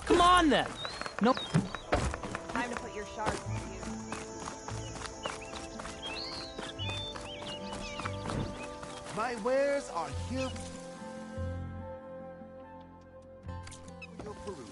Come on then. Nope. Time to put your shards to use. My wares are here. Your perusal.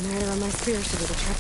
Neither of my spears to do the trick.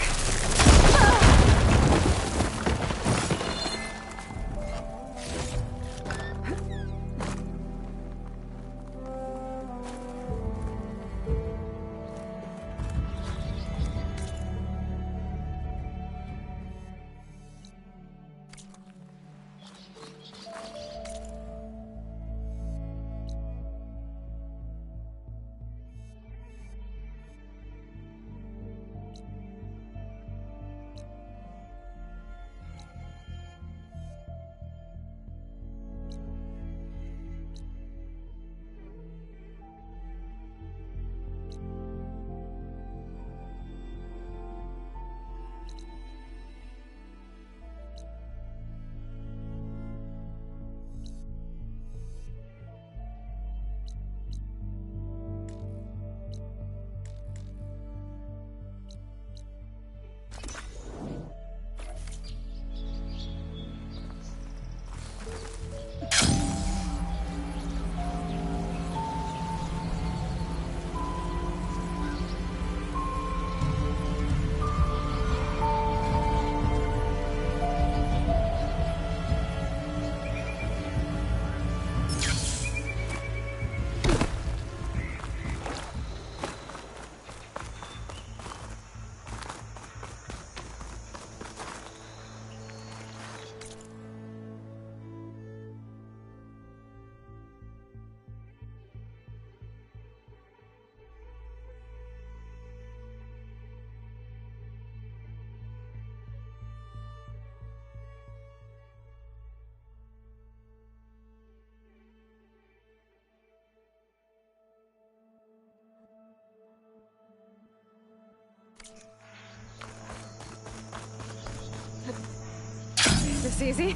This easy?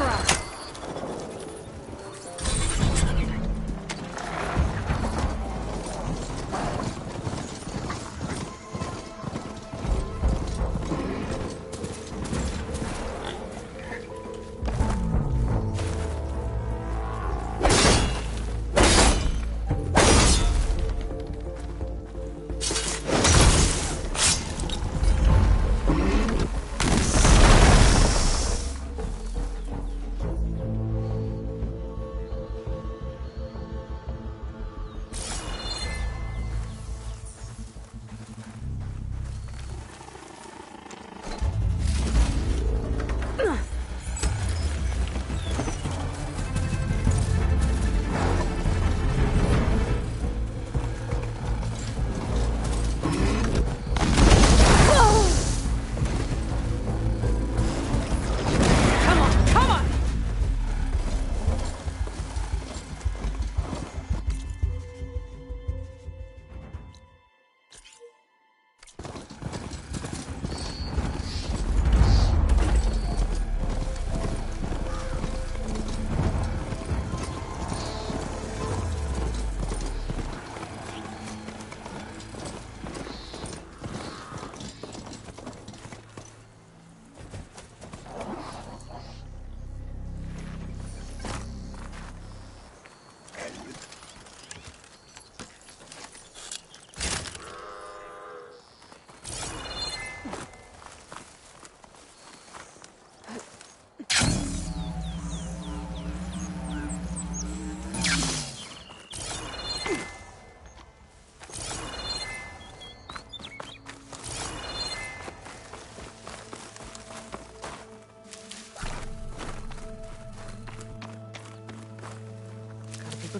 around.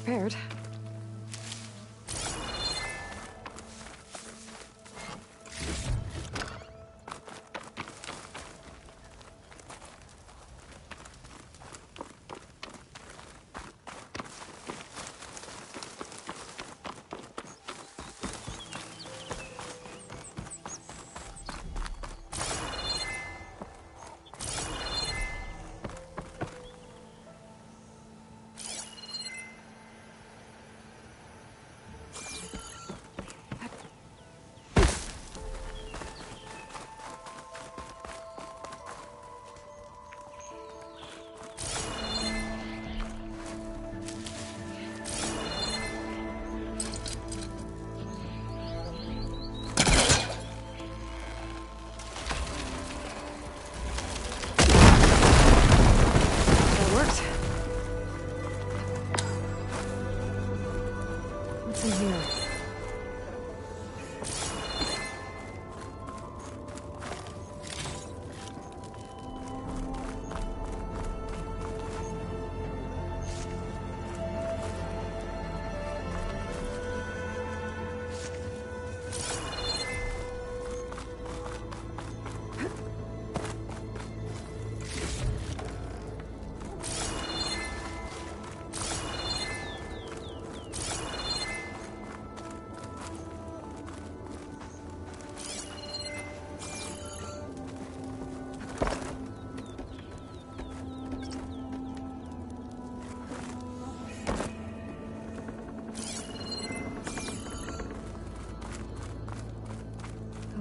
prepared. What's in here?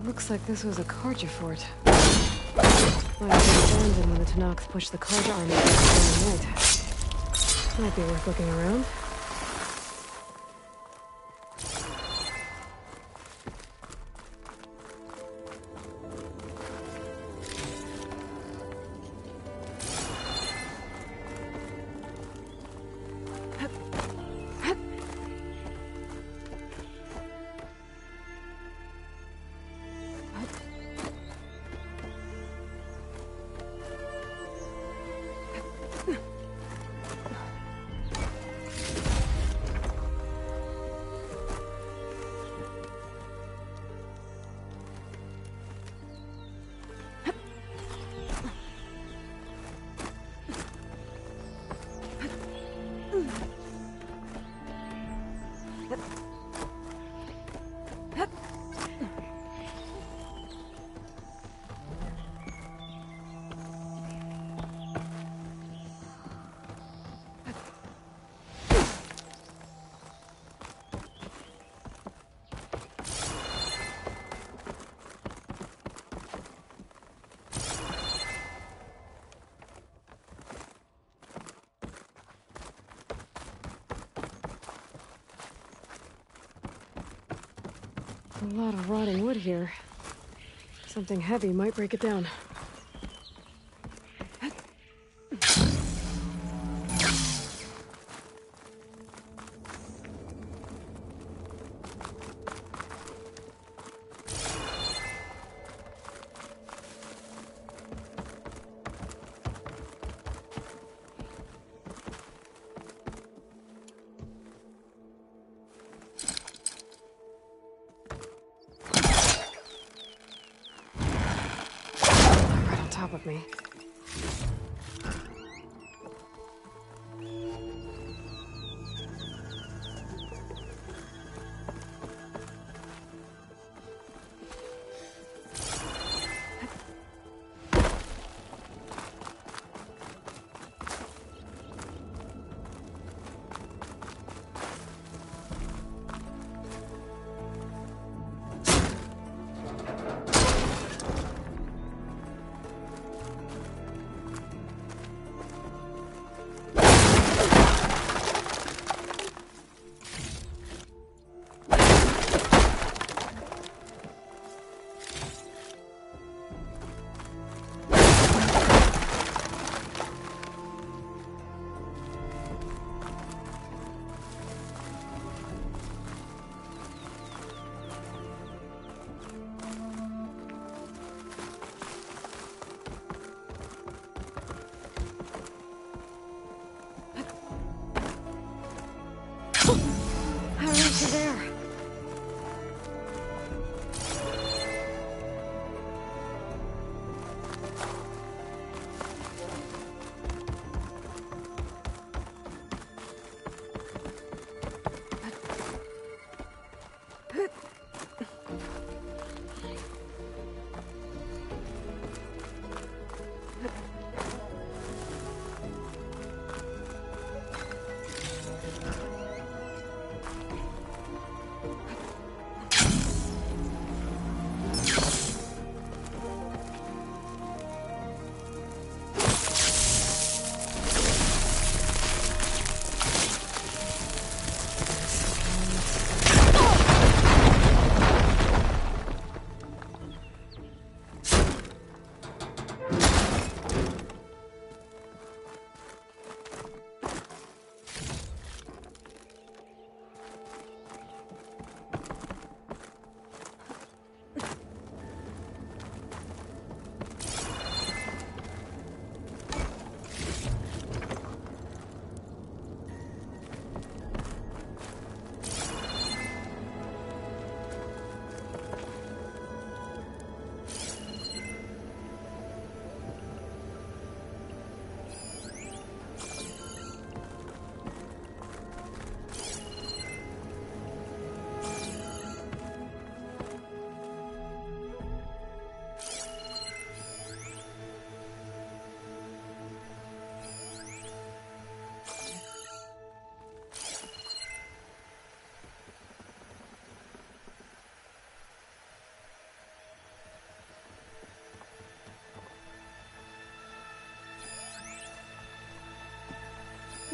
Looks like this was a Karja fort. Might have been abandoned when the Tanaks pushed the Karja army back during the night. Might be worth looking around. A lot of rotting wood here. Something heavy might break it down. Top of me.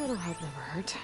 little help never hurt.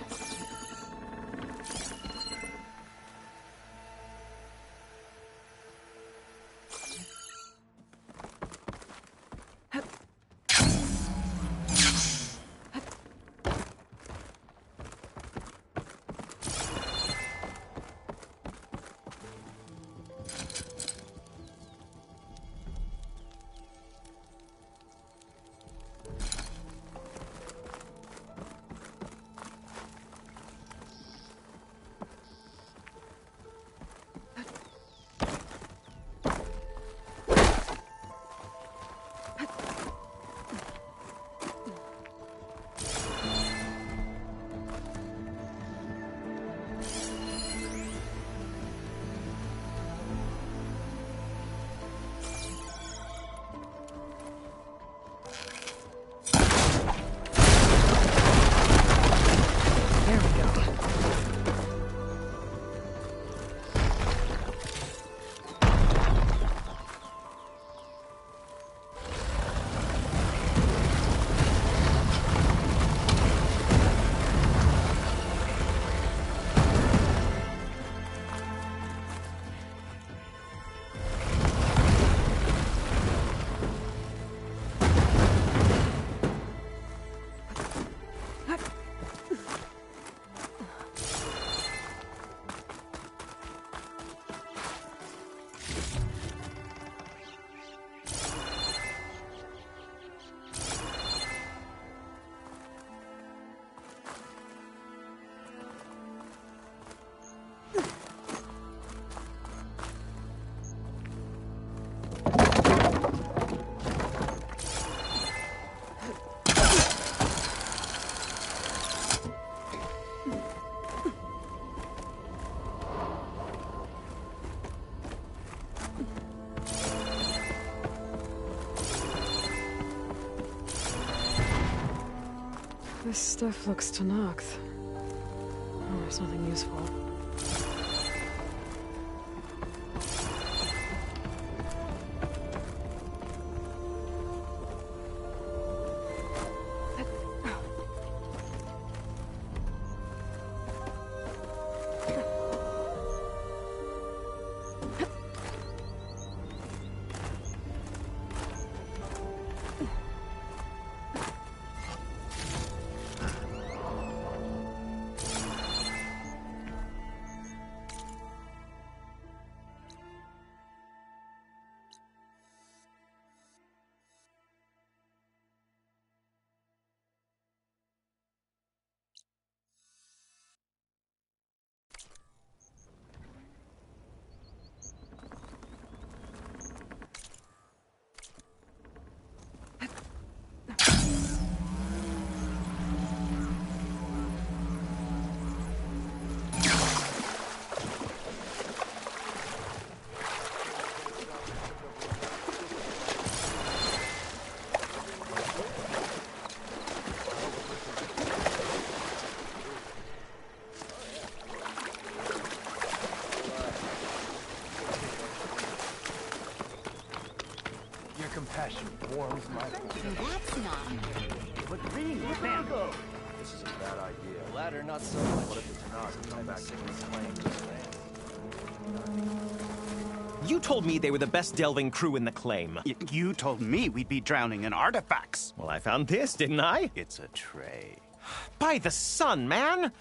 This stuff looks Tanakh. Oh, there's nothing useful. Compassion warms my heart. That's not. But me, Bango! This is a bad idea. The latter, not so much. What if the Tanakh come back to this claim? You told me they were the best delving crew in the claim. You told me we'd be drowning in artifacts. Well, I found this, didn't I? It's a tray. By the sun, man!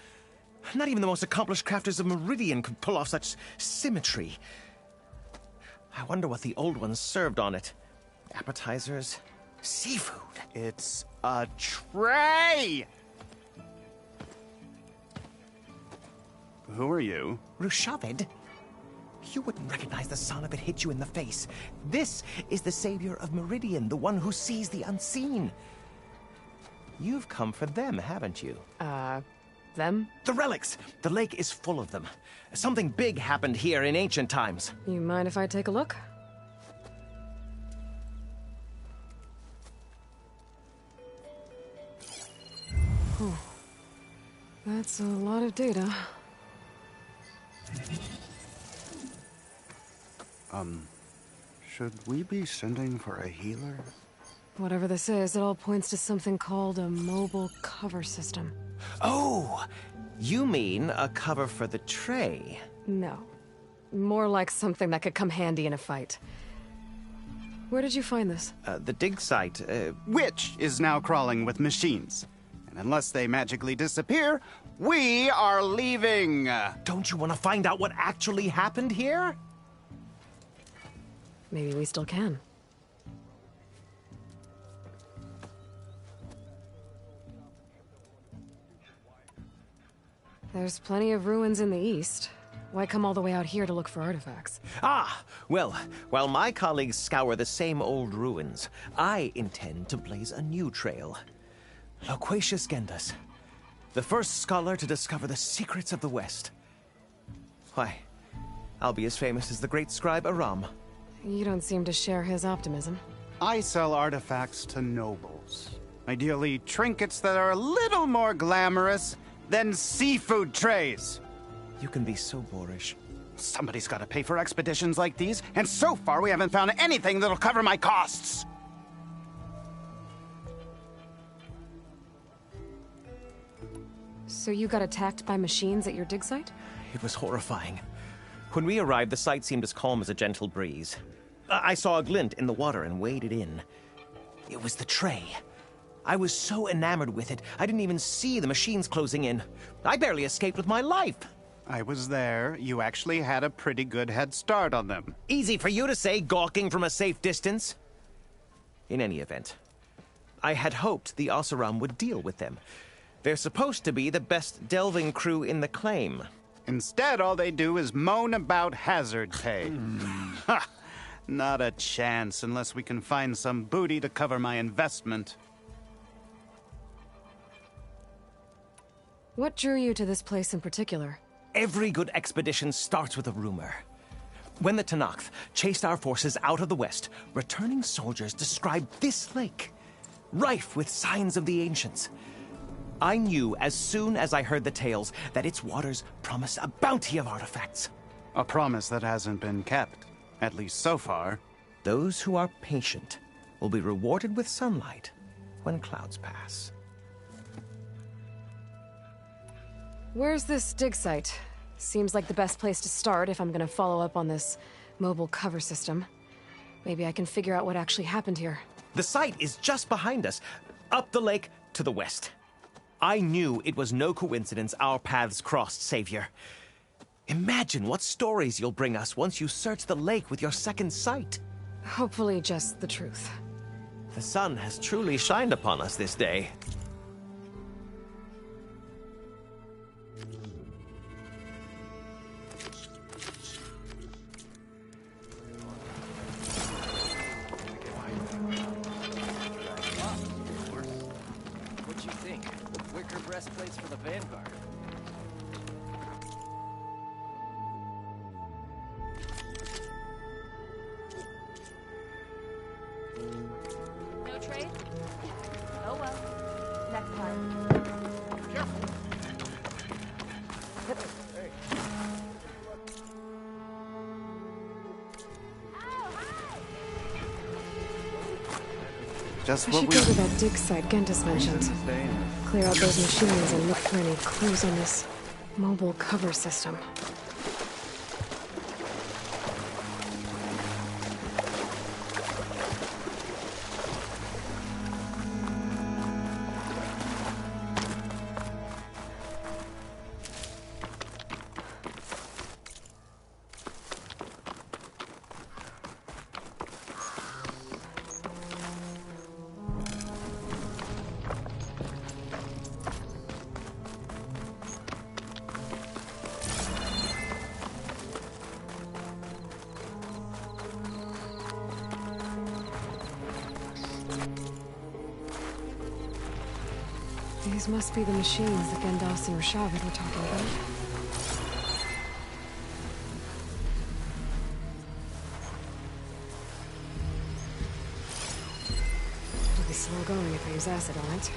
Not even the most accomplished crafters of Meridian could pull off such symmetry. I wonder what the old ones served on it. Appetizers, seafood. It's a tray! Who are you? Rushavid? You wouldn't recognize the sun if it hit you in the face. This is the savior of Meridian, the one who sees the unseen. You've come for them, haven't you? Them? The relics! The lake is full of them. Something big happened here in ancient times. You mind if I take a look? Oh, that's a lot of data. Should we be sending for a healer? Whatever this is, it all points to something called a mobile cover system. Oh, you mean a cover for the tray? No. More like something that could come handy in a fight. Where did you find this? The dig site, Which is now crawling with machines. And unless they magically disappear, we are leaving. Don't you want to find out what actually happened here? Maybe we still can. There's plenty of ruins in the east. Why come all the way out here to look for artifacts? Ah, well, while my colleagues scour the same old ruins, I intend to blaze a new trail. Loquacious Gendas, the first scholar to discover the secrets of the West. Why, I'll be as famous as the great scribe Aram. You don't seem to share his optimism. I sell artifacts to nobles. Ideally, trinkets that are a little more glamorous than seafood trays. You can be so boorish. Somebody's got to pay for expeditions like these, and so far we haven't found anything that'll cover my costs. So you got attacked by machines at your dig site? It was horrifying. When we arrived, the site seemed as calm as a gentle breeze. I saw a glint in the water and waded in. It was the tray. I was so enamored with it, I didn't even see the machines closing in. I barely escaped with my life. I was there. You actually had a pretty good head start on them. Easy for you to say, gawking from a safe distance. In any event, I had hoped the Oseram would deal with them. They're supposed to be the best delving crew in the claim. Instead, all they do is moan about hazard pay. Ha! Not a chance unless we can find some booty to cover my investment. What drew you to this place in particular? Every good expedition starts with a rumor. When the Tanakh chased our forces out of the west, returning soldiers described this lake, rife with signs of the ancients. I knew as soon as I heard the tales that its waters promised a bounty of artifacts. A promise that hasn't been kept, at least so far. Those who are patient will be rewarded with sunlight when clouds pass. Where's this dig site? Seems like the best place to start if I'm gonna follow up on this mobile cover system. Maybe I can figure out what actually happened here. The site is just behind us, up the lake to the west. I knew it was no coincidence our paths crossed, Savior. Imagine what stories you'll bring us once you search the lake with your second sight. Hopefully just the truth. The sun has truly shined upon us this day. What you think? Wicker breastplates for the Vanguard. No trade? Oh well. Next time. Careful! Just I what should we... go to that dig site Gentis mentioned. Clear out those machines and look for any clues on this mobile cover system. These must be the machines that Gendas and Rashavad were talking about. It'll be slow going if I use acid on it.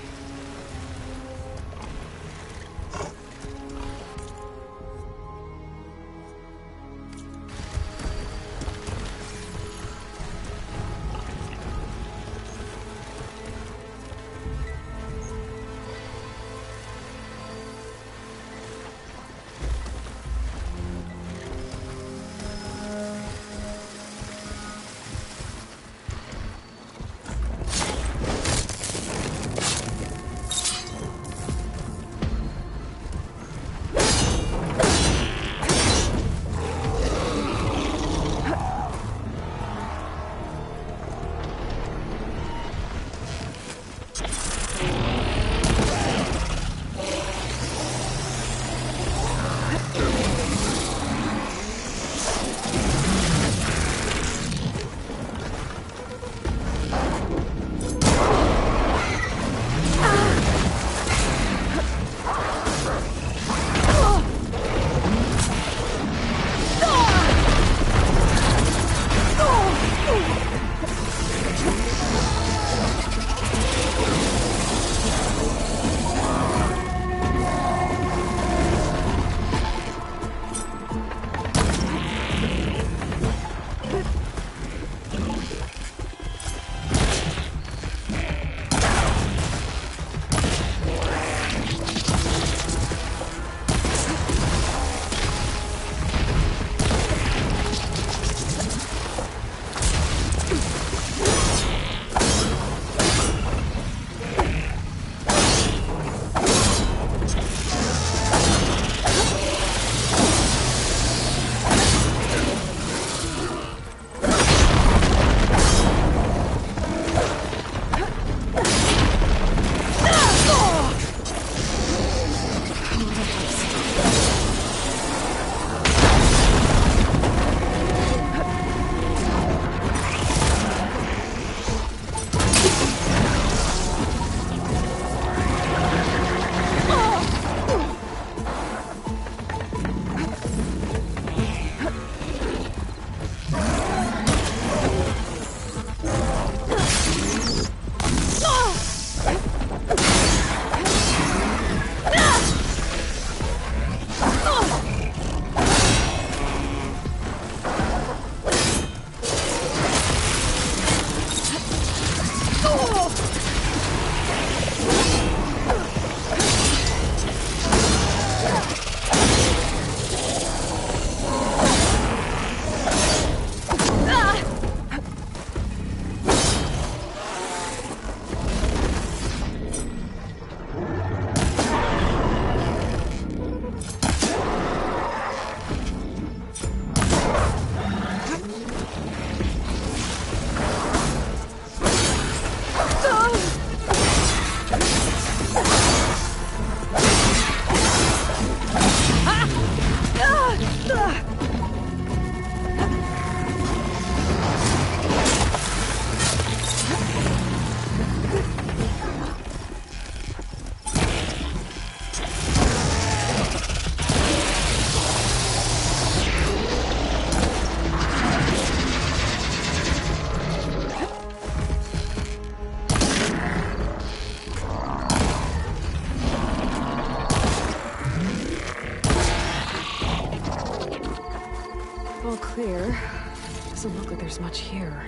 Doesn't look like there's much here.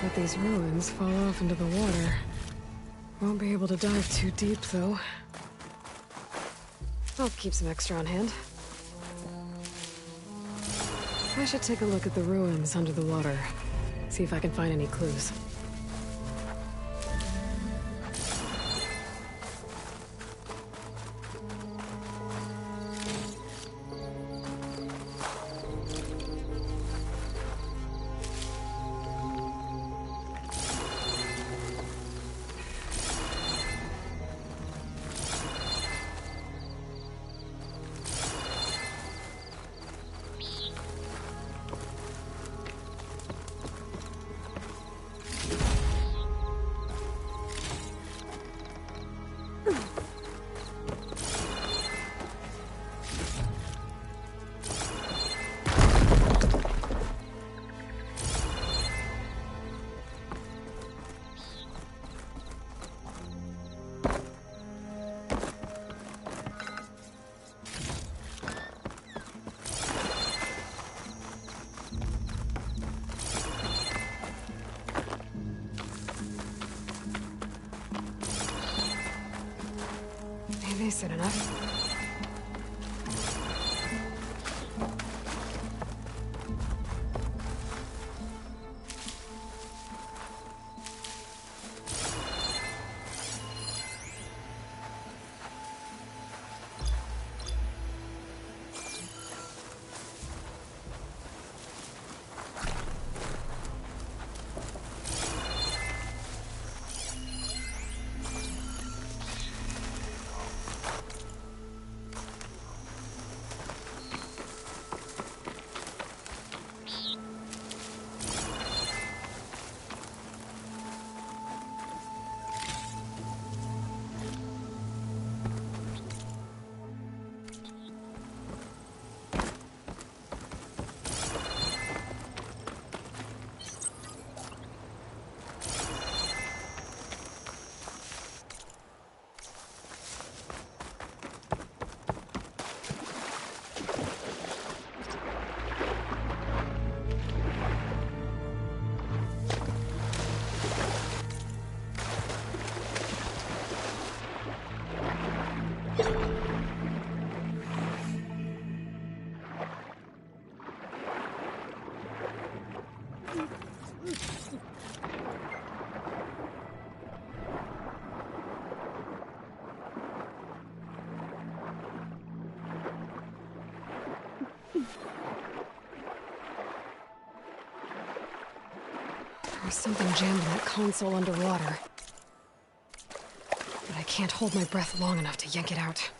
Let these ruins fall off into the water. Won't be able to dive too deep, though. I'll keep some extra on hand. I should take a look at the ruins under the water. See if I can find any clues. Decent enough. There's something jammed in that console underwater. But I can't hold my breath long enough to yank it out.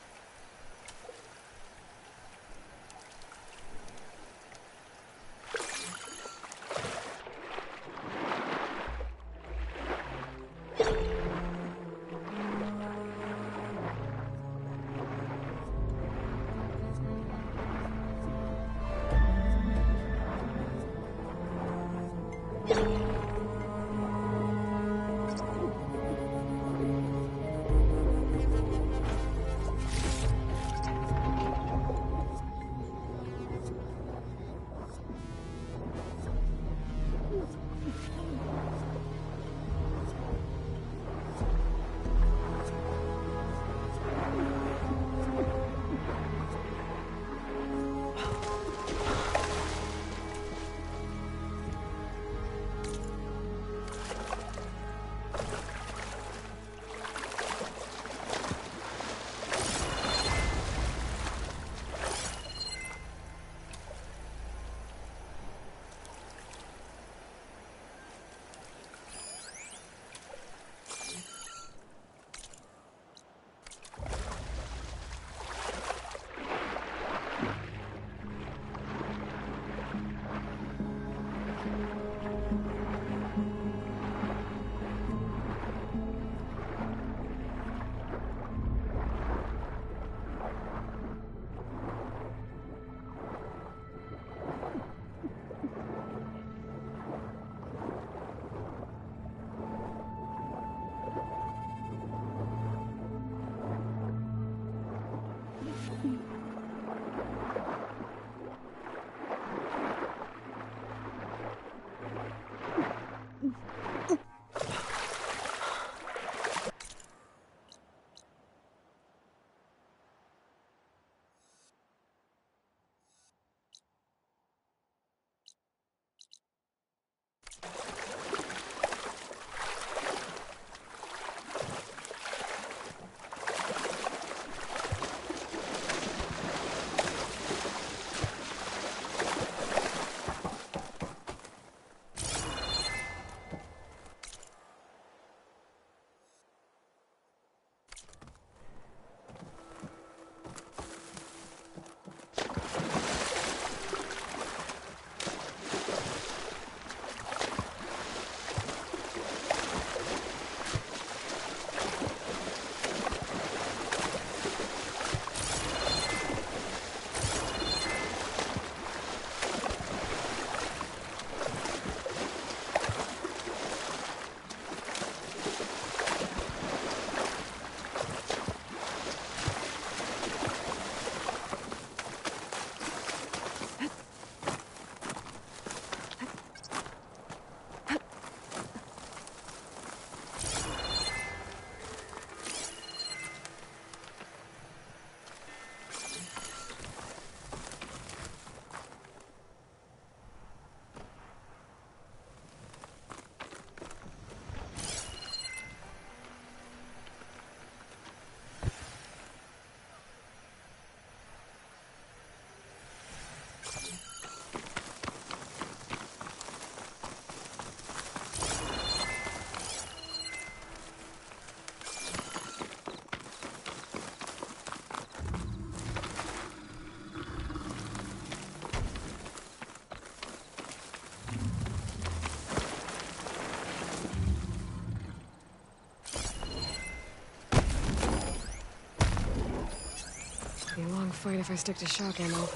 fight if I stick to shock ammo.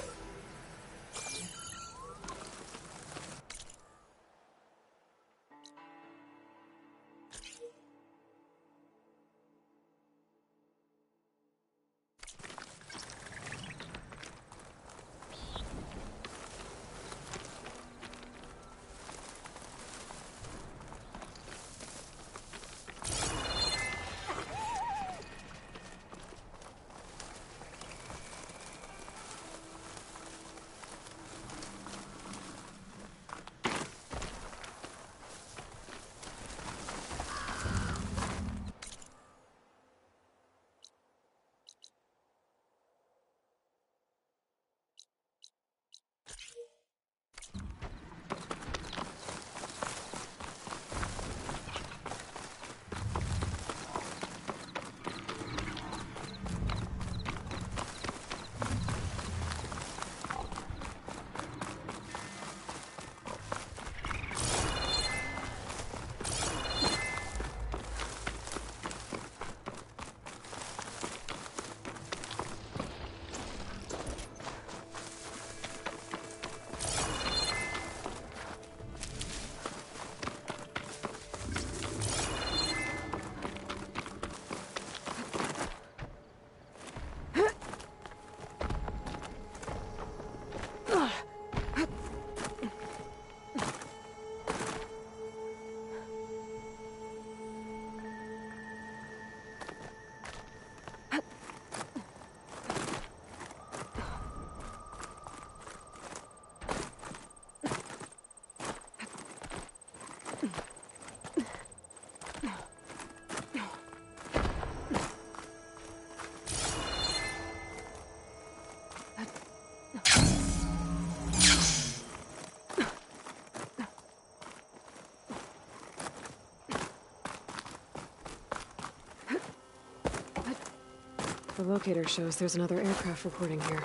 The locator shows there's another aircraft reporting here.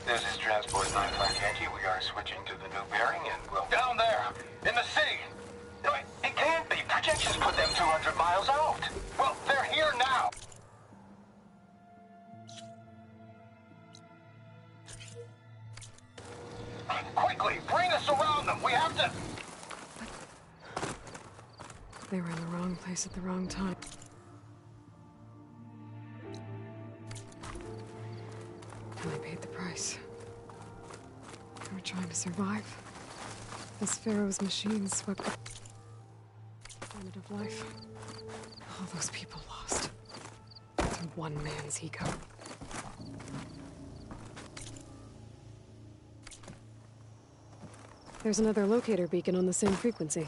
This is Transport 95 Yankee. We are switching to the new bearing and we'll... Down there! In the city! No, it can't be. Projections put them 200 miles out. Well, they're here now. Quickly, bring us around them. We have to... They were in the wrong place at the wrong time. And I paid the price. They were trying to survive. As Pharaoh's machines swept the planet of life. All those people lost. To one man's ego. There's another locator beacon on the same frequency.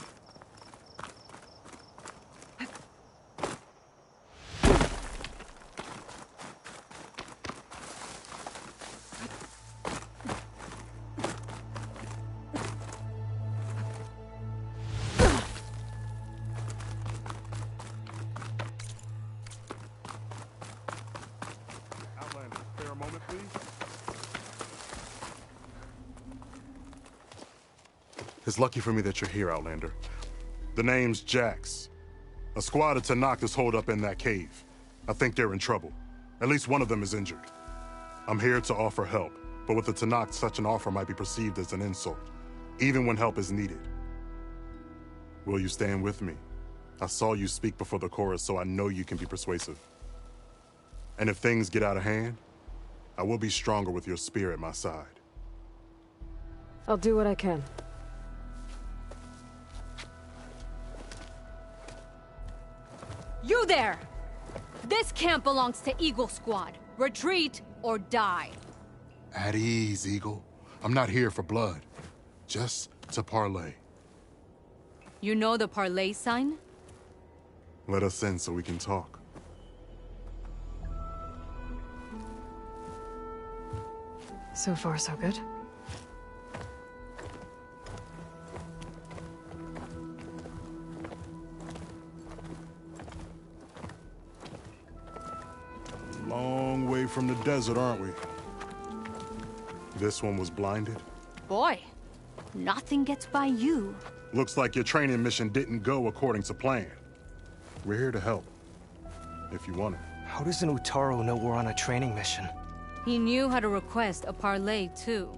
Outlander, spare a moment, please. It's lucky for me that you're here, Outlander. The name's Jax. A squad of Tanakh is holed up in that cave. I think they're in trouble. At least one of them is injured. I'm here to offer help, but with the Tanakh, such an offer might be perceived as an insult, even when help is needed. Will you stand with me? I saw you speak before the chorus, so I know you can be persuasive. And if things get out of hand, I will be stronger with your spear at my side. I'll do what I can. You there! This camp belongs to Eagle Squad. Retreat or die. At ease, Eagle. I'm not here for blood. Just to parlay. You know the parlay sign? Let us in so we can talk. So far, so good. Long way from the desert, aren't we? This one was blinded? Boy, nothing gets by you. Looks like your training mission didn't go according to plan. We're here to help, if you want it. How does an Utaru know we're on a training mission? He knew how to request a parlay, too.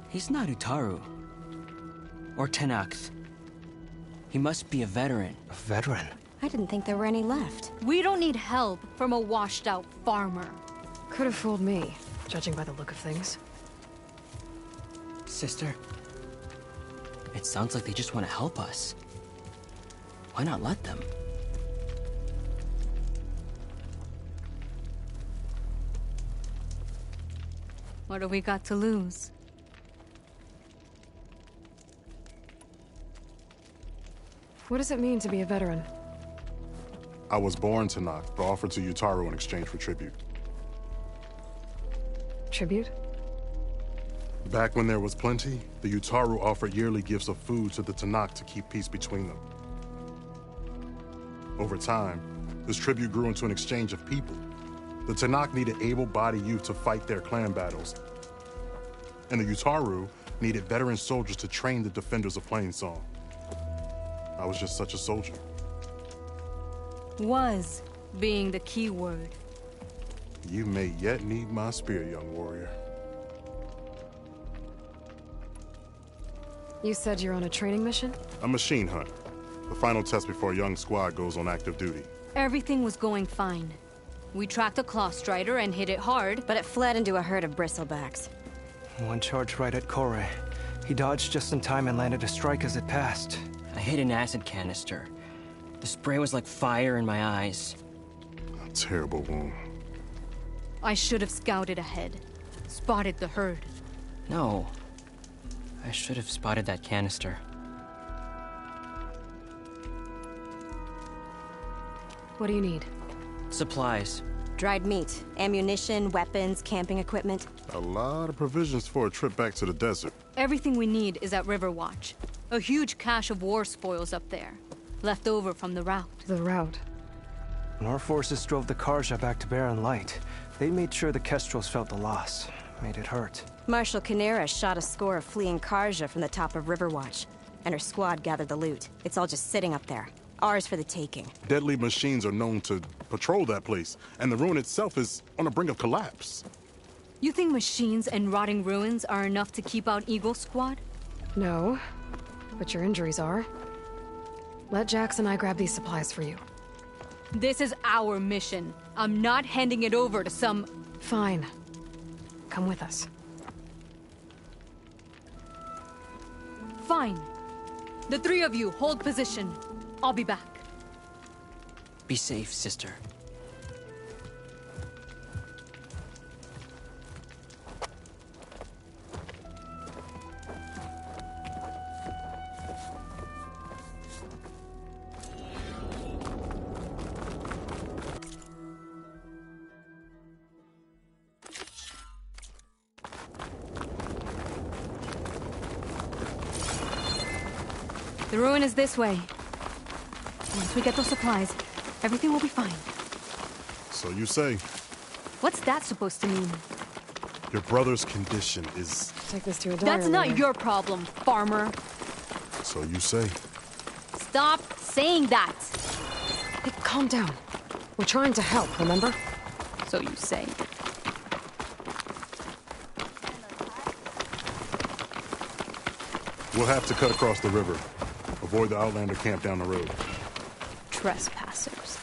He's not Utaru. Or Tenax. He must be a veteran. A veteran? I didn't think there were any left. We don't need help from a washed-out farmer. Could have fooled me, judging by the look of things. Sister, it sounds like they just want to help us. Why not let them? What have we got to lose? What does it mean to be a veteran? I was born to knock, but offered to Utaru in exchange for tribute. Tribute? Back when there was plenty, the Utaru offered yearly gifts of food to the Tanakh to keep peace between them. Over time, this tribute grew into an exchange of people. The Tanakh needed able-bodied youth to fight their clan battles, and the Utaru needed veteran soldiers to train the defenders of Plainsong. I was just such a soldier. Was being the key word. You may yet need my spear, young warrior. You said you're on a training mission? A machine hunter. The final test before a young squad goes on active duty. Everything was going fine. We tracked a claw strider and hit it hard, But it fled into a herd of bristlebacks. One charge right at Kore. He dodged just in time and landed a strike as it passed. I hit an acid canister. The spray was like fire in my eyes. A terrible wound. I should have scouted ahead. Spotted the herd. No. I should have spotted that canister. What do you need? Supplies. Dried meat, ammunition, weapons, camping equipment. A lot of provisions for a trip back to the desert. Everything we need is at Riverwatch. A huge cache of war spoils up there. Left over from the route. The route. When our forces drove the Karja back to Barren Light, they made sure the Kestrels felt the loss. Made it hurt. Marshal Canera shot a score of fleeing Karja from the top of Riverwatch, and her squad gathered the loot. It's all just sitting up there. Ours for the taking. Deadly machines are known to patrol that place, and the ruin itself is on the brink of collapse. You think machines and rotting ruins are enough to keep out Eagle Squad? No, but your injuries are. Let Jax and I grab these supplies for you. This is our mission. I'm not handing it over to some... Fine. Come with us. Fine. The three of you hold position. I'll be back. Be safe, sister. The ruin is this way. Once we get those supplies, everything will be fine. So you say. What's that supposed to mean? Your brother's condition is... Take this to a doctor. That's not later. your problem, farmer. So you say. Stop saying that. Hey, calm down. We're trying to help, remember? So you say. We'll have to cut across the river. Avoid the Outlander camp down the road. Trespassers.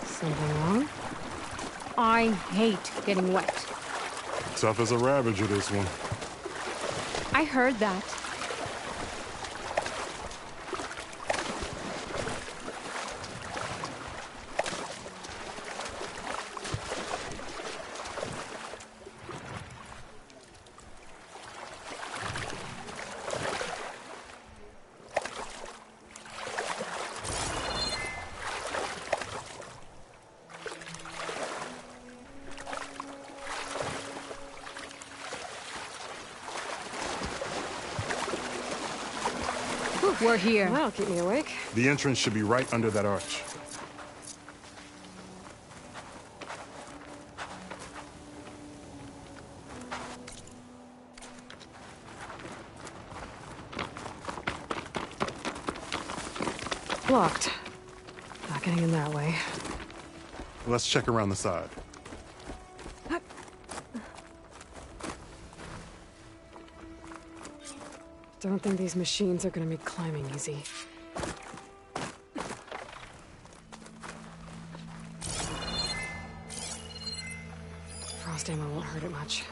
Something wrong? I hate getting wet. Tough as a ravager, this one. I heard that. We're here. That'll keep me awake. The entrance should be right under that arch. Locked. Not getting in that way. Let's check around the side. Don't think these machines are gonna make climbing easy. Frost ammo won't hurt it much.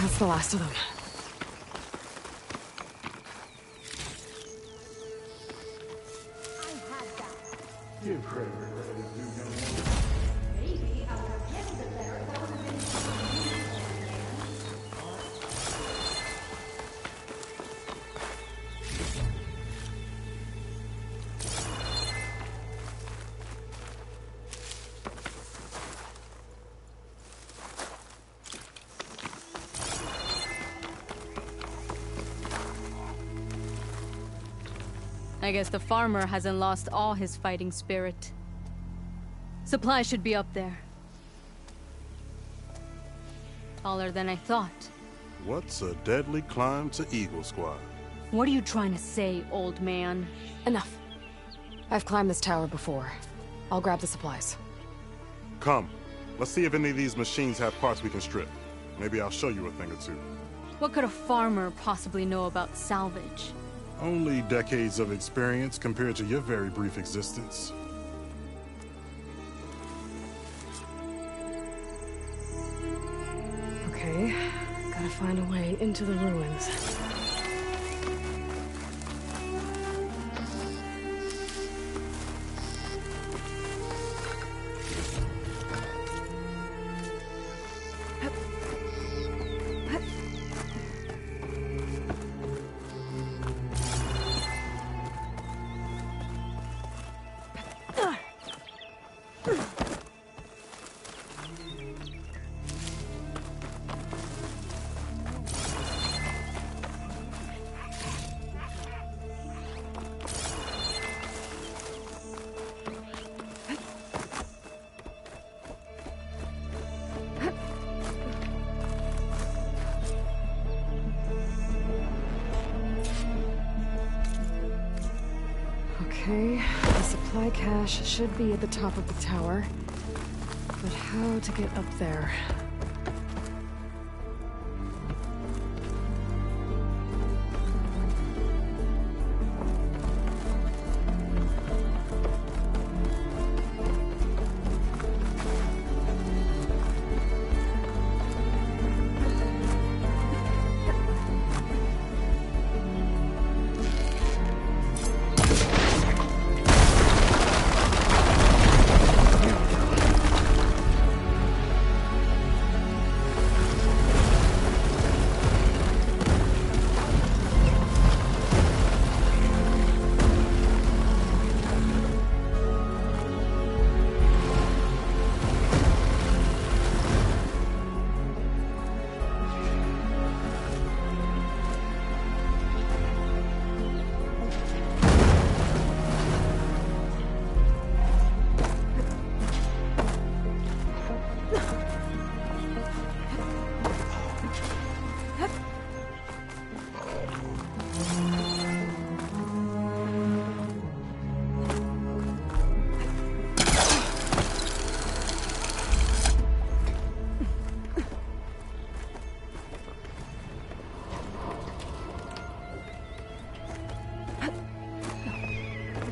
That's the last of them. I guess the farmer hasn't lost all his fighting spirit. Supplies should be up there. Taller than I thought. What's a deadly climb to Eagle Squad? What are you trying to say, old man? Enough. I've climbed this tower before. I'll grab the supplies. Come. Let's see if any of these machines have parts we can strip. Maybe I'll show you a thing or two. What could a farmer possibly know about salvage? Only decades of experience compared to your very brief existence. Okay, gotta find a way into the ruins. Okay, the supply cache should be at the top of the tower. But how to get up there?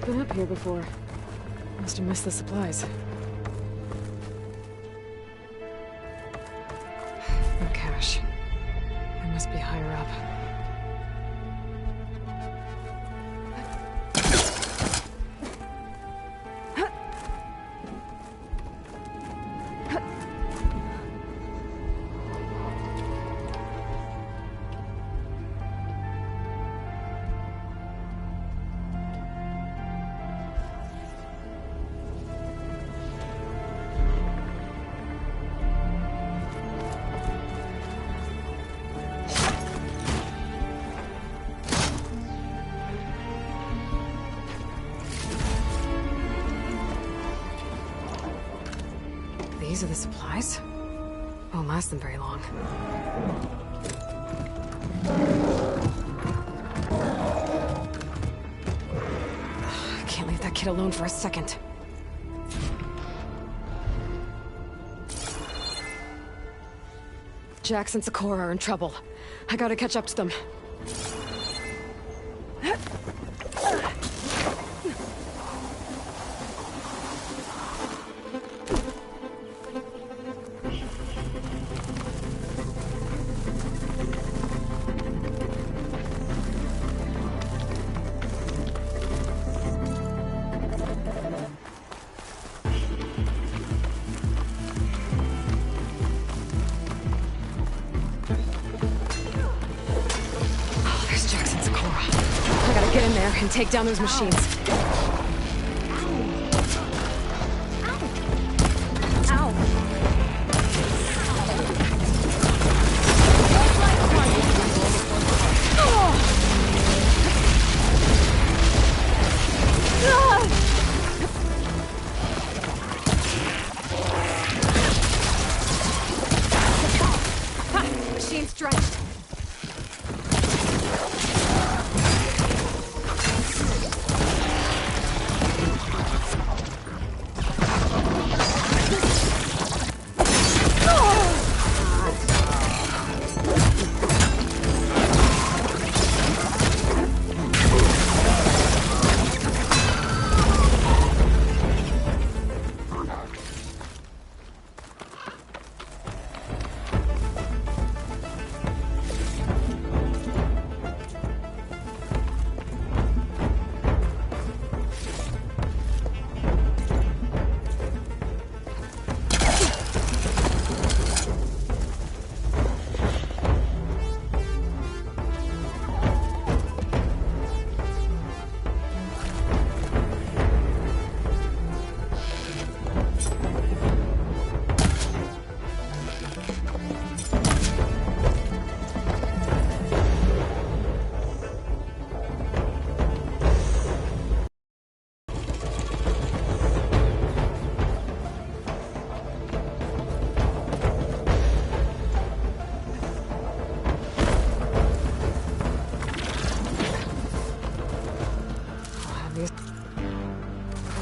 Been up here before. Must have missed the supplies. No cash. It must be higher up. These are the supplies? Won't last them very long. I can't leave that kid alone for a second. Jax and Sakura are in trouble. I gotta catch up to them. Get in there and take down those machines. Machine stretched.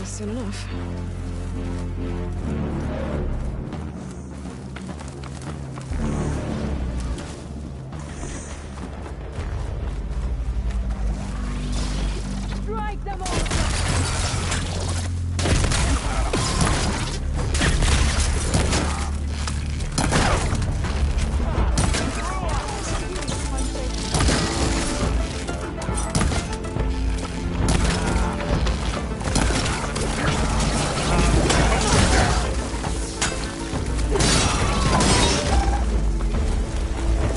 Soon enough. Strike them all!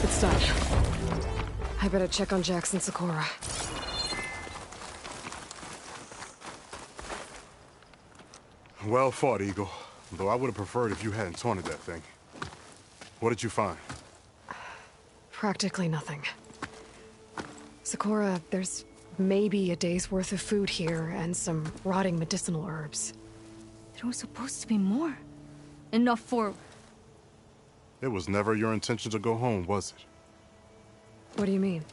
It's done. I better check on Jax and Sakura. Well fought, Eagle. Though I would have preferred if you hadn't taunted that thing. What did you find? Practically nothing. Sakura, there's maybe a day's worth of food here and some rotting medicinal herbs. There was supposed to be more. Enough for... It was never your intention to go home, was it? What do you mean?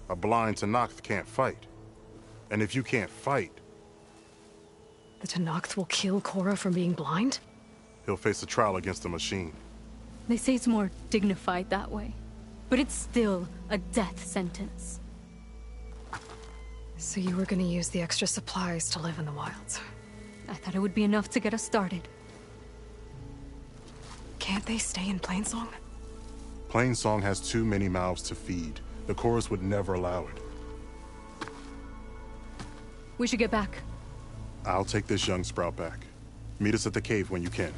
A blind Tenakth can't fight. And if you can't fight, The Tenakth will kill Korra from being blind? he'll face a trial against the machine. They say it's more dignified that way. But it's still a death sentence. So you were gonna use the extra supplies to live in the wilds. I thought it would be enough to get us started. Can't they stay in Plainsong? Plainsong has too many mouths to feed. The chorus would never allow it. We should get back. I'll take this young sprout back. Meet us at the cave when you can.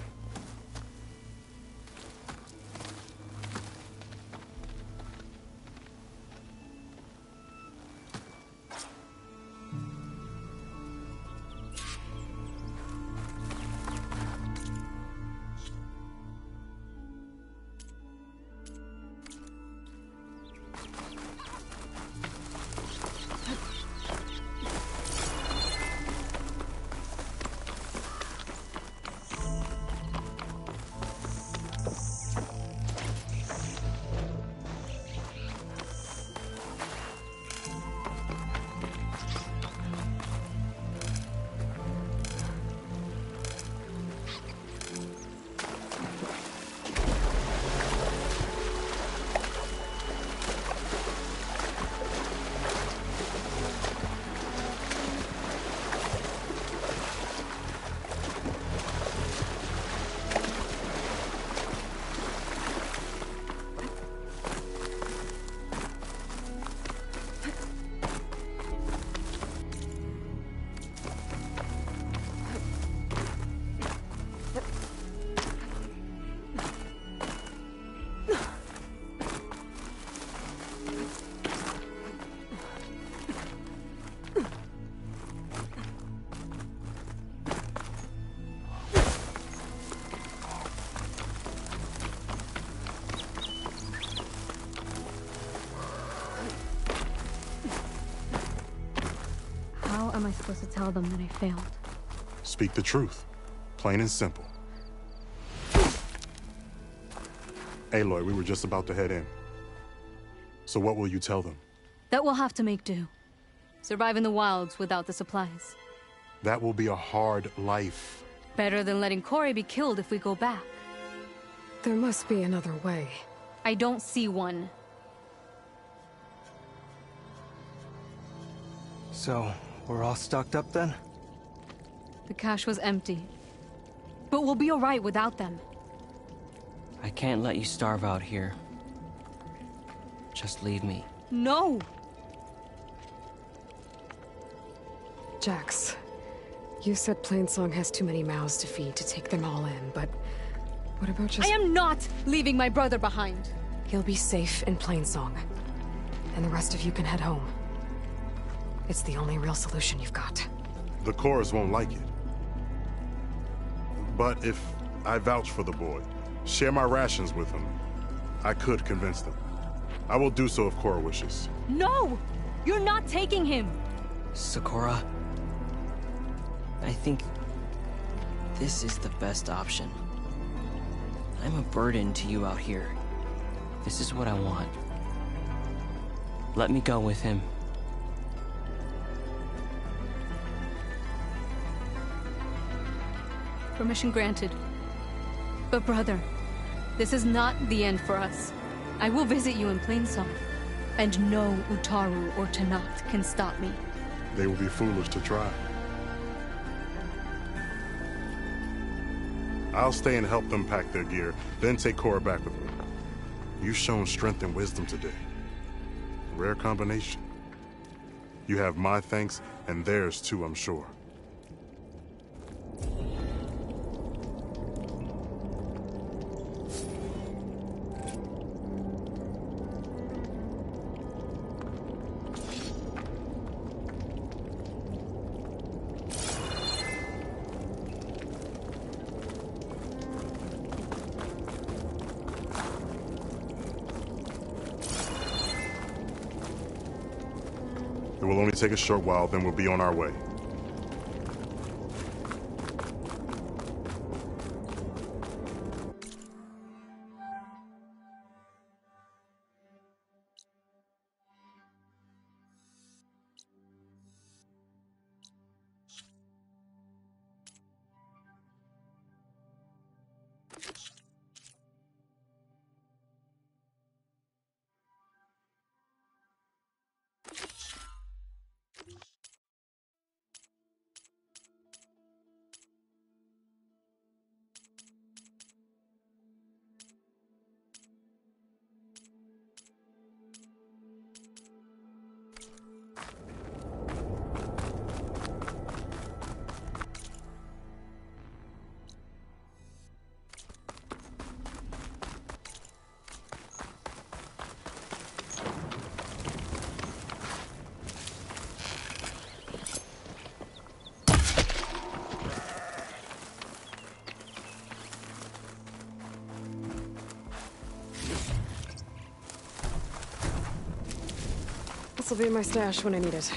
How am I supposed to tell them that I failed? Speak the truth. Plain and simple. Aloy, we were just about to head in. So what will you tell them? That we'll have to make do. Survive in the wilds without the supplies. That will be a hard life. Better than letting Corey be killed if we go back. There must be another way. I don't see one. So, we're all stocked up then? The cache was empty. But we'll be alright without them. I can't let you starve out here. Just leave me. No! Jax, you said Plainsong has too many mouths to feed to take them all in, but what about just... I am not leaving my brother behind! He'll be safe in Plainsong, and the rest of you can head home. It's the only real solution you've got. The chorus won't like it. But if I vouch for the boy, share my rations with him, I could convince them. I will do so if Korra wishes. No! You're not taking him! Sakura, I think this is the best option. I'm a burden to you out here. This is what I want. Let me go with him. Permission granted. But brother, this is not the end for us. I will visit you in Plainsong, and no Utaru or Tanakh can stop me. They will be foolish to try. I'll stay and help them pack their gear, then take Cora back with me. You've shown strength and wisdom today. Rare combination. You have my thanks, and theirs too, I'm sure. It will only take a short while, then we'll be on our way. This will be in my stash when I need it.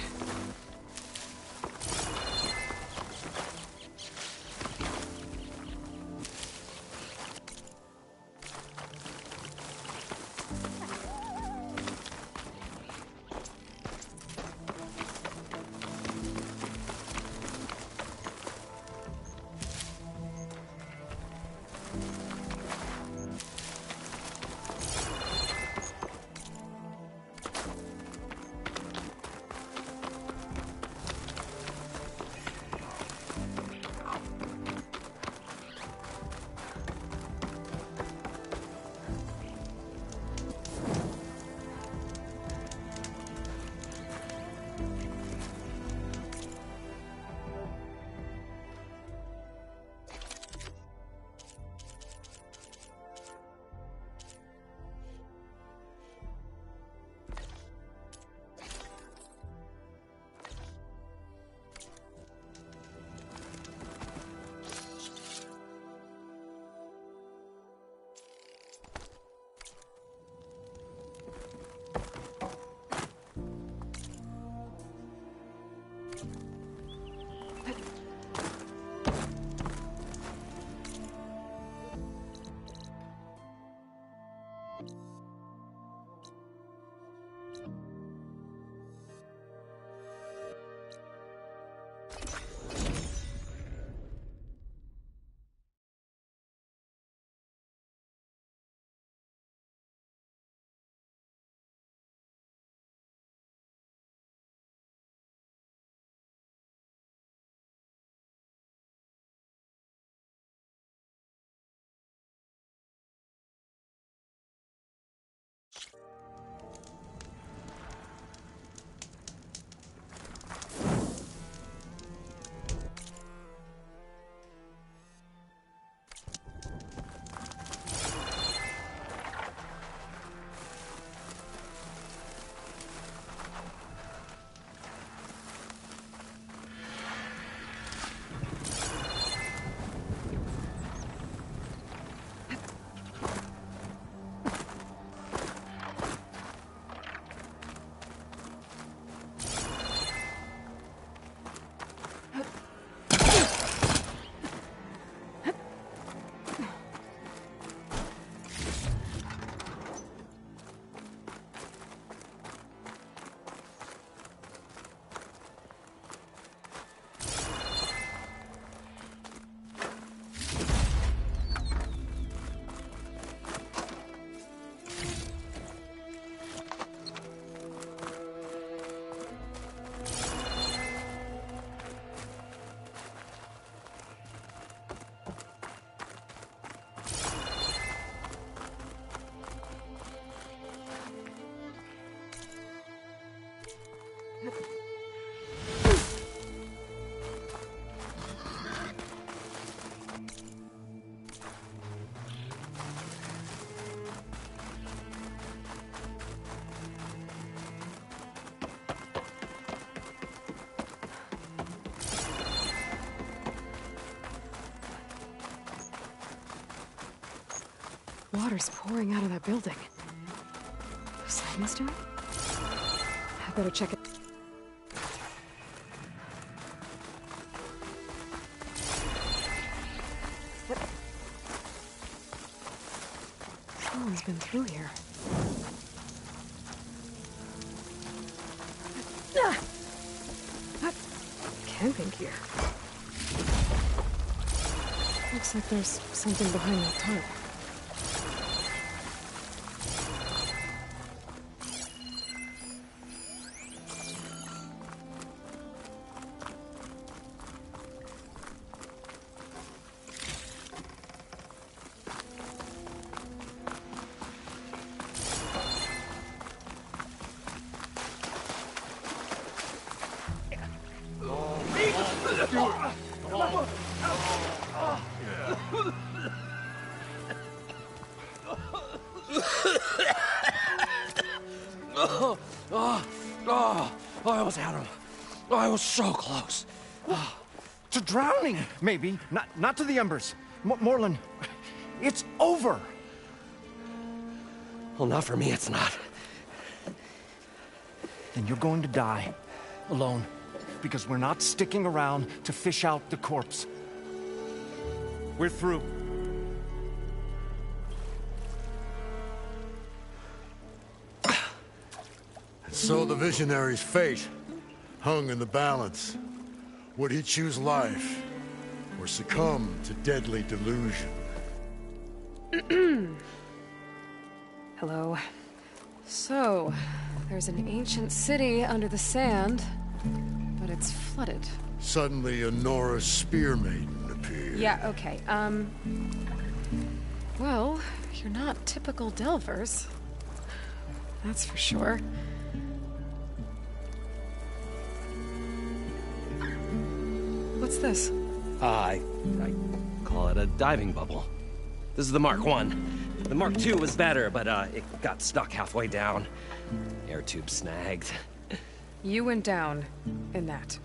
Water's pouring out of that building. Poseidon's doing? I better check it. Someone's been through here. Camping gear. Looks like there's something behind that tarp. I almost had him. I was so close. To drowning, maybe. Not to the embers. Morlund, it's over. Well, not for me, it's not. Then you're going to die. Alone. Because we're not sticking around to fish out the corpse. We're through. So the visionary's fate hung in the balance. Would he choose life or succumb to deadly delusion? Hello. So, there's an ancient city under the sand, but it's flooded. Suddenly a Norse spear maiden appeared. Yeah, okay. Well, you're not typical Delvers. That's for sure. What's this? I call it a diving bubble. This is the Mark 1. The Mark 2 was better, but it got stuck halfway down. Air tube snagged. You went down in that.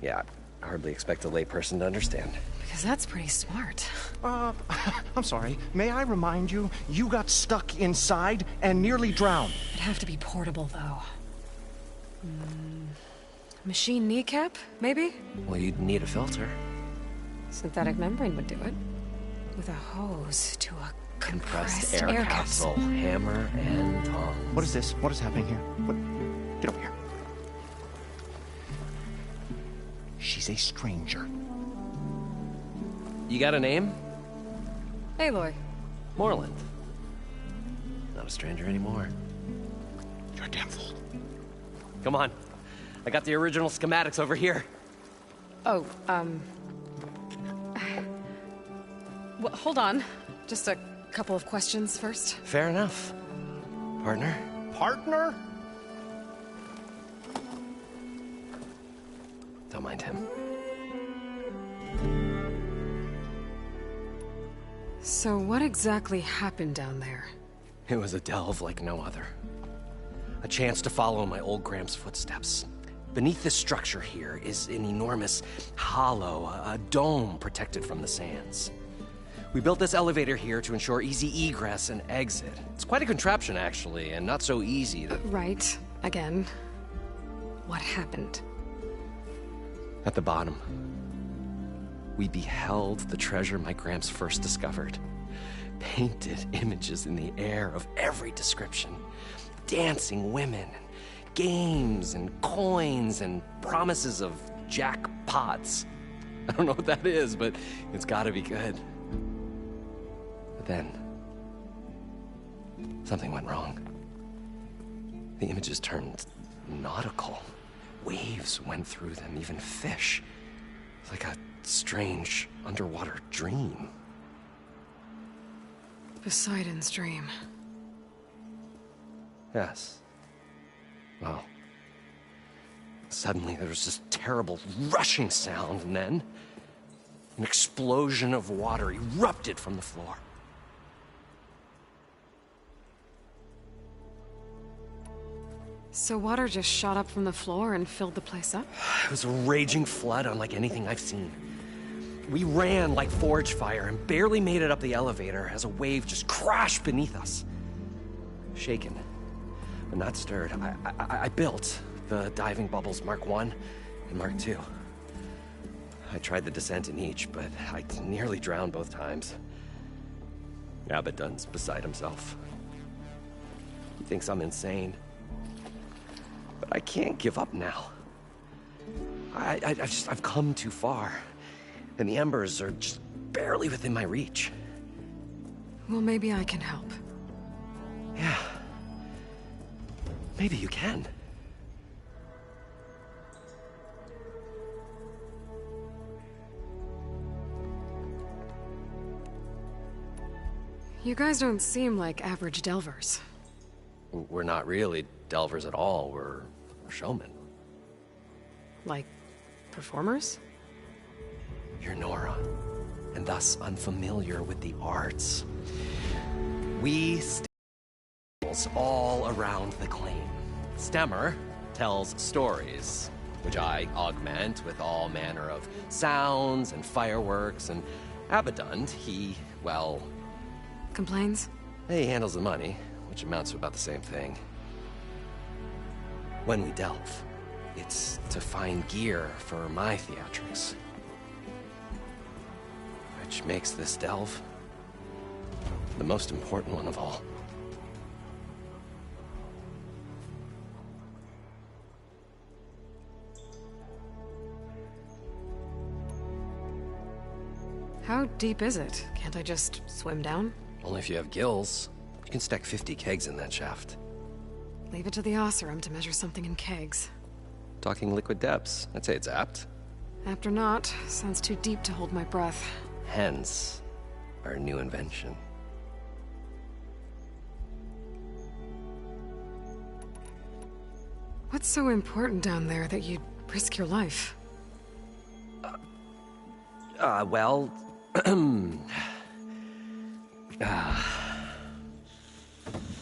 Yeah, I hardly expect a layperson to understand. Because that's pretty smart. I'm sorry. May I remind you, you got stuck inside and nearly drowned. It'd have to be portable, though. Machine kneecap, maybe? Well, you'd need a filter. Synthetic membrane would do it. With a hose to a compressed air capsule. Hammer and tongs. What is this? What is happening here? What? Get over here. She's a stranger. You got a name? Aloy. Morlund. Not a stranger anymore. You're a damn fool. Come on. I got the original schematics over here. Oh, well, hold on. Just a couple of questions first. Fair enough. Partner? Partner? Don't mind him. So what exactly happened down there? It was a delve like no other. A chance to follow my old Gram's footsteps. Beneath this structure here is an enormous hollow, a dome protected from the sands. We built this elevator here to ensure easy egress and exit. It's quite a contraption, actually, and not so easy to... Right. Again. What happened? At the bottom, we beheld the treasure my Gramps first discovered. Painted images in the air of every description. Dancing women, games and coins and promises of jackpots. I don't know what that is, but it's gotta be good. But then, something went wrong. The images turned nautical. Waves went through them, even fish. It's like a strange underwater dream. Poseidon's dream. Yes. Well, suddenly there was this terrible rushing sound, and then an explosion of water erupted from the floor. So water just shot up from the floor and filled the place up? It was a raging flood unlike anything I've seen. We ran like forge fire and barely made it up the elevator as a wave just crashed beneath us. Shaken, but not stirred, I built the diving bubbles Mark 1 and Mark 2. I tried the descent in each, but I nearly drowned both times. Abaddon's beside himself. He thinks I'm insane. But I can't give up now. I've come too far. And the embers are just barely within my reach. Well, maybe I can help. Yeah. Maybe you can. You guys don't seem like average delvers. We're not really delvers at all. We're showmen. Like, performers? You're Nora, and thus unfamiliar with the arts. We stammer all around the claim. Stemmer tells stories, which I augment with all manner of sounds and fireworks, and Abaddon, he, well... Complains? He handles the money, which amounts to about the same thing. When we delve, it's to find gear for my theatrics. Which makes this delve the most important one of all. How deep is it? Can't I just swim down? Only if you have gills. You can stack 50 kegs in that shaft. Leave it to the Oseram to measure something in kegs. Talking liquid depths, I'd say it's apt. Apt or not, sounds too deep to hold my breath. Hence, our new invention. What's so important down there that you'd risk your life? Well...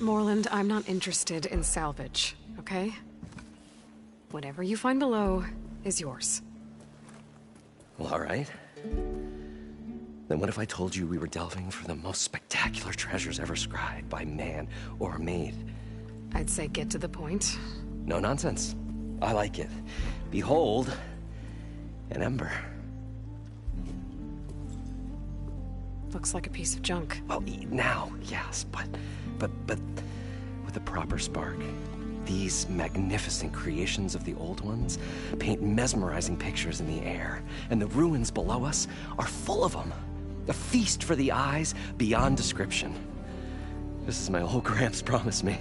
Moreland, I'm not interested in salvage, okay? Whatever you find below is yours. Well, all right. Then what if I told you we were delving for the most spectacular treasures ever scribed by man or maid? I'd say get to the point. No nonsense. I like it. Behold, an ember. Looks like a piece of junk. Well, now, yes, but with a proper spark. These magnificent creations of the old ones paint mesmerizing pictures in the air, and the ruins below us are full of them. A feast for the eyes beyond description. This is my old Gramps promised me.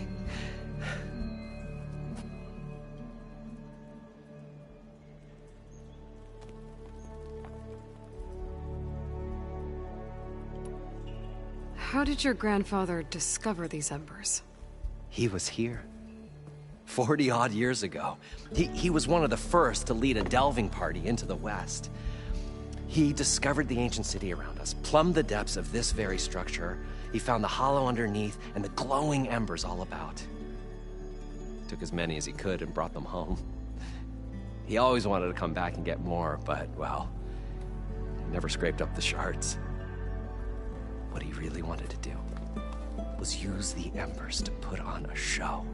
How did your grandfather discover these embers? He was here. 40-odd years ago. He was one of the first to lead a delving party into the West. He discovered the ancient city around us, plumbed the depths of this very structure. He found the hollow underneath and the glowing embers all about. Took as many as he could and brought them home. He always wanted to come back and get more, but, well, never scraped up the shards. What he really wanted to do was use the embers to put on a show.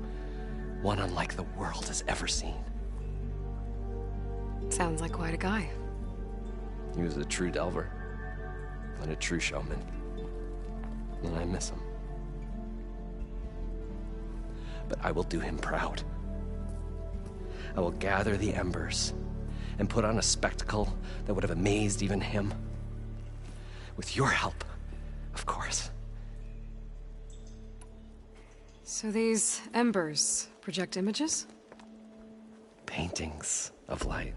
One unlike the world has ever seen. Sounds like quite a guy. He was a true delver, and a true showman. And I miss him. But I will do him proud. I will gather the embers and put on a spectacle that would have amazed even him. With your help, of course. So these embers project images? Paintings of light.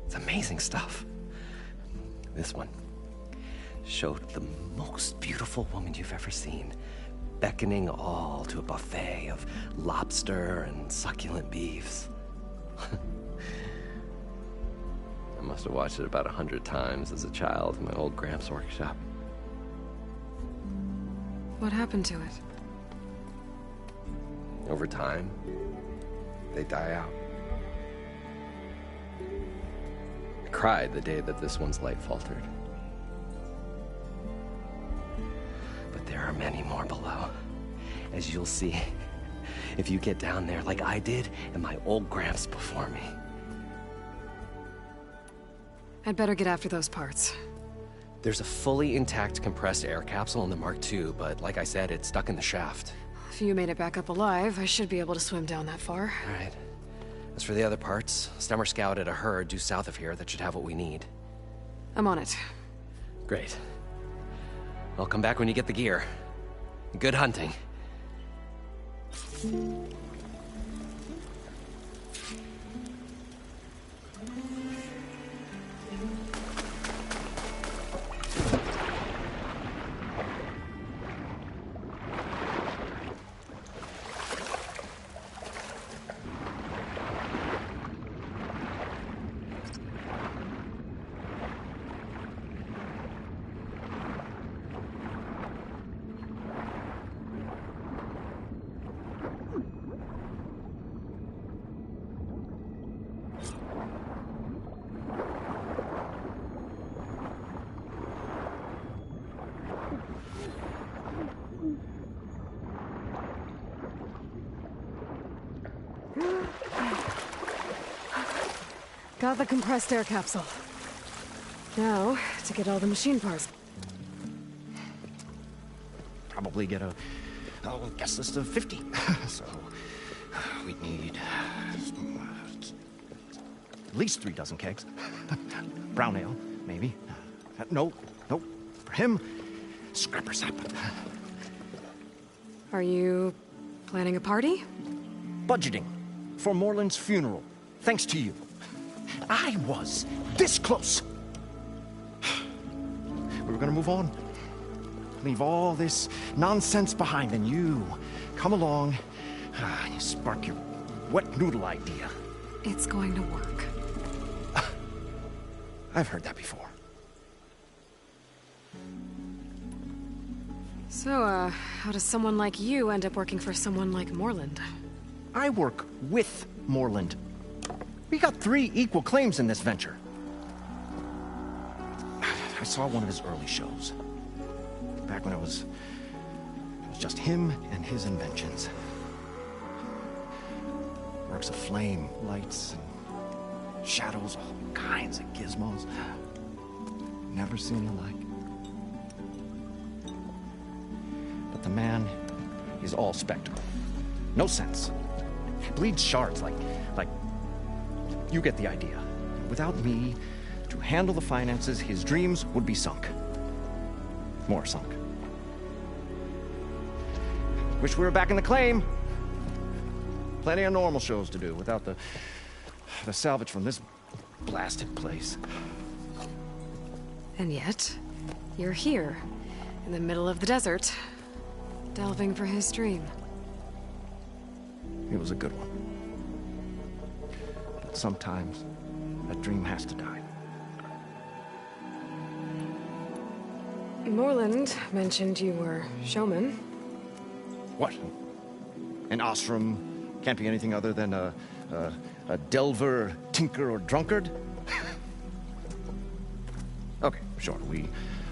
It's amazing stuff. This one showed the most beautiful woman you've ever seen, beckoning all to a buffet of lobster and succulent beefs. I must have watched it about 100 times as a child in my old Gramps workshop. What happened to it? Over time, they die out. cried the day that this one's light faltered. But there are many more below, as you'll see if you get down there like I did and my old Gramps before me. I'd better get after those parts. There's a fully intact compressed air capsule in the Mark II, but like I said, it's stuck in the shaft. If you made it back up alive, I should be able to swim down that far. All right. As for the other parts, Stemmer scouted a herd due south of here that should have what we need. I'm on it. Great. I'll come back when you get the gear. Good hunting. Got the compressed air capsule. Now, to get all the machine parts. Probably get a guess list of 50. So, we'd need at least 3 dozen kegs. Brown ale, maybe. No. For him, scrapper sap. Are you planning a party? Budgeting for Moreland's funeral, thanks to you. I was this close. We were gonna move on. Leave all this nonsense behind, and you come along and you spark your wet noodle idea. It's going to work. I've heard that before. So, how does someone like you end up working for someone like Moreland? I work with Moreland. We got 3 equal claims in this venture. I saw one of his early shows. Back when it was just him and his inventions. Works of flame, lights, and shadows, all kinds of gizmos. Never seen the like. But the man is all spectacle. No sense. Bleeds shards like you get the idea. Without me to handle the finances, his dreams would be sunk. More sunk. Wish we were back in the claim. Plenty of normal shows to do without the salvage from this blasted place. And yet, you're here, in the middle of the desert, delving for his dream. It was a good one. But sometimes, that dream has to die. Moreland mentioned you were showman. What? An ostrom can't be anything other than a delver, tinker, or drunkard? Okay, sure, we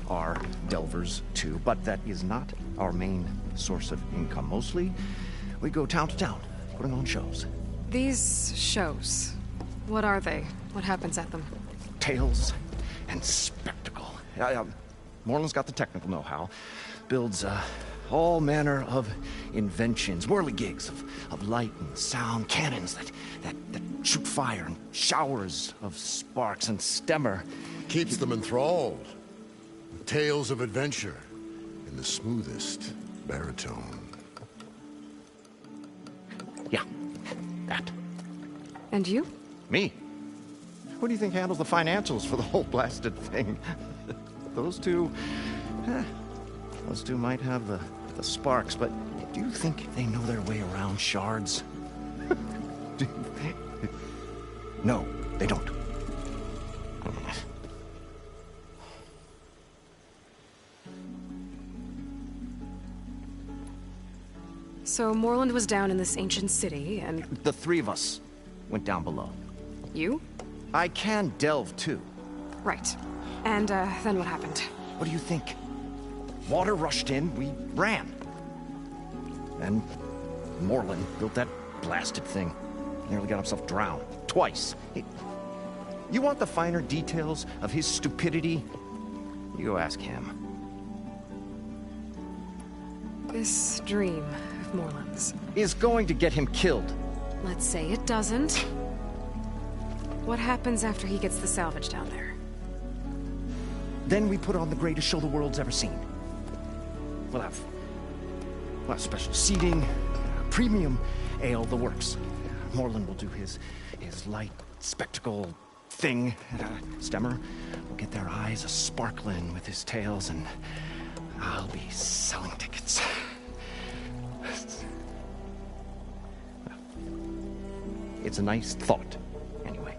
are delvers too, but that is not our main source of income. Mostly, we go town to town, putting on shows. These shows, what are they? What happens at them? Tales and spectacle. Moreland's got the technical know-how. Builds all manner of inventions, whirligigs of light and sound, cannons that shoot fire, and showers of sparks, and Stemmer keeps them enthralled with tales of adventure in the smoothest baritone. Yeah, that. And you? Me? Who do you think handles the financials for the whole blasted thing? Those two might have the sparks, but do you think they know their way around shards? No, they don't. So Moreland was down in this ancient city, and... The 3 of us went down below. You? I can delve, too. Right. And, then what happened? What do you think? Water rushed in, we ran. And Moreland built that blasted thing. Nearly got himself drowned. Twice. You want the finer details of his stupidity? You go ask him. This dream of Moreland's Is going to get him killed. Let's say it doesn't. What happens after he gets the salvage down there? Then we put on the greatest show the world's ever seen. We'll have special seating, premium ale, the works. Moreland will do his light spectacle thing. Stemmer will get their eyes a-sparkling with his tales, and I'll be selling tickets. It's a nice thought, anyway.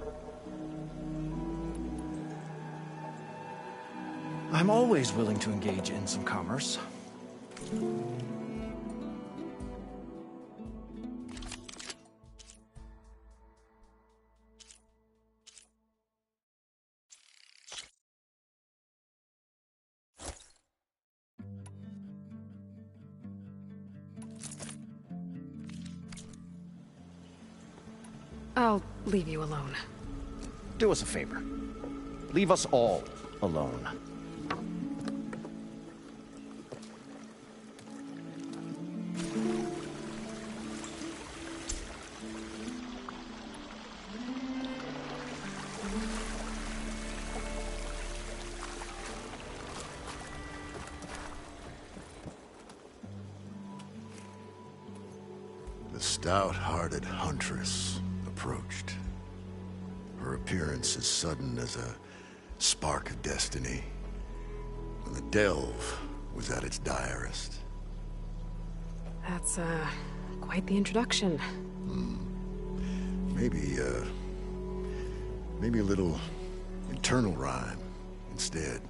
I'm always willing to engage in some commerce. I'll leave you alone. Do us a favor. Leave us all alone. The stout-hearted huntress approached. Her appearance as sudden as a spark of destiny, when the delve was at its direst. That's, quite the introduction. Maybe a little internal rhyme instead.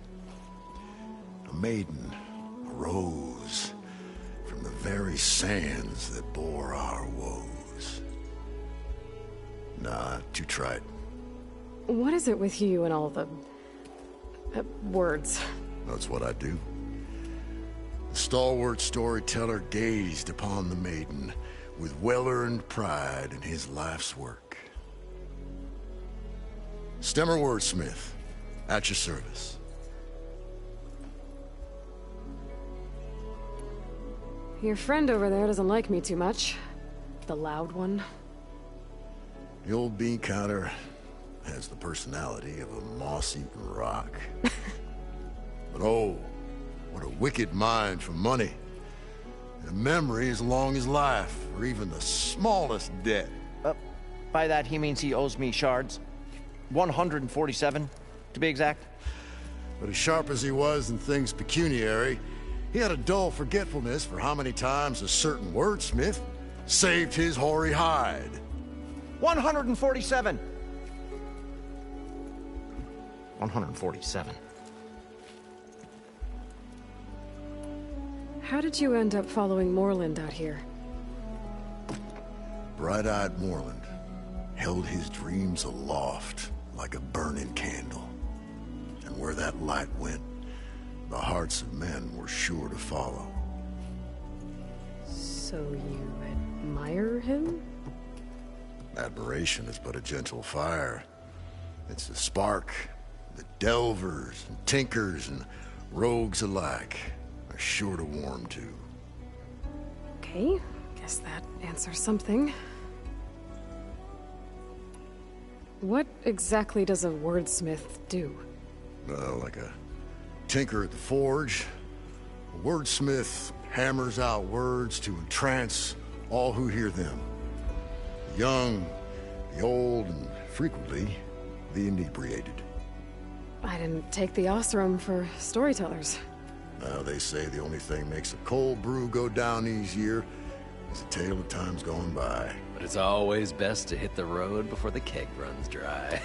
A maiden arose from the very sands that bore our woes. Nah, too trite. What is it with you and all the... words? That's what I do. The stalwart storyteller gazed upon the maiden with well-earned pride in his life's work. Stemmer wordsmith, at your service. Your friend over there doesn't like me too much. The loud one. The old bean counter has the personality of a moss-eaten rock. But oh, what a wicked mind for money. And a memory as long as life, or even the smallest debt. By that, he means he owes me shards. 147, to be exact. But as sharp as he was in things pecuniary, he had a dull forgetfulness for how many times a certain wordsmith saved his hoary hide. 147! 147. How did you end up following Moreland out here? Bright-eyed Moreland held his dreams aloft like a burning candle. And where that light went, the hearts of men were sure to follow. So you admire him? Admiration is but a gentle fire. It's a spark that delvers and tinkers and rogues alike are sure to warm to. Okay, guess that answers something. What exactly does a wordsmith do? Like a tinker at the forge, a wordsmith hammers out words to entrance all who hear them. The young, the old, and frequently, the inebriated. I didn't take the Osram for storytellers. Now, they say the only thing makes a cold brew go down easier is a tale of times gone by. But it's always best to hit the road before the keg runs dry.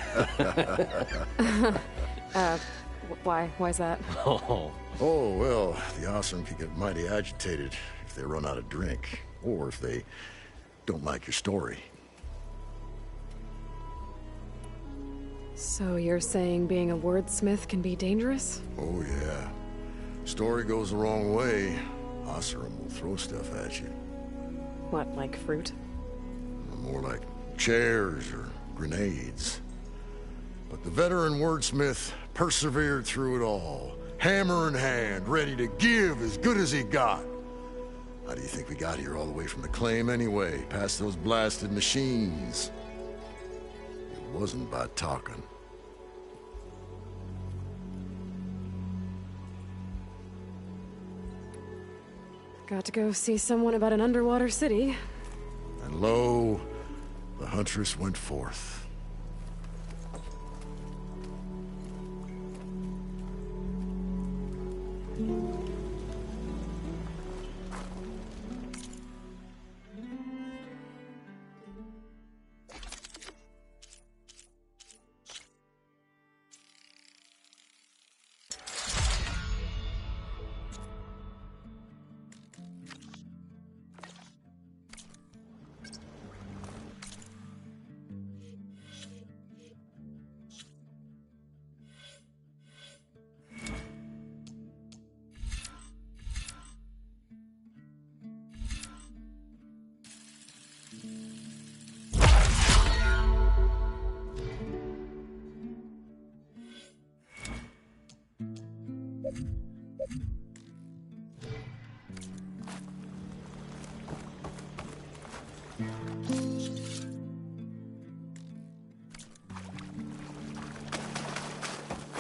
Why's that? Oh, well, the Osram can get mighty agitated if they run out of drink, or if they don't like your story. So you're saying being a wordsmith can be dangerous? Oh, yeah. Story goes the wrong way, Oseram will throw stuff at you. What, like fruit? More like chairs or grenades. But the veteran wordsmith persevered through it all, hammer in hand, ready to give as good as he got. How do you think we got here all the way from the claim anyway, past those blasted machines? It wasn't by talking. Got to go see someone about an underwater city. And lo, the huntress went forth.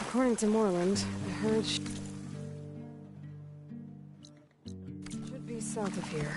According to Moreland, I heard should be south of here.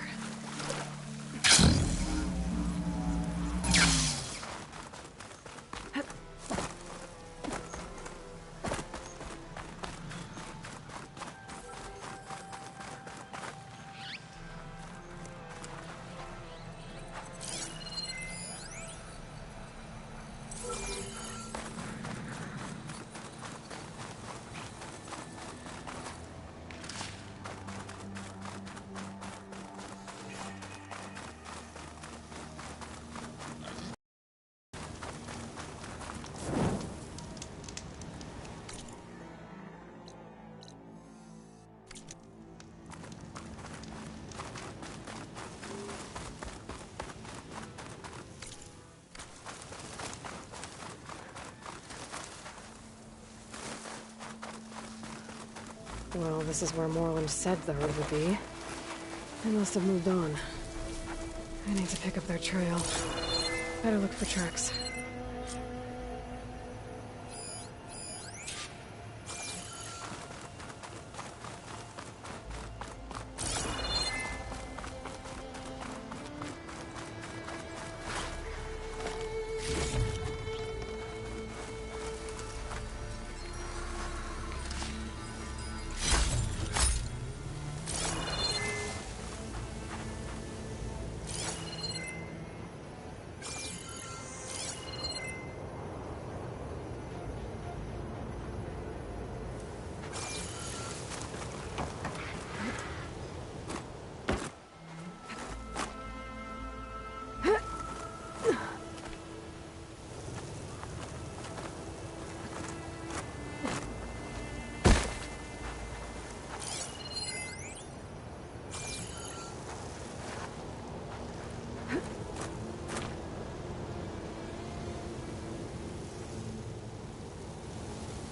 Well, this is where Moreland said the herd would be. They must have moved on. I need to pick up their trail. Better look for tracks.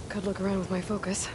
Could look around with my focus.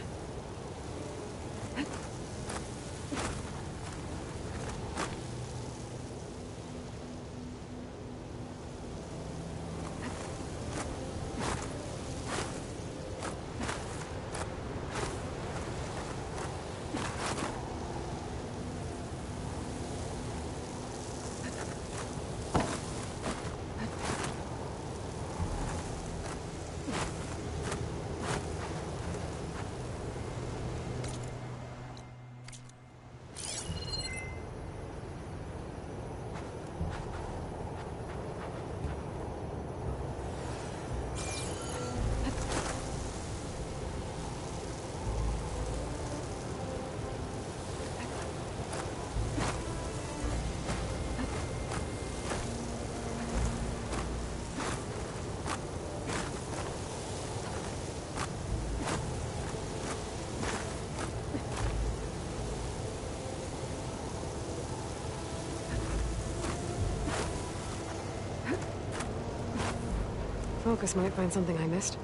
focus might find something I missed.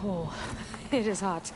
Oh, it is hot.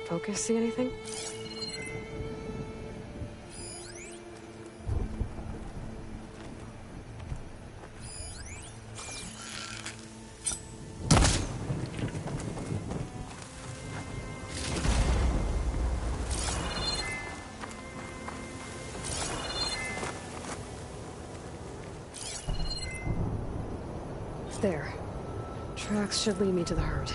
Focus, see anything? There. Tracks should lead me to the herd.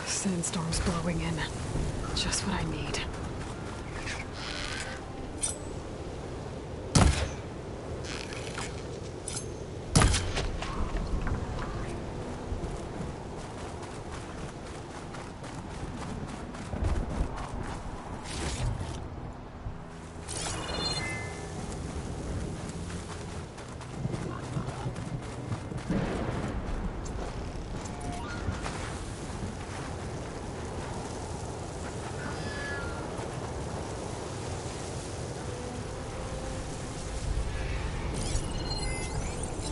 Sandstorm's blowing in. Just what I need.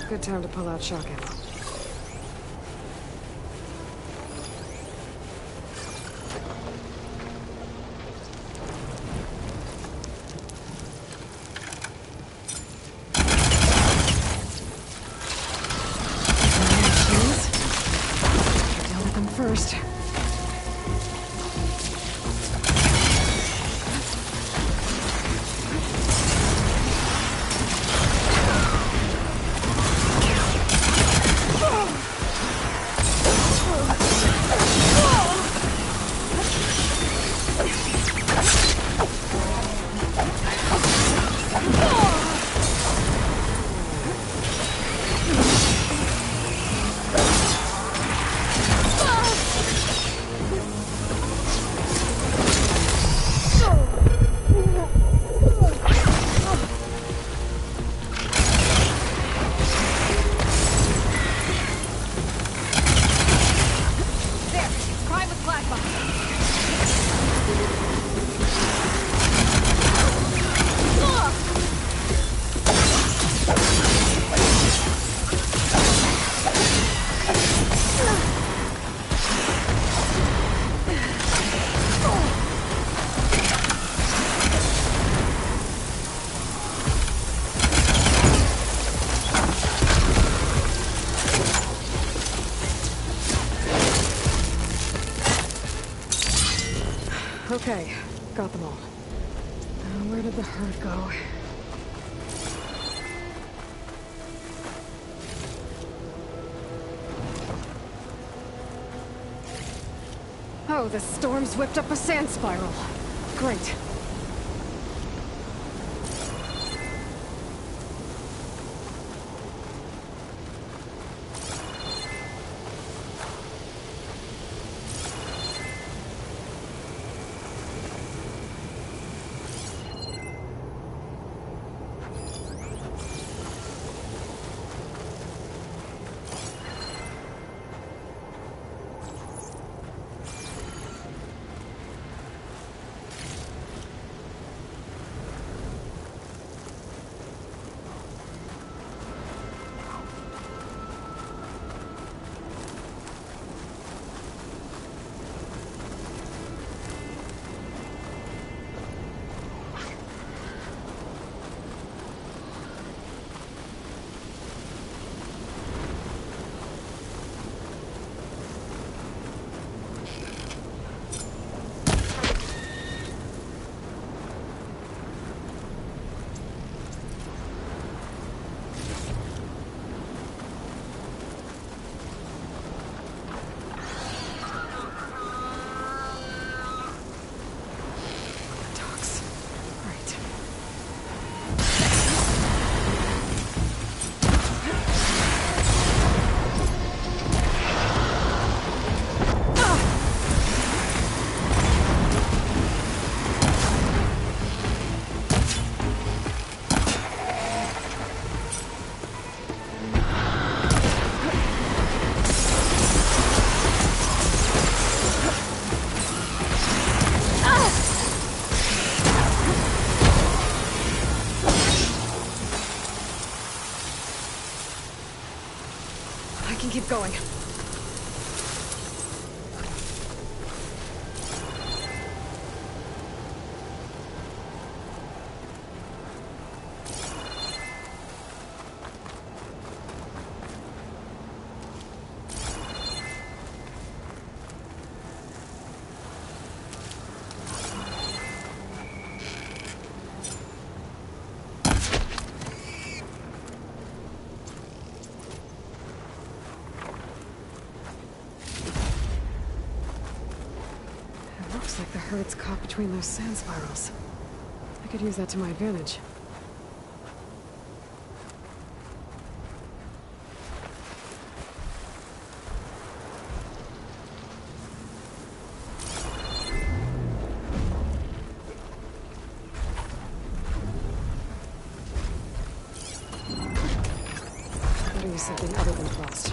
Good time to pull out shock ammo. Deal with them first. Okay, got them all. Now, where did the herd go? Oh, the storm's whipped up a sand spiral. Great. Keep going. Looks like the herd's caught between those sand spirals. I could use that to my advantage. Better use something other than frost.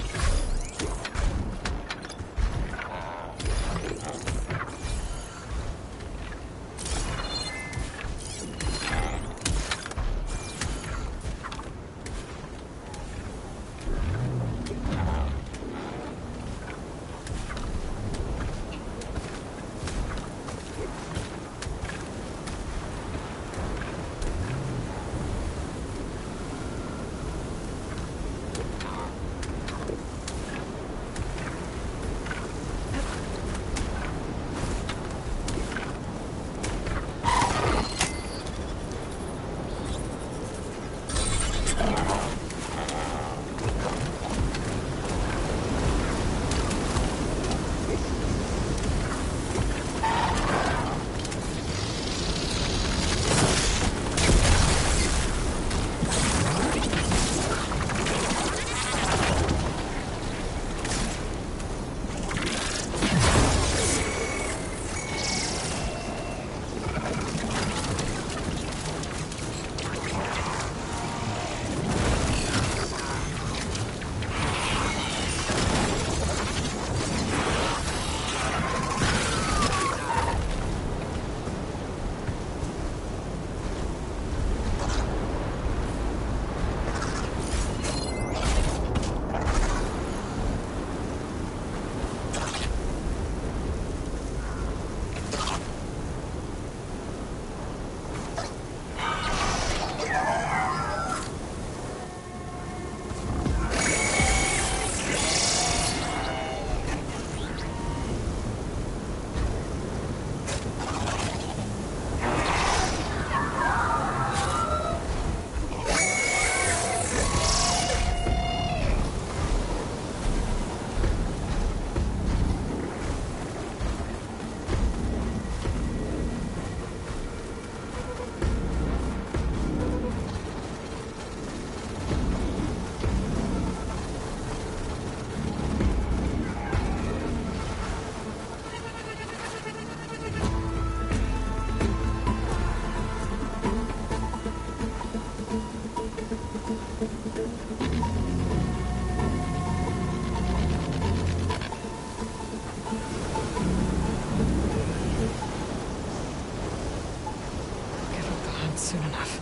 soon enough.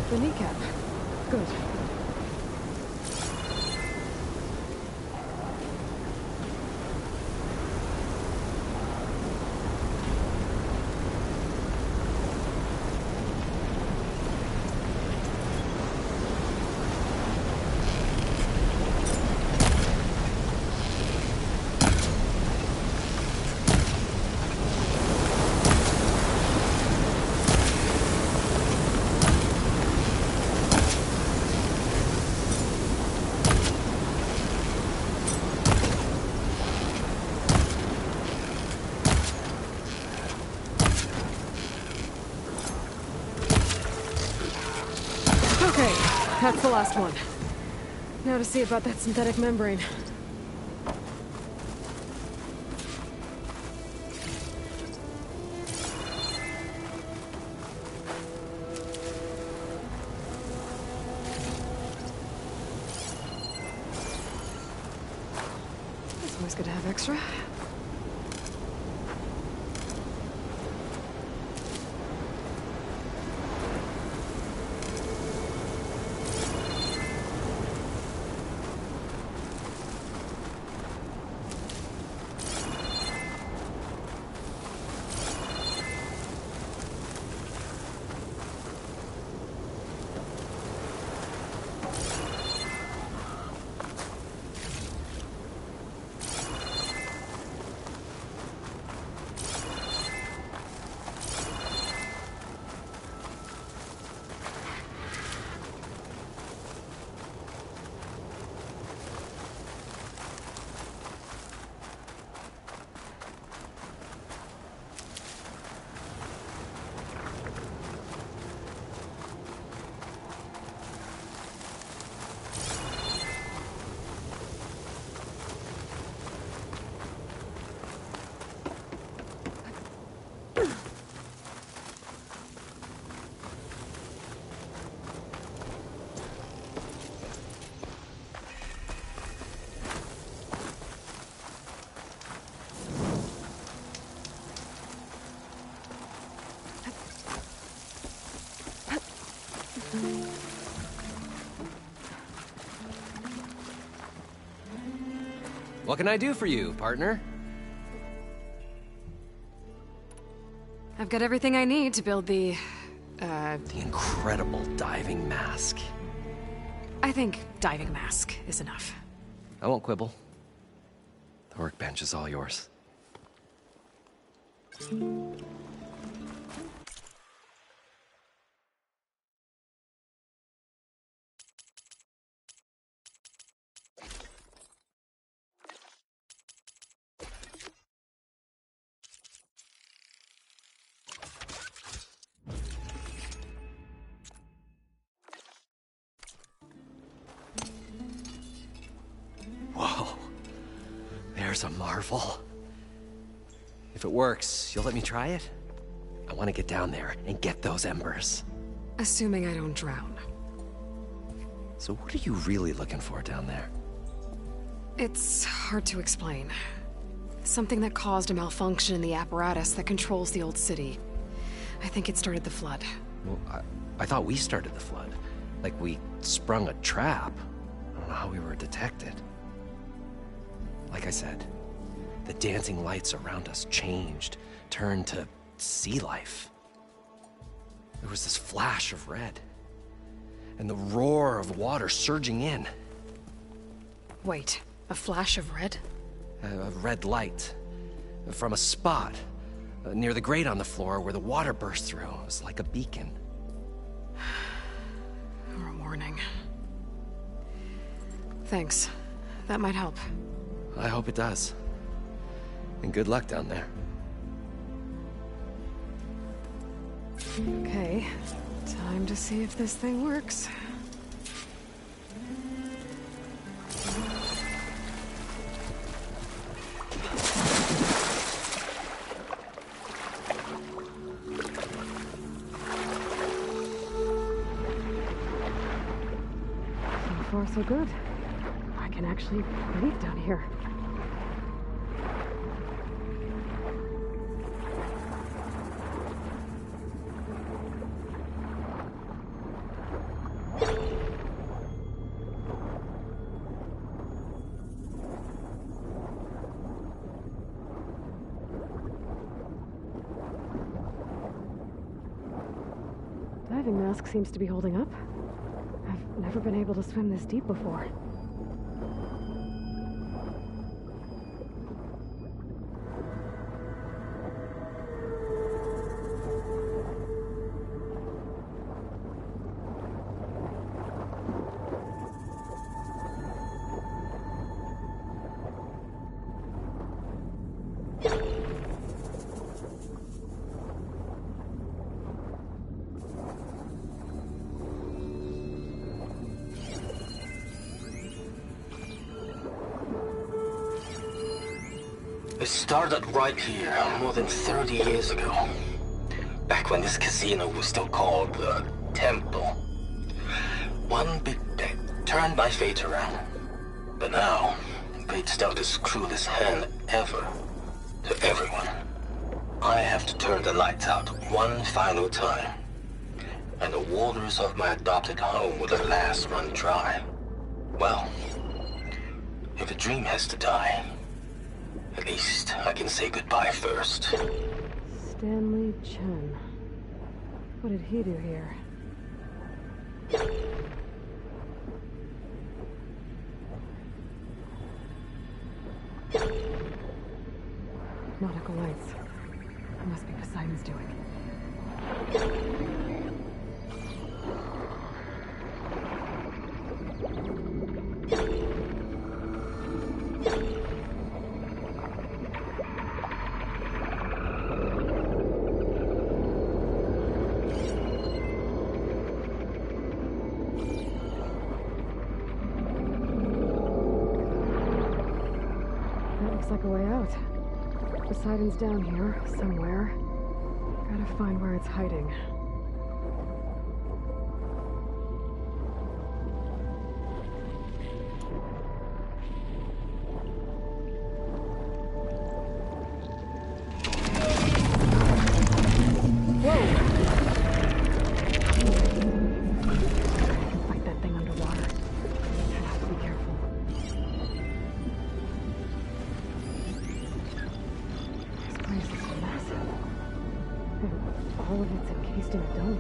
The kneecap. Good. Okay, that's the last one. Now to see about that synthetic membrane. It's always good to have extra. What can I do for you, partner? I've got everything I need to build the incredible diving mask. I think diving mask is enough. I won't quibble. The workbench is all yours. Whoa. There's a marvel. If it works, you'll let me try it? I want to get down there and get those embers. Assuming I don't drown. So what are you really looking for down there? It's hard to explain. Something that caused a malfunction in the apparatus that controls the old city. I think it started the flood. Well, I thought we started the flood. Like we sprung a trap. I don't know how we were detected. Like I said, the dancing lights around us changed, turned to sea life. There was this flash of red, and the roar of water surging in. Wait, a flash of red? A red light from a spot near the grate on the floor where the water burst through. It was like a beacon. Or a warning. Thanks. That might help. I hope it does. And good luck down there. Okay, time to see if this thing works. So far, so good. I can actually breathe down here. Diving mask seems to be holding up. I've never been able to swim this deep before. It started right here, more than 30 years ago. Back when this casino was still called the Temple. One big bet turned my fate around. But now, fate's dealt its cruelest hand ever to everyone. I have to turn the lights out one final time. And the waters of my adopted home will at last run dry. Well, if a dream has to die, at least I can say goodbye first. Stanley Chen. What did he do here? Nautical lights. It must be Poseidon's doing. Like a way out. Poseidon's down here, somewhere. Gotta find where it's hiding. All of it's encased in a dome.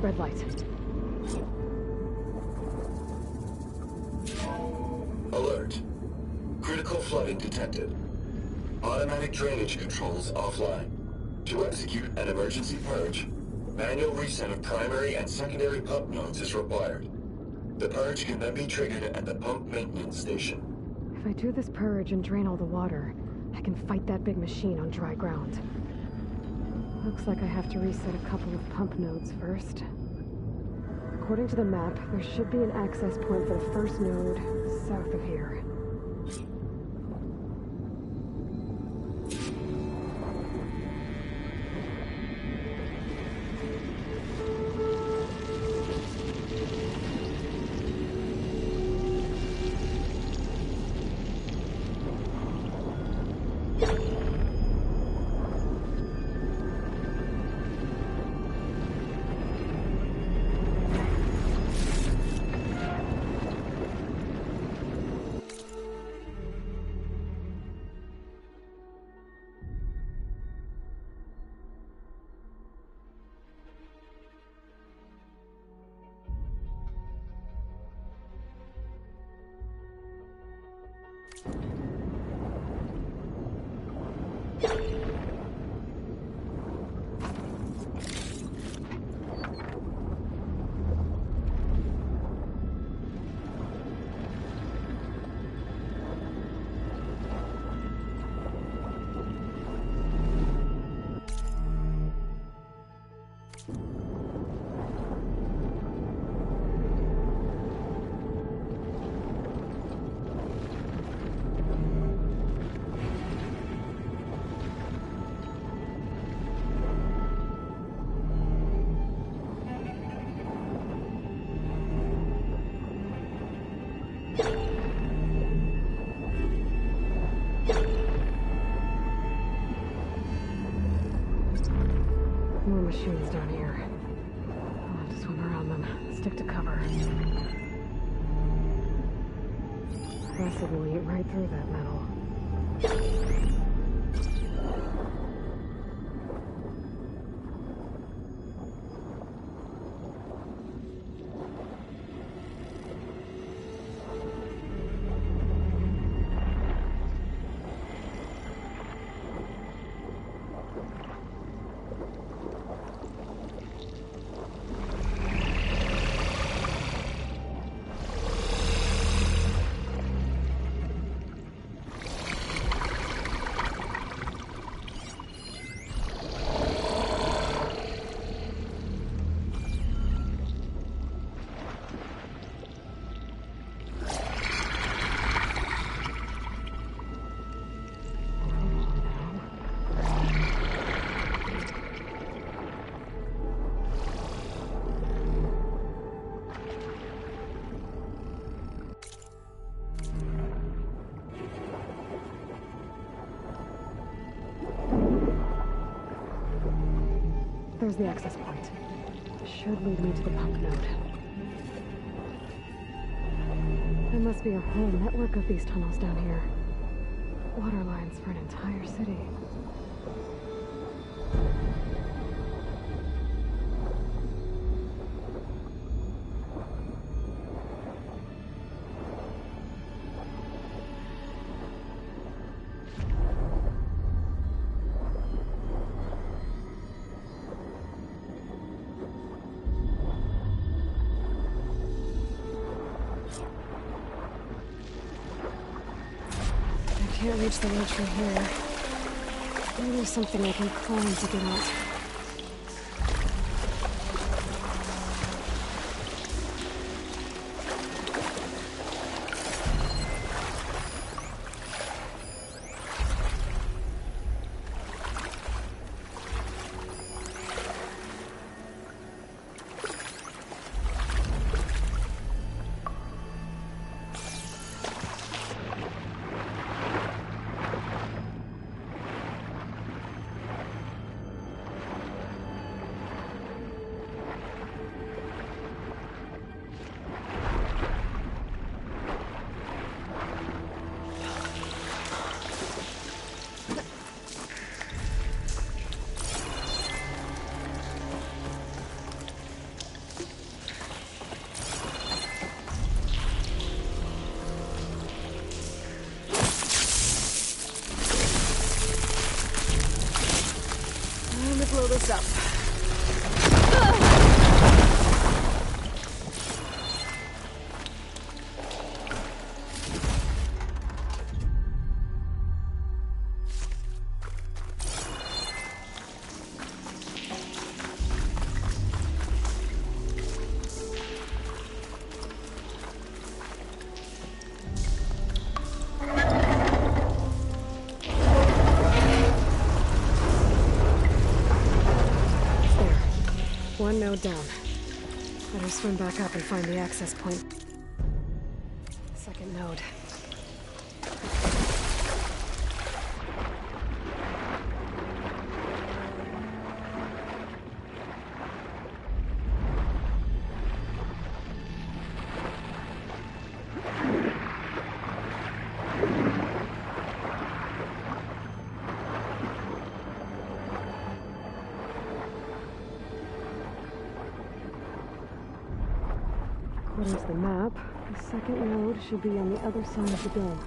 Red light. Alert. Critical flooding detected. Automatic drainage controls offline. To execute an emergency purge, manual reset of primary and secondary pump nodes is required. The purge can then be triggered at the pump maintenance station. If I do this purge and drain all the water, I can fight that big machine on dry ground. Looks like I have to reset a couple of pump nodes first. According to the map, there should be an access point for the first node south of here. More machines down here. I'll have to swim around them. Stick to cover. Acid will eat right through that metal. There's the access point. Should lead me to the pump node. There must be a whole network of these tunnels down here. Water lines for an entire city. Can't reach the ledge from here. Maybe there's something I can climb to get out. one node down. Better swim back up and find the access point. Second node. According to the map, the second node should be on the other side of the dome.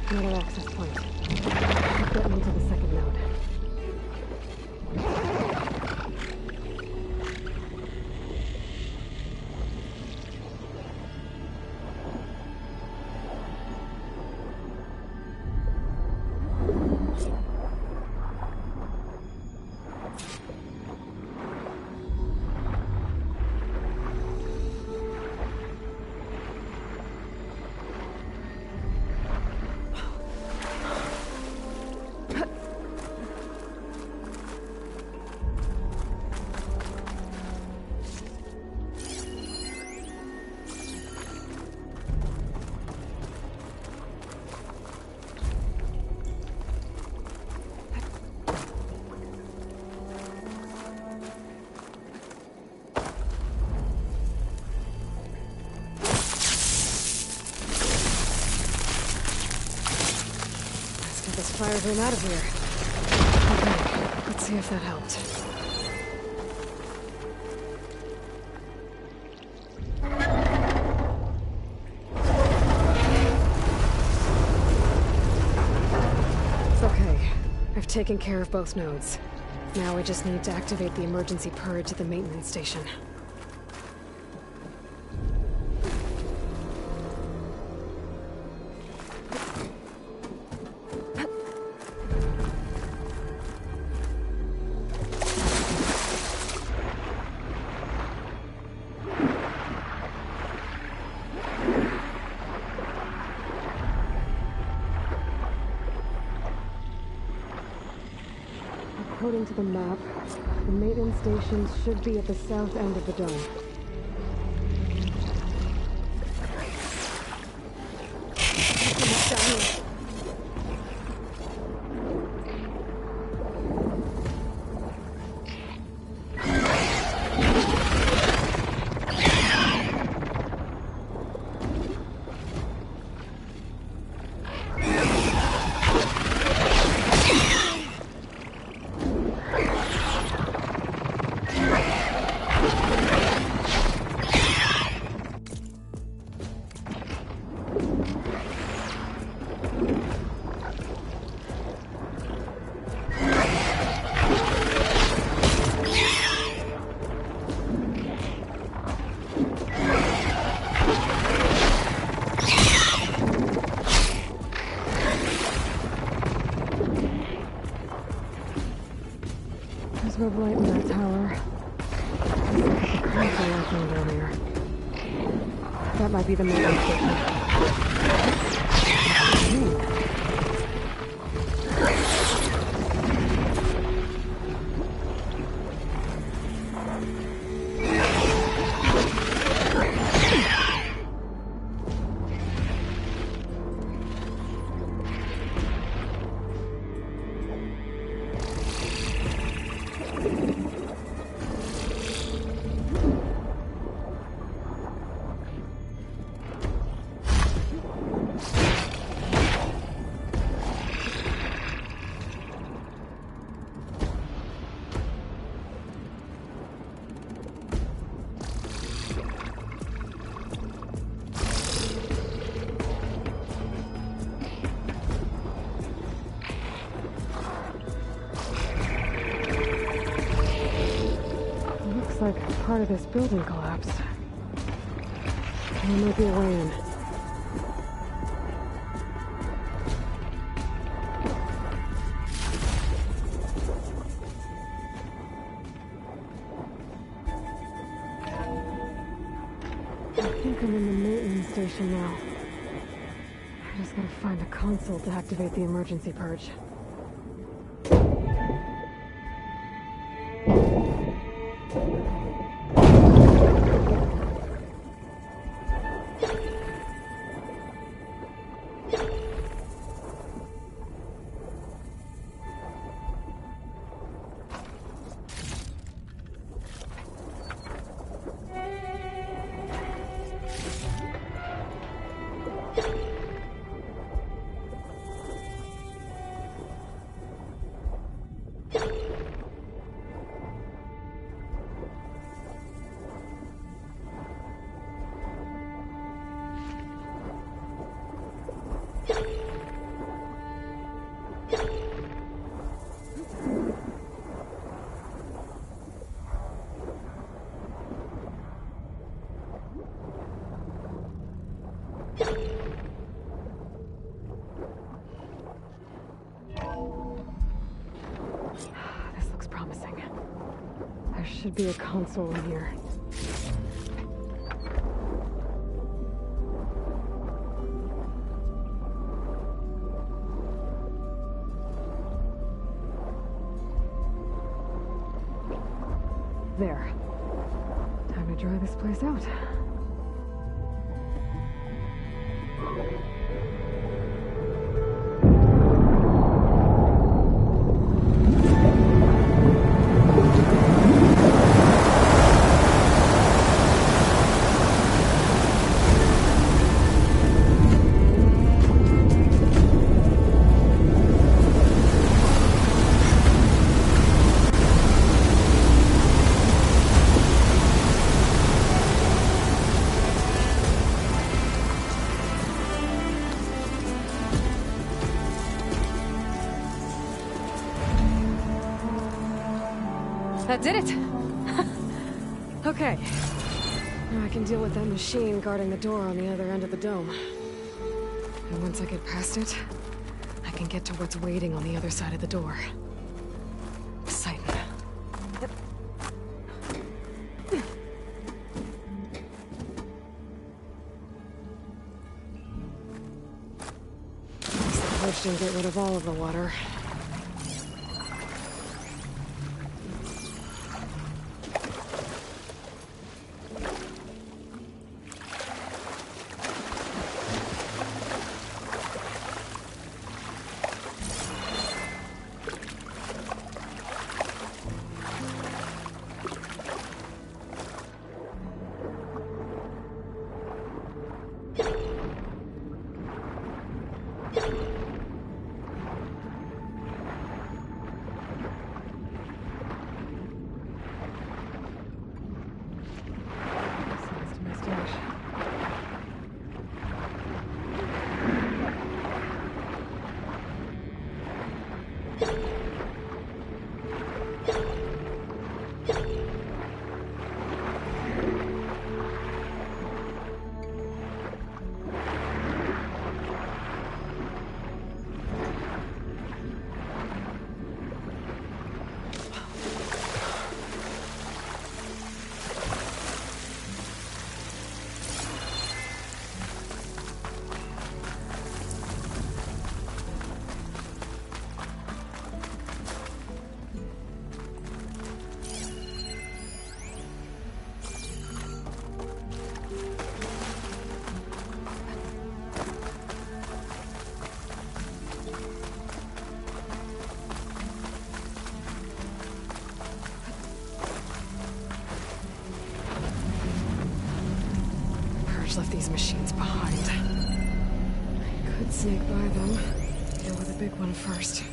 Another access point. Get me to the second node. Fire him out of here. Okay, let's see if that helped. Okay, I've taken care of both nodes. Now I just need to activate the emergency purge at the maintenance station. According to the map, the maintenance stations should be at the south end of the dome. strobe light in that tower. The console I found earlier. That might be the main station. Like part of this building collapsed. There might be a way in. I think I'm in the maintenance station now. I just gotta find a console to activate the emergency purge. This looks promising. There should be a console in here. There. Time to dry this place out. That did it! Okay. Now I can deal with that machine guarding the door on the other end of the dome. And once I get past it, I can get to what's waiting on the other side of the door. Exciting. The purge didn't get rid of all of the water. these machines behind. I could sneak by them. Deal with the big one first.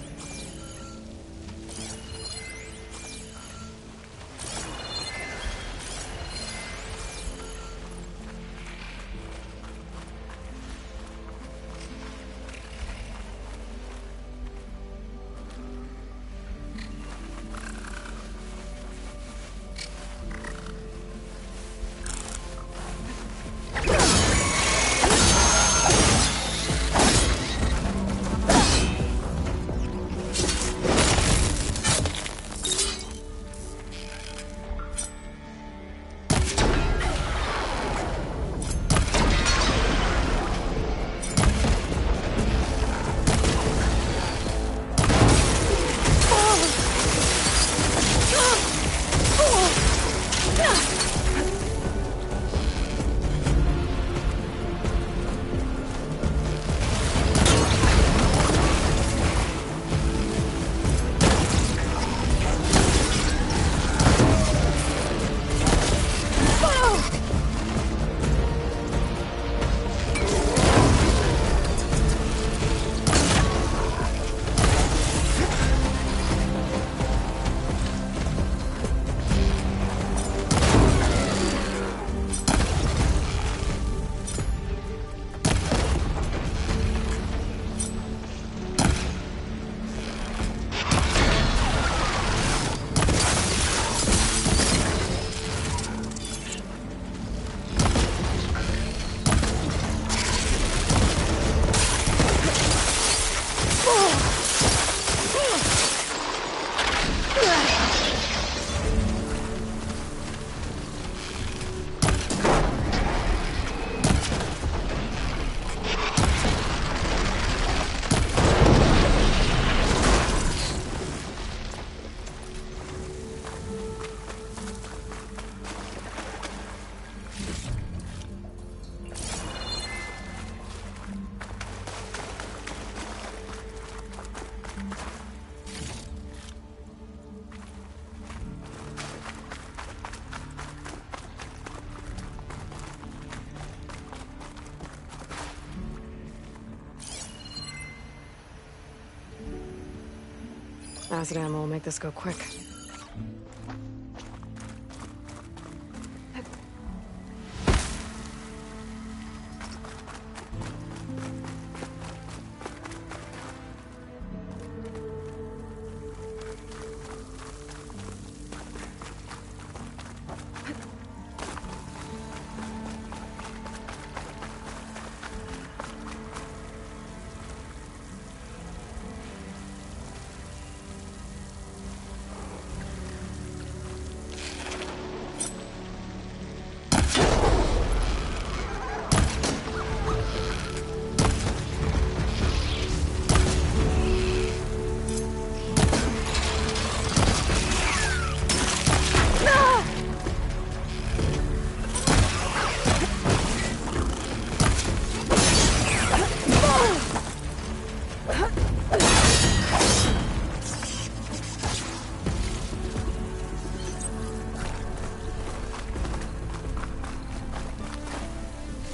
Acid ammo will make this go quick.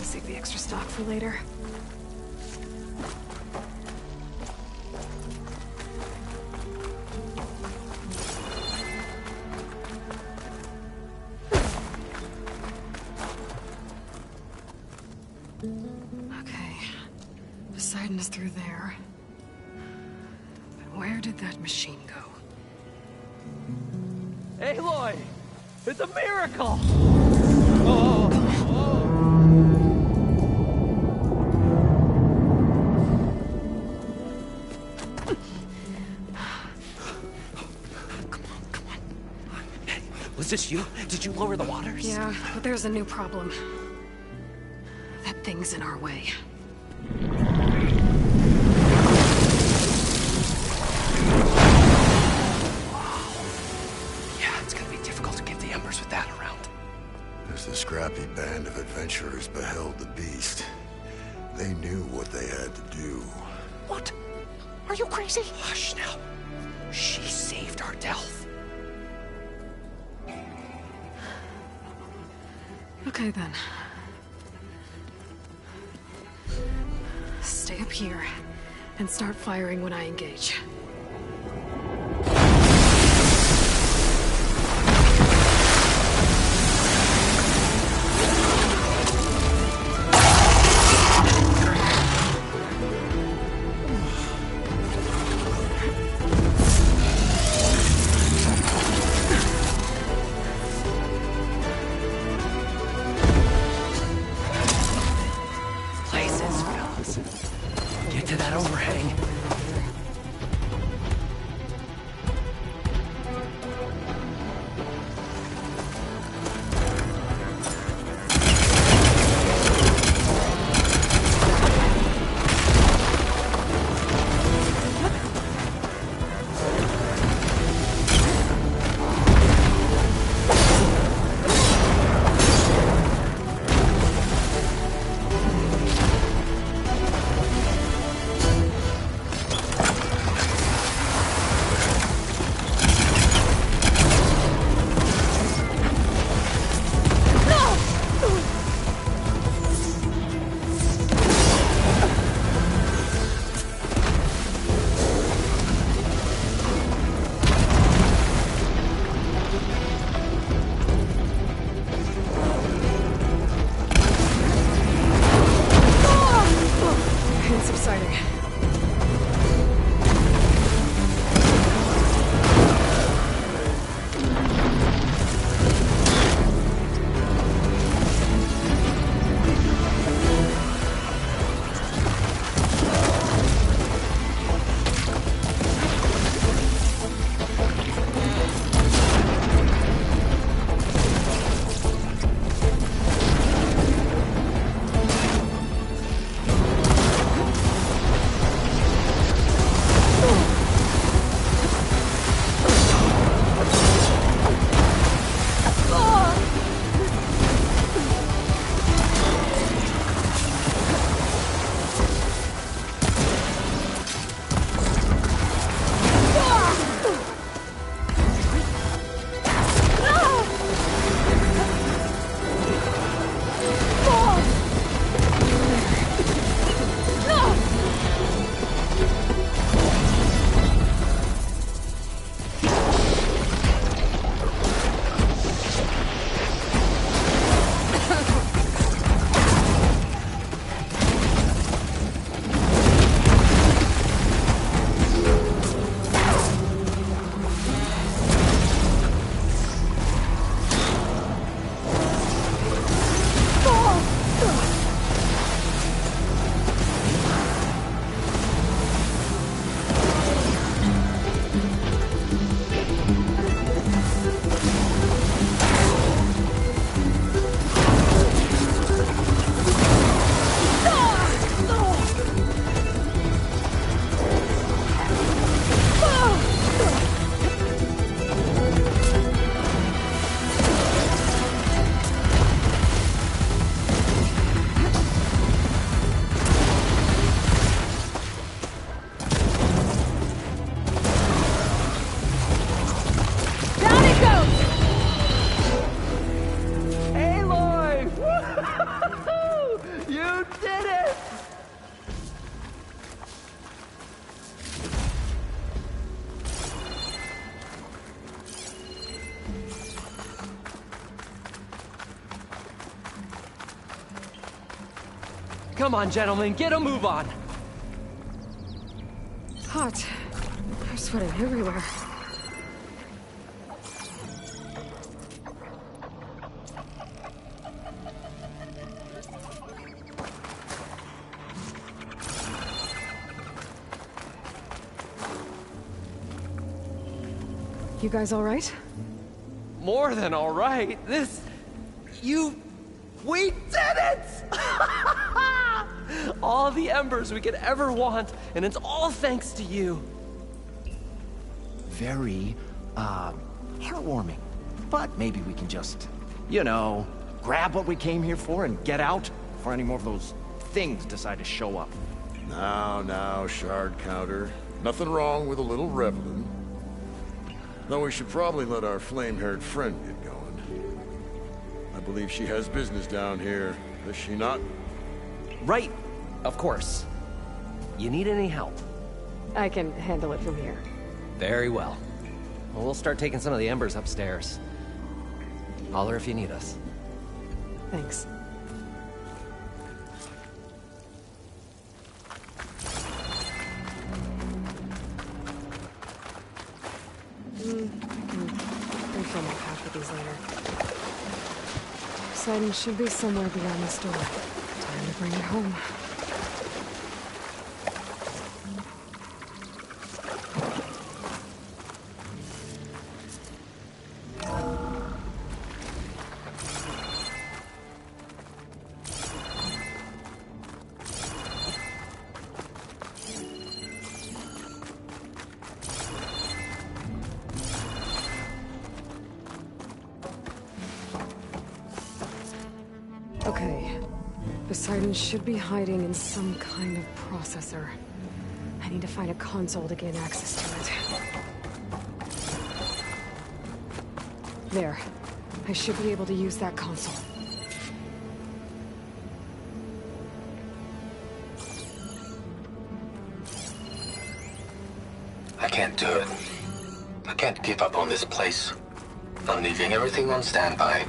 Save the extra stock for later. Okay. Poseidon is through there. But where did that machine go? Aloy! It's a miracle! Was this you? Did you lower the waters? Yeah, but there's a new problem. That thing's in our way. Yeah, it's gonna be difficult to get the embers with that around. As the scrappy band of adventurers beheld the beast, they knew what they had to do. What? Are you crazy? Hush now. She saved our Delph. Okay then. up here and start firing when I engage. Come on, gentlemen, get a move on. Hot. I'm sweating everywhere. You guys all right? More than all right. We did it! All the embers we could ever want, and it's all thanks to you. Very, heartwarming. But maybe we can just, grab what we came here for and get out before any more of those things decide to show up. Now, Shard Counter. Nothing wrong with a little reveling. Though we should probably let our flame-haired friend get going. I believe she has business down here, does she not? Right, of course. You need any help? I can handle it from here. Very well. Well, we'll start taking some of the embers upstairs. Holler if you need us. Thanks. I can refill my pack with these later. Poseidon should be somewhere beyond this door. Time to bring it home. Okay. Poseidon should be hiding in some kind of processor. I need to find a console to gain access to it. There. I should be able to use that console. I can't do it. I can't give up on this place. I'm leaving everything on standby.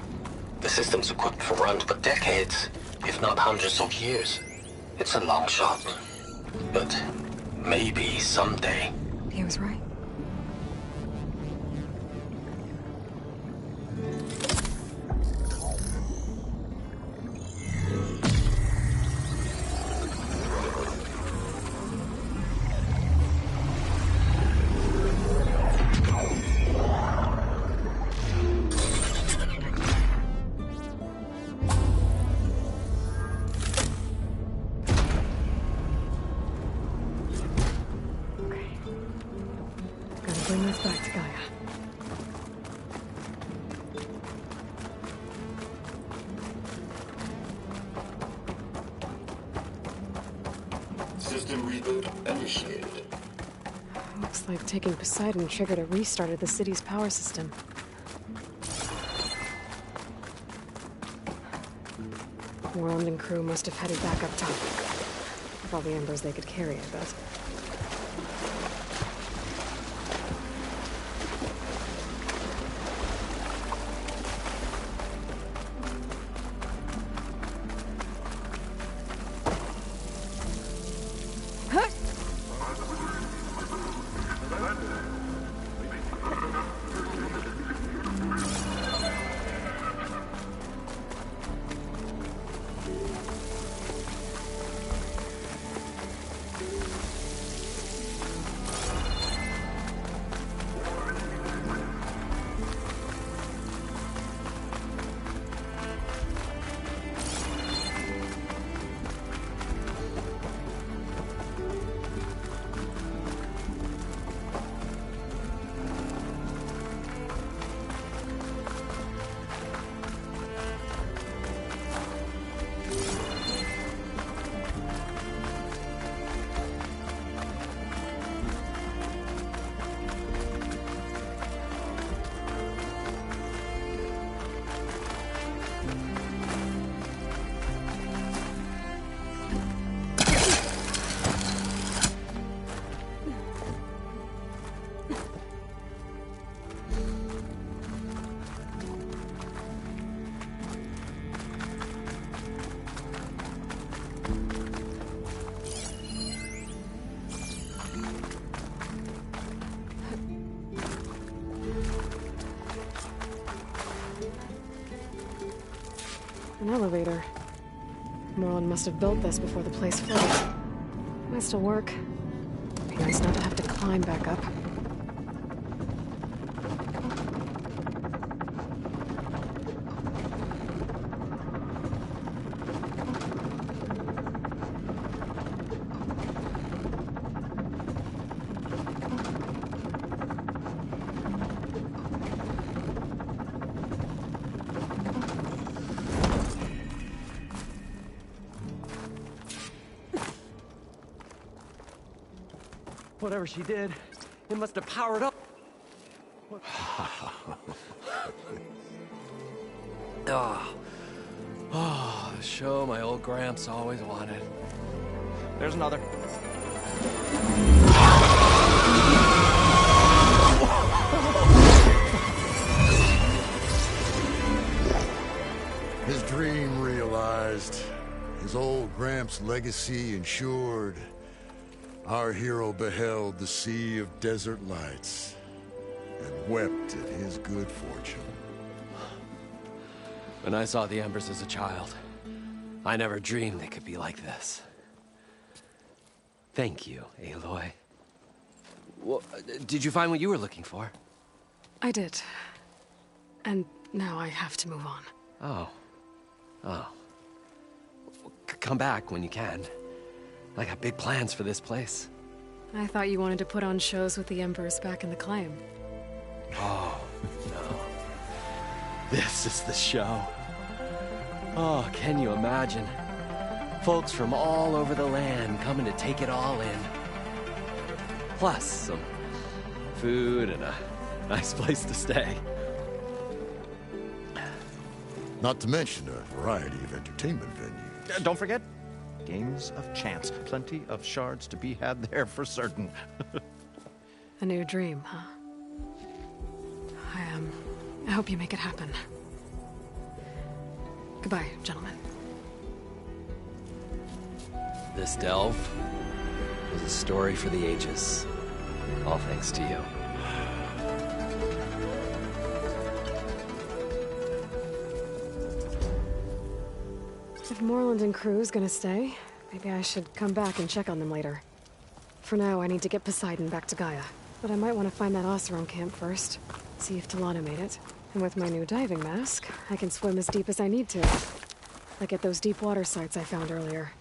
The system's equipped for runs for decades, if not hundreds of years. It's a long shot. But maybe someday. He was right. Bring this back to Gaia. System reboot initiated. Looks like taking Poseidon triggered a restart of the city's power system. World and crew must have headed back up top. With all the embers they could carry, I bet. An elevator. Merlin must have built this before the place flooded. Might still work. Be nice not to have to climb back up. Whatever she did, it must have powered up. Oh, the show my old Gramps always wanted. There's another. Camp's legacy ensured, our hero beheld the sea of desert lights and wept at his good fortune. When I saw the embers as a child, I never dreamed they could be like this. Thank you, Aloy. Well, did you find what you were looking for? I did. And now I have to move on. Oh. Oh. Come back when you can. I got big plans for this place. I thought you wanted to put on shows with the Embers back in the claim. Oh, no. This is the show. Oh, can you imagine? Folks from all over the land coming to take it all in. Plus some food and a nice place to stay. Not to mention a variety of entertainment venues. Don't forget, games of chance. Plenty of shards to be had there for certain. A new dream, huh? I hope you make it happen. Goodbye, gentlemen. This delve is a story for the ages. All thanks to you. If Moreland and crew's gonna stay, maybe I should come back and check on them later. For now, I need to get Poseidon back to Gaia. But I might want to find that Oseram camp first. See if Talana made it. And with my new diving mask, I can swim as deep as I need to. Like at those deep water sites I found earlier.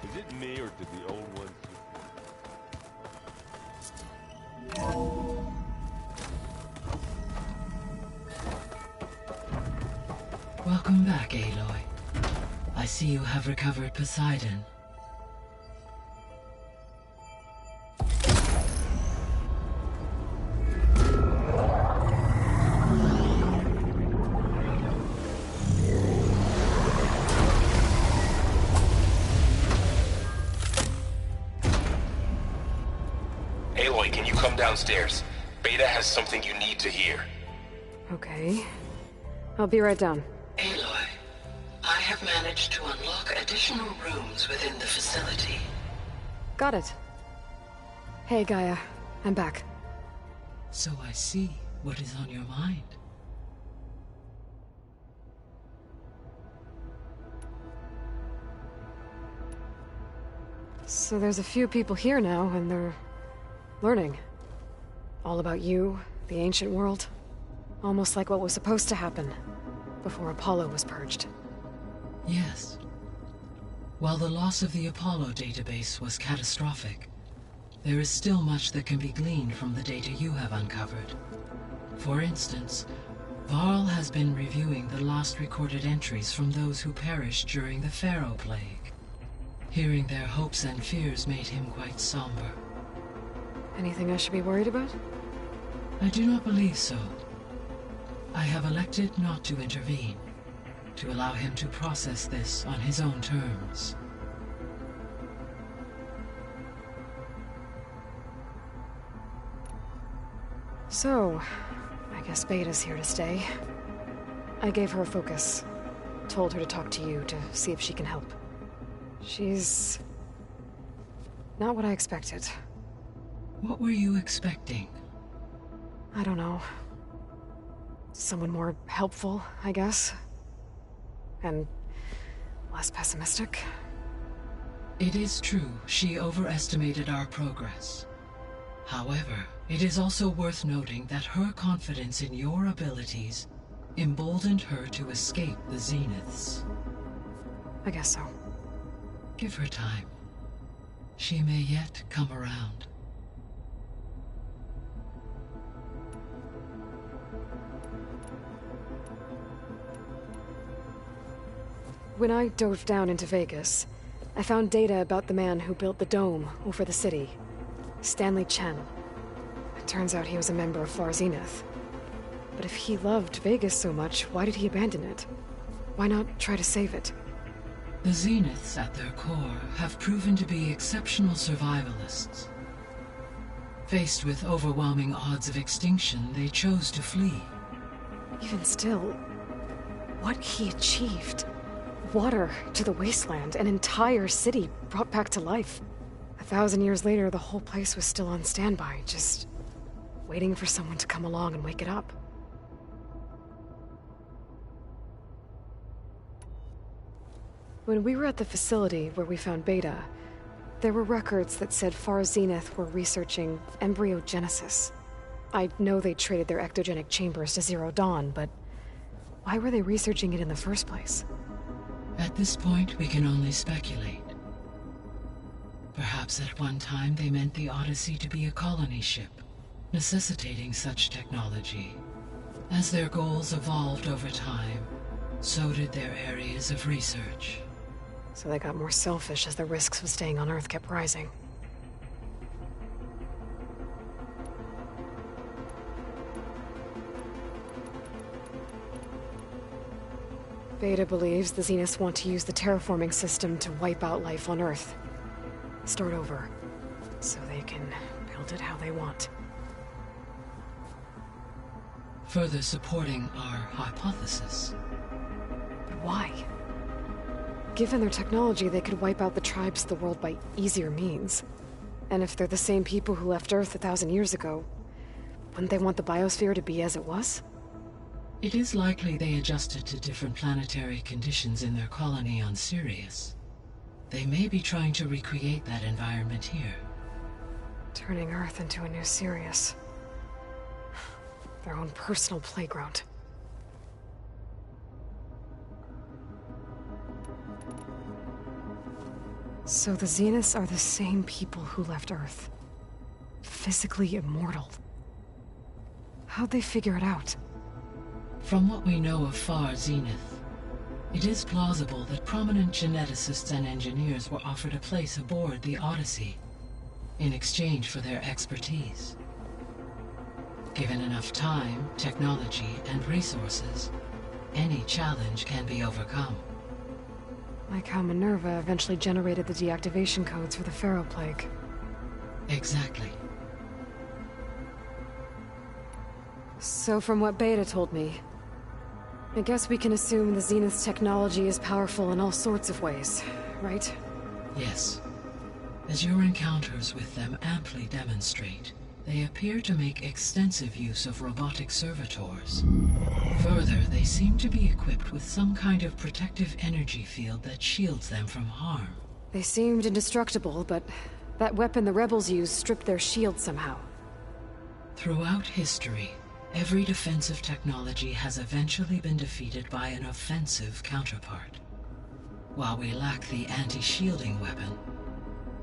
Is it me or did the old ones? Welcome back, Aloy. I see you have recovered Poseidon. Aloy, can you come downstairs? Beta has something you need to hear. Okay. I'll be right down. Aloy, I have managed to unlock additional rooms within the facility. Got it. Hey, Gaia. I'm back. So I see what is on your mind. So there's a few people here now, and they're learning. All about you, the ancient world. Almost like what was supposed to happen before Apollo was purged. Yes. While the loss of the Apollo database was catastrophic, there is still much that can be gleaned from the data you have uncovered. For instance, Varl has been reviewing the last recorded entries from those who perished during the Pharaoh Plague. Hearing their hopes and fears made him quite somber. Anything I should be worried about? I do not believe so. I have elected not to intervene, to allow him to process this on his own terms. So, I guess Beta's here to stay. I gave her a focus. Told her to talk to you to see if she can help. She's not what I expected. What were you expecting? I don't know. Someone more helpful, I guess. And less pessimistic. It is true, she overestimated our progress. However, it is also worth noting that her confidence in your abilities emboldened her to escape the Zeniths. I guess so. Give her time. She may yet come around. When I dove down into Vegas, I found data about the man who built the dome over the city, Stanley Chen. It turns out he was a member of Far Zenith. But if he loved Vegas so much, why did he abandon it? Why not try to save it? The Zeniths, at their core, have proven to be exceptional survivalists. Faced with overwhelming odds of extinction, they chose to flee. Even still, what he achieved. Water to the wasteland, an entire city brought back to life. 1,000 years later, the whole place was still on standby, just waiting for someone to come along and wake it up. When we were at the facility where we found Beta, there were records that said Far Zenith were researching embryogenesis. I know they traded their ectogenic chambers to Zero Dawn, but why were they researching it in the first place? At this point, we can only speculate. Perhaps at one time they meant the Odyssey to be a colony ship, necessitating such technology. As their goals evolved over time, so did their areas of research. So they got more selfish as the risks of staying on Earth kept rising. Beta believes the Zeniths want to use the terraforming system to wipe out life on Earth. Start over, so they can build it how they want. Further supporting our hypothesis. But why? Given their technology, they could wipe out the tribes of the world by easier means. And if they're the same people who left Earth 1,000 years ago, wouldn't they want the biosphere to be as it was? It is likely they adjusted to different planetary conditions in their colony on Sirius. They may be trying to recreate that environment here. Turning Earth into a new Sirius. Their own personal playground. So the Zeniths are the same people who left Earth. Physically immortal. How'd they figure it out? From what we know of Far Zenith, it is plausible that prominent geneticists and engineers were offered a place aboard the Odyssey in exchange for their expertise. Given enough time, technology, and resources, any challenge can be overcome. Like how Minerva eventually generated the deactivation codes for the Pharaoh Plague. Exactly. So from what Beta told me, I guess we can assume the Zenith's technology is powerful in all sorts of ways, right? Yes. As your encounters with them amply demonstrate, they appear to make extensive use of robotic servitors. Further, they seem to be equipped with some kind of protective energy field that shields them from harm. They seemed indestructible, but that weapon the rebels used stripped their shield somehow. Throughout history, every defensive technology has eventually been defeated by an offensive counterpart. While we lack the anti-shielding weapon,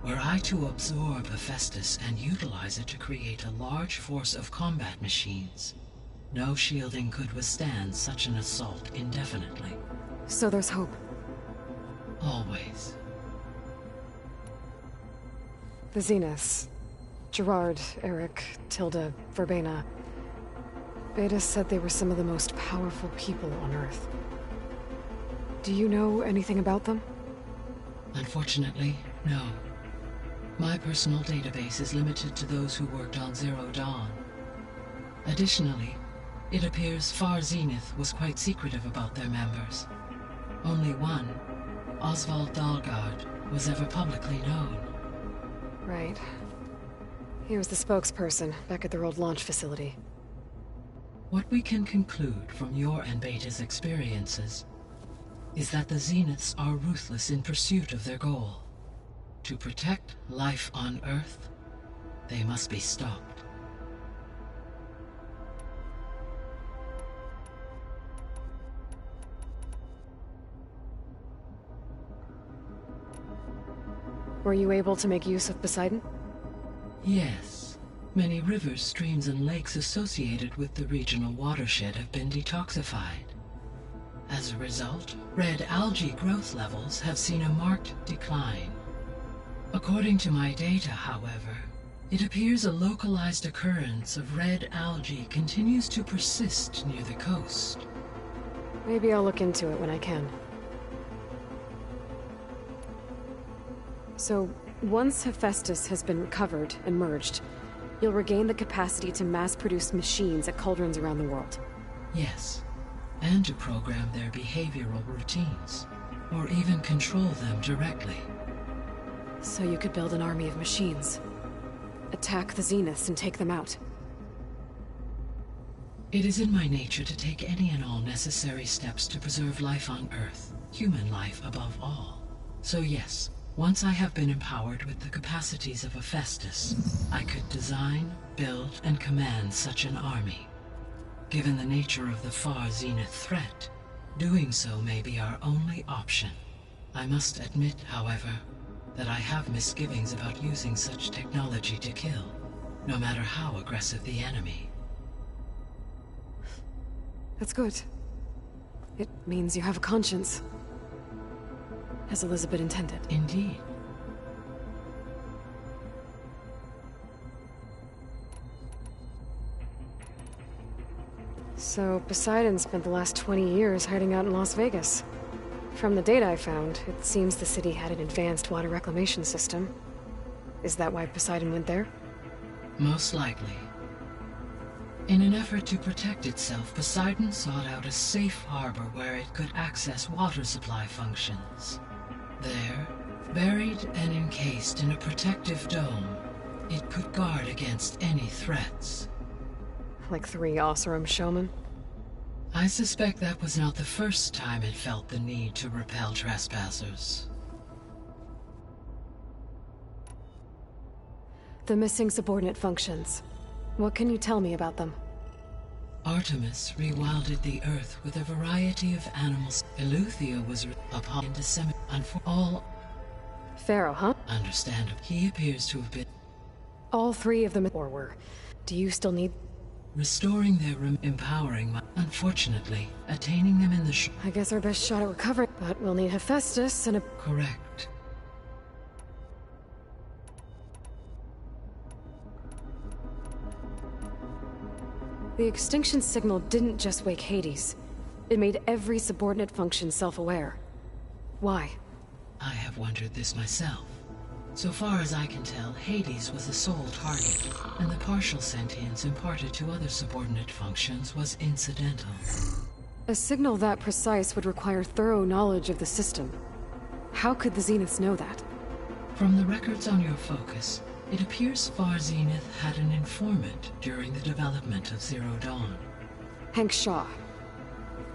were I to absorb Hephaestus and utilize it to create a large force of combat machines, no shielding could withstand such an assault indefinitely. So there's hope. Always. The Zeniths. Gerard, Eric, Tilda, Verbena. Beta said they were some of the most powerful people on Earth. Do you know anything about them? Unfortunately, no. My personal database is limited to those who worked on Zero Dawn. Additionally, it appears Far Zenith was quite secretive about their members. Only one, Oswald Dahlgard, was ever publicly known. Right. He was the spokesperson back at their old launch facility. What we can conclude from your and Beta's experiences is that the Zeniths are ruthless in pursuit of their goal. To protect life on Earth, they must be stopped. Were you able to make use of Poseidon? Yes. Many rivers, streams, and lakes associated with the regional watershed have been detoxified. As a result, red algae growth levels have seen a marked decline. According to my data, however, it appears a localized occurrence of red algae continues to persist near the coast. Maybe I'll look into it when I can. So, once Hephaestus has been recovered and merged, you'll regain the capacity to mass-produce machines at cauldrons around the world. Yes, and to program their behavioral routines, or even control them directly. So you could build an army of machines. Attack the Zeniths and take them out. It is in my nature to take any and all necessary steps to preserve life on Earth, human life above all. So yes, once I have been empowered with the capacities of Hephaestus, I could design, build, and command such an army. Given the nature of the far Zenith threat, doing so may be our only option. I must admit, however, that I have misgivings about using such technology to kill, no matter how aggressive the enemy. That's good. It means you have a conscience. As Elizabeth intended. Indeed. So, Poseidon spent the last 20 years hiding out in Las Vegas. From the data I found, it seems the city had an advanced water reclamation system. Is that why Poseidon went there? Most likely. In an effort to protect itself, Poseidon sought out a safe harbor where it could access water supply functions. There, buried and encased in a protective dome, it could guard against any threats. Like 3 Oseram showmen? I suspect that was not the first time it felt the need to repel trespassers. The missing subordinate functions. What can you tell me about them? Artemis rewilded the Earth with a variety of animals. Eleuthia was upon disseminated for all. Pharaoh, huh? Understandable. He appears to have been. All 3 of them or were. Do you still need? Restoring their empowering my. Unfortunately, attaining them in the I guess our best shot at recovery, but we'll need Hephaestus and a. Correct. The extinction signal didn't just wake Hades. It made every subordinate function self-aware. Why? I have wondered this myself. So far as I can tell, Hades was the sole target, and the partial sentience imparted to other subordinate functions was incidental. A signal that precise would require thorough knowledge of the system. How could the Zeniths know that? From the records on your focus, it appears Far Zenith had an informant during the development of Zero Dawn. Hank Shaw.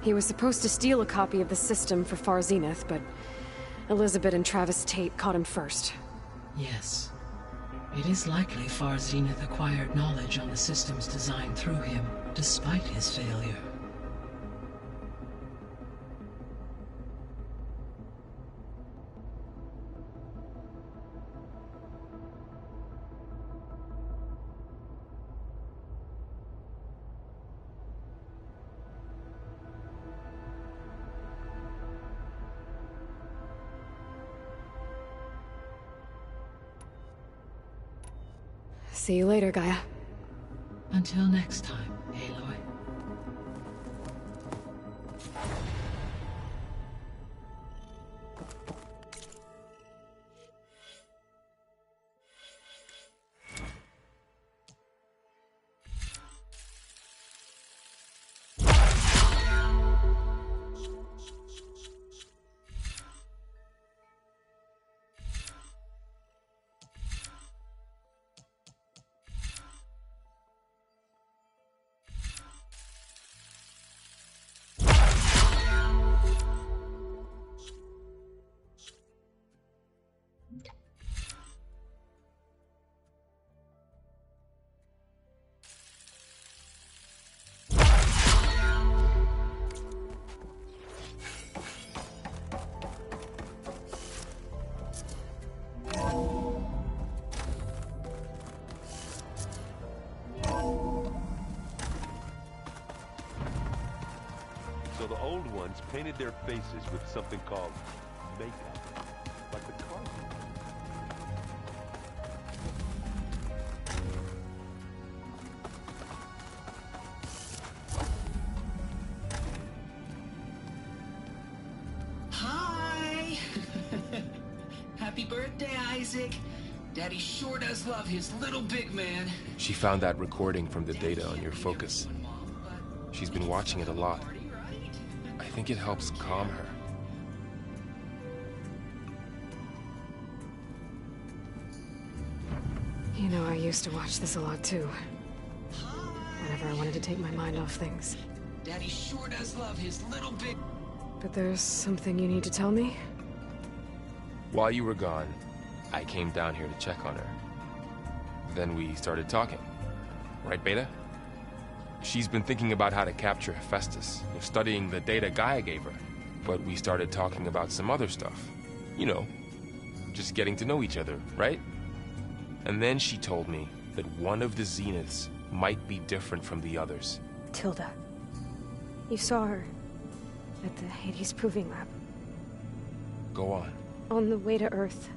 He was supposed to steal a copy of the system for Far Zenith, but Elizabeth and Travis Tate caught him first. Yes. It is likely Far Zenith acquired knowledge on the system's design through him, despite his failure. See you later, Gaia. Until next time, Aloy. ones painted their faces with something called makeup. Like the car. Hi! Happy birthday, Isaac. Daddy sure does love his little big man. She found that recording from the data on your focus. She's been watching it a lot. I think it helps calm her. You know, I used to watch this a lot too. Whenever I wanted to take my mind off things. Daddy sure does love his little big... But there's something you need to tell me? While you were gone, I came down here to check on her. Then we started talking. Right, Beta? She's been thinking about how to capture Hephaestus, studying the data Gaia gave her. But we started talking about some other stuff. You know, just getting to know each other, right? And then she told me that one of the Zeniths might be different from the others. Tilda. You saw her at the Hades Proving Lab. Go on. On the way to Earth,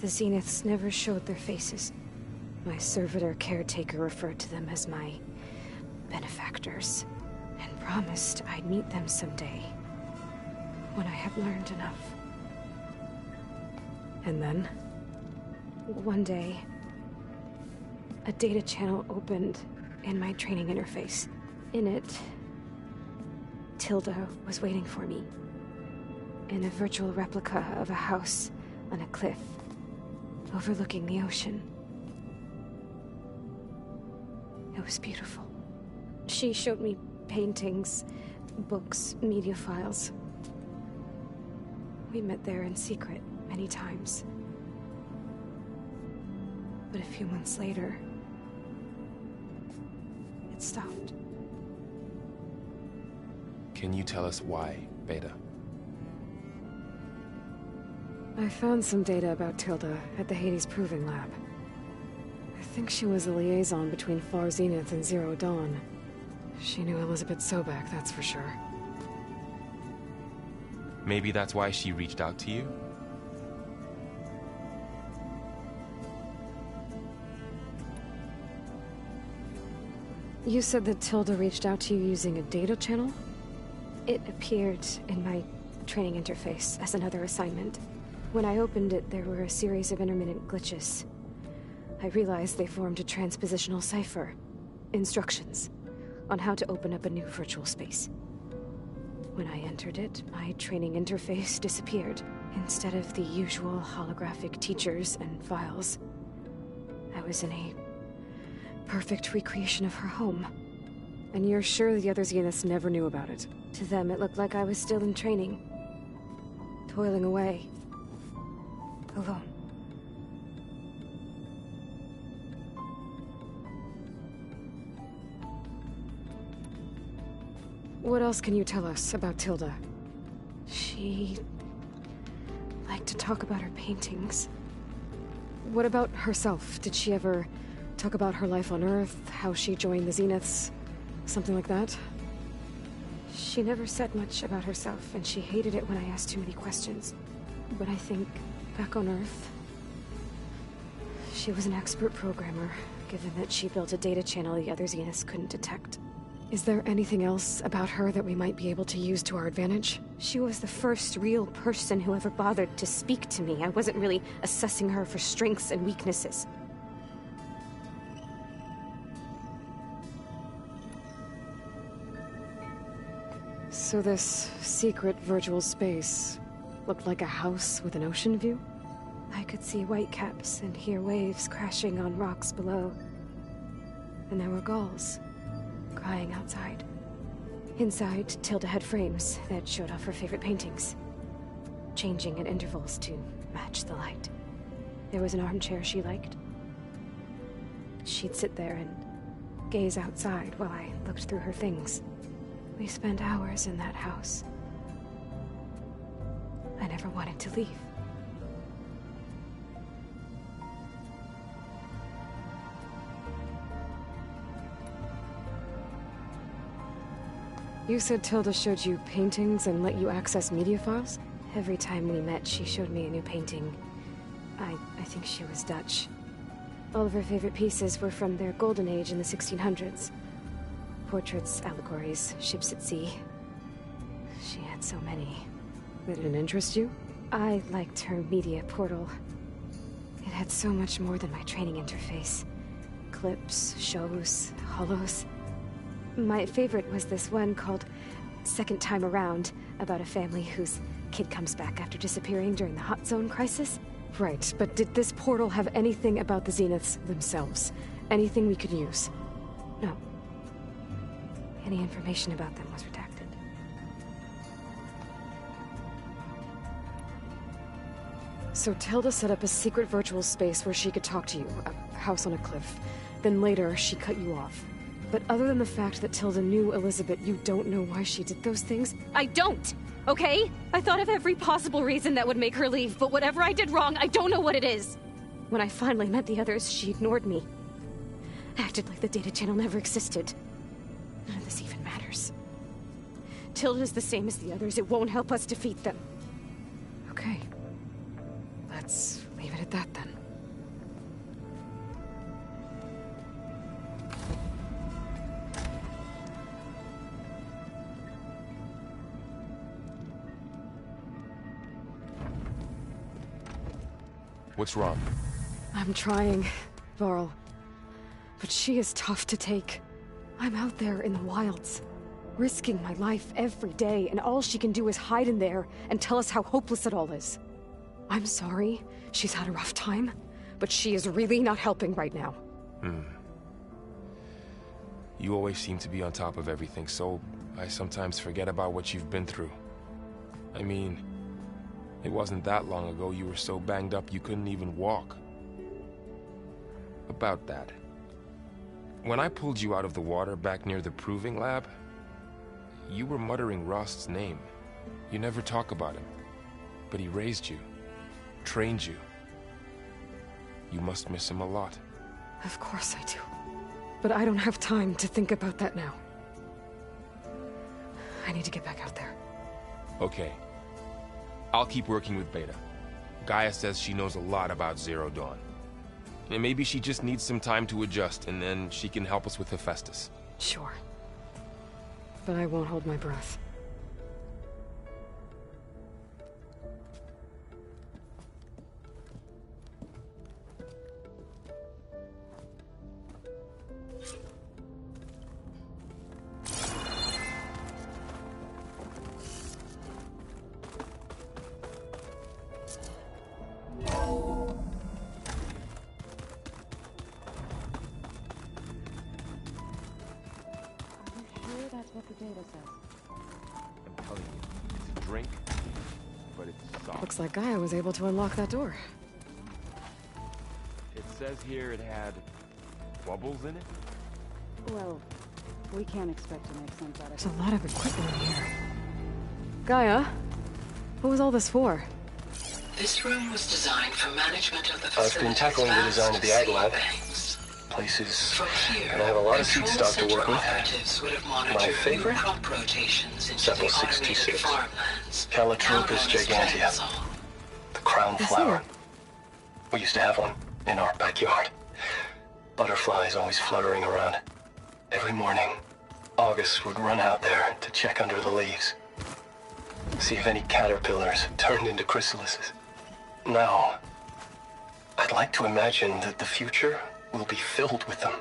the Zeniths never showed their faces. My servitor caretaker referred to them as my benefactors, and promised I'd meet them someday, when I had learned enough. And then, one day, a data channel opened in my training interface. In it, Tilda was waiting for me, in a virtual replica of a house on a cliff, overlooking the ocean. It was beautiful. She showed me paintings, books, media files. We met there in secret many times. But a few months later, it stopped. Can you tell us why, Beta? I found some data about Tilda at the Hades Proving Lab. I think she was a liaison between Far Zenith and Zero Dawn. She knew Elizabeth Sobek, that's for sure. Maybe that's why she reached out to you? You said that Tilda reached out to you using a data channel? It appeared in my training interface as another assignment. When I opened it, there were a series of intermittent glitches. I realized they formed a transpositional cipher. Instructions on how to open up a new virtual space. When I entered it, my training interface disappeared. Instead of the usual holographic teachers and files, I was in a perfect recreation of her home. And you're sure the other Zeniths never knew about it? To them, it looked like I was still in training. Toiling away. Alone. What else can you tell us about Tilda? She liked to talk about her paintings. What about herself? Did she ever talk about her life on Earth, how she joined the Zeniths, something like that? She never said much about herself, and she hated it when I asked too many questions. But I think, back on Earth, she was an expert programmer, given that she built a data channel the other Zeniths couldn't detect. Is there anything else about her that we might be able to use to our advantage? She was the first real person who ever bothered to speak to me. I wasn't really assessing her for strengths and weaknesses. So this secret virtual space looked like a house with an ocean view? I could see whitecaps and hear waves crashing on rocks below. And there were gulls crying outside. Inside, Tilda had frames that showed off her favorite paintings, changing at intervals to match the light. There was an armchair she liked. She'd sit there and gaze outside while I looked through her things. We spent hours in that house. I never wanted to leave. You said Tilda showed you paintings and let you access media files? Every time we met, she showed me a new painting. I think she was Dutch. All of her favorite pieces were from their golden age in the 1600s. Portraits, allegories, ships at sea. She had so many. That didn't interest you? I liked her media portal. It had so much more than my training interface. Clips, shows, holos. My favorite was this one called Second Time Around, about a family whose kid comes back after disappearing during the Hot Zone crisis. Right, but did this portal have anything about the Zeniths themselves? Anything we could use? No. Any information about them was redacted. So Tilda set up a secret virtual space where she could talk to you, a house on a cliff. Then later, she cut you off. But other than the fact that Tilda knew Elizabeth, you don't know why she did those things? I don't! Okay? I thought of every possible reason that would make her leave, but whatever I did wrong, I don't know what it is. When I finally met the others, she ignored me. Acted like the data channel never existed. None of this even matters. Tilda's the same as the others. It won't help us defeat them. Okay. Let's leave it at that then. What's wrong? I'm trying, Varl. But she is tough to take. I'm out there in the wilds, risking my life every day, and all she can do is hide in there and tell us how hopeless it all is. I'm sorry, she's had a rough time, but she is really not helping right now. You always seem to be on top of everything, so I sometimes forget about what you've been through. I mean, it wasn't that long ago you were so banged up you couldn't even walk. About that. When I pulled you out of the water back near the proving lab, you were muttering Rost's name. You never talk about him. But he raised you, trained you. You must miss him a lot. Of course I do. But I don't have time to think about that now. I need to get back out there. Okay. I'll keep working with Beta. Gaia says she knows a lot about Zero Dawn. And maybe she just needs some time to adjust, and then she can help us with Hephaestus. Sure. But I won't hold my breath. I'm telling you, it's a drink, but it's soft. Looks like Gaia was able to unlock that door. It says here it had bubbles in it? Well, we can't expect to make sense out of it. There's a lot of equipment in here. Gaia, what was all this for? This room was designed for management of the I've facility's been tackling the design of the Ag Lab. banks. Places, From here, and I have a lot of seed control stock to work center with. operatives would have monitored My new favorite? crop rotations into Several the automated 626. farmlands. Calotropis gigantea. The crown flower. We used to have one in our backyard. Butterflies always fluttering around. Every morning, August would run out there to check under the leaves. See if any caterpillars had turned into chrysalises. Now, I'd like to imagine that the future will be filled with them.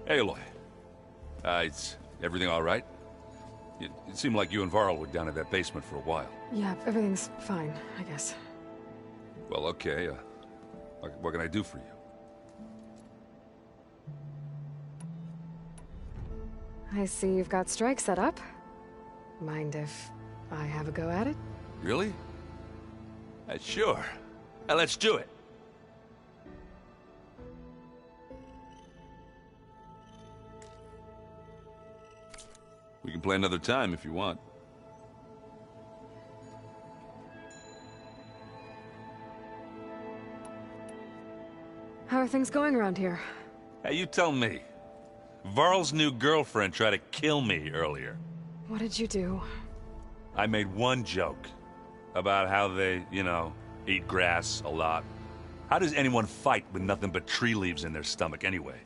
Hey, Aloy. Is everything all right? It seemed like you and Varl were down in that basement for a while. Yeah, everything's fine, I guess. Well, okay. What can I do for you? I see you've got strike set up. Mind if I have a go at it? Really? Sure. Let's do it. We can play another time if you want. How are things going around here? Hey, you tell me. Varl's new girlfriend tried to kill me earlier. What did you do? I made one joke about how they, eat grass a lot. How does anyone fight with nothing but tree leaves in their stomach anyway?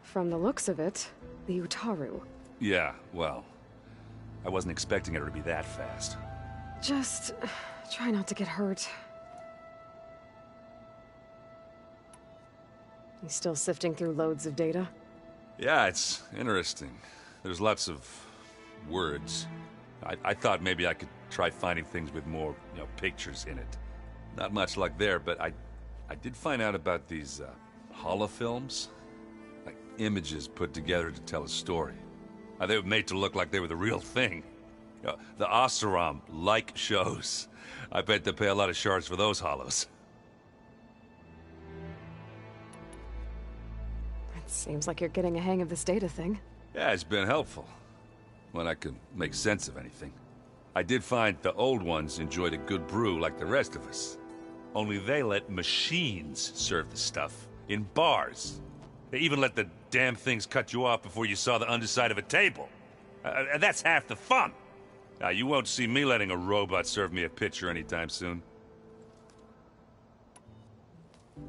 From the looks of it, the Utaru. Yeah, well, I wasn't expecting her to be that fast. Just try not to get hurt. You still sifting through loads of data? Yeah, it's interesting. There's lots of words. I thought maybe I could try finding things with more, pictures in it. Not much luck there, but I did find out about these holofilms. Like images put together to tell a story. They were made to look like they were the real thing. The Oseram like shows. I bet they pay a lot of shards for those hollows. It seems like you're getting a hang of this data thing. Yeah, it's been helpful. When I could make sense of anything. I did find the old ones enjoyed a good brew like the rest of us. Only they let machines serve the stuff in bars. They even let the damn things cut you off before you saw the underside of a table. And that's half the fun. Now, you won't see me letting a robot serve me a pitcher anytime soon.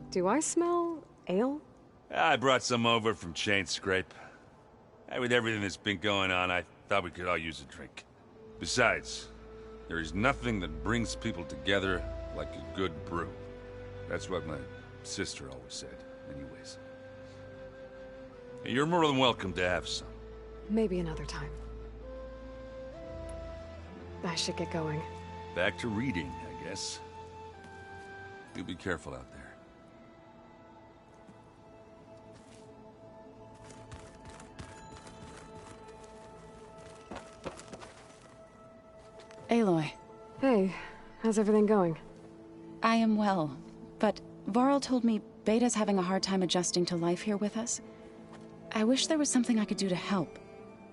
Do I smell ale? I brought some over from Chain Scrape. With everything that's been going on, I thought we could all use a drink. Besides, there is nothing that brings people together like a good brew. That's what my sister always said, anyways. You're more than welcome to have some. Maybe another time. I should get going. Back to reading, I guess. You be careful out there. Aloy. Hey, how's everything going? I am well, but Varl told me Beta's having a hard time adjusting to life here with us. I wish there was something I could do to help.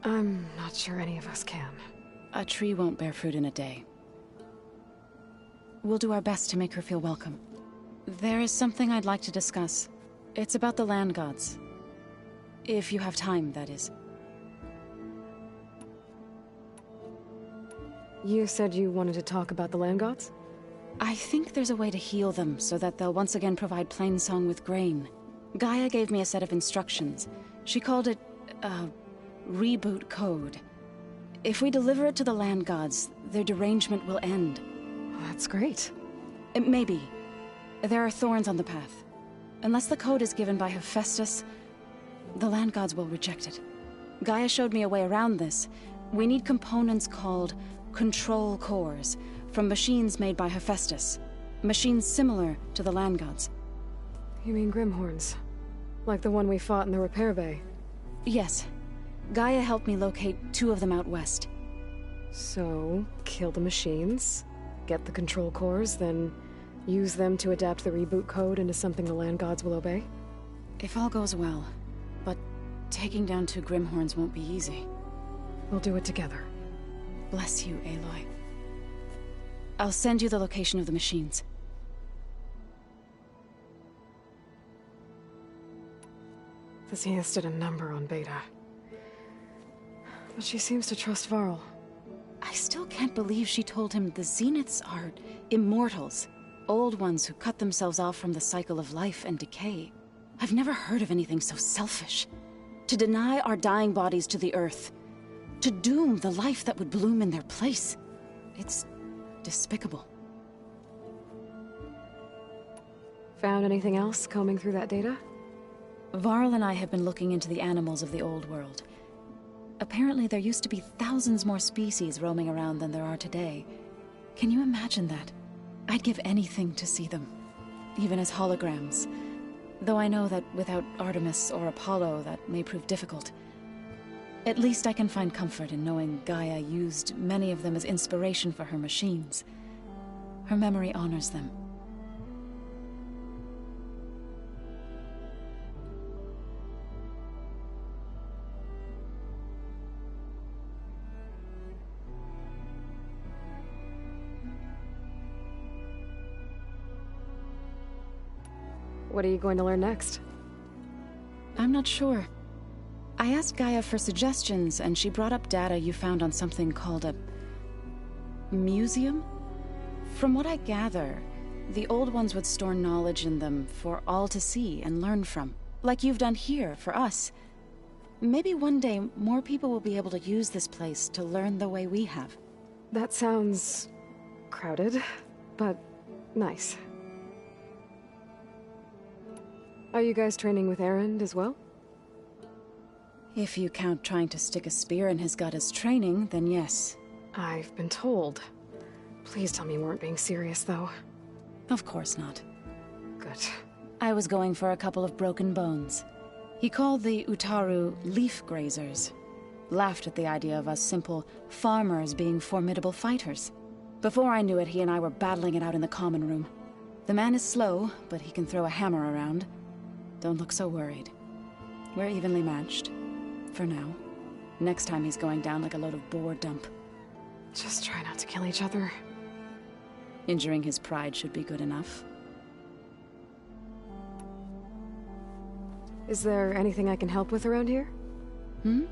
I'm not sure any of us can. A tree won't bear fruit in a day. We'll do our best to make her feel welcome. There is something I'd like to discuss. It's about the land gods. If you have time, that is. You said you wanted to talk about the land gods? I think there's a way to heal them so that they'll once again provide Plainsong with grain. Gaia gave me a set of instructions. She called it, reboot code. If we deliver it to the land gods, their derangement will end. That's great. Maybe. There are thorns on the path. Unless the code is given by Hephaestus, the land gods will reject it. Gaia showed me a way around this. We need components called control cores from machines made by Hephaestus. Machines similar to the land gods. You mean Grimhorns? Like the one we fought in the repair bay? Yes. Gaia helped me locate 2 of them out west. So, kill the machines, get the control cores, then use them to adapt the reboot code into something the land gods will obey? If all goes well. But taking down 2 Grimhorns won't be easy. We'll do it together. Bless you, Aloy. I'll send you the location of the machines. The Zeniths did a number on Beta. But she seems to trust Varl. I still can't believe she told him the Zeniths are immortals. Old ones who cut themselves off from the cycle of life and decay. I've never heard of anything so selfish. To deny our dying bodies to the earth. To doom the life that would bloom in their place. It's despicable. Found anything else combing through that data? Varl and I have been looking into the animals of the old world. Apparently there used to be thousands more species roaming around than there are today. Can you imagine that? I'd give anything to see them. Even as holograms. Though I know that without Artemis or Apollo that may prove difficult. At least I can find comfort in knowing Gaia used many of them as inspiration for her machines. Her memory honors them. What are you going to learn next? I'm not sure. I asked Gaia for suggestions, and she brought up data you found on something called a museum? From what I gather, the old ones would store knowledge in them for all to see and learn from, like you've done here for us. Maybe one day more people will be able to use this place to learn the way we have. That sounds crowded, but nice. Are you guys training with Erend as well? If you count trying to stick a spear in his gut as training, then yes. I've been told. Please tell me you weren't being serious, though. Of course not. Good. I was going for a couple of broken bones. He called the Utaru leaf grazers. Laughed at the idea of us simple farmers being formidable fighters. Before I knew it, he and I were battling it out in the common room. The man is slow, but he can throw a hammer around. Don't look so worried. We're evenly matched. For now. Next time he's going down like a load of boar dump. Just try not to kill each other. Injuring his pride should be good enough. Is there anything I can help with around here? Hmm?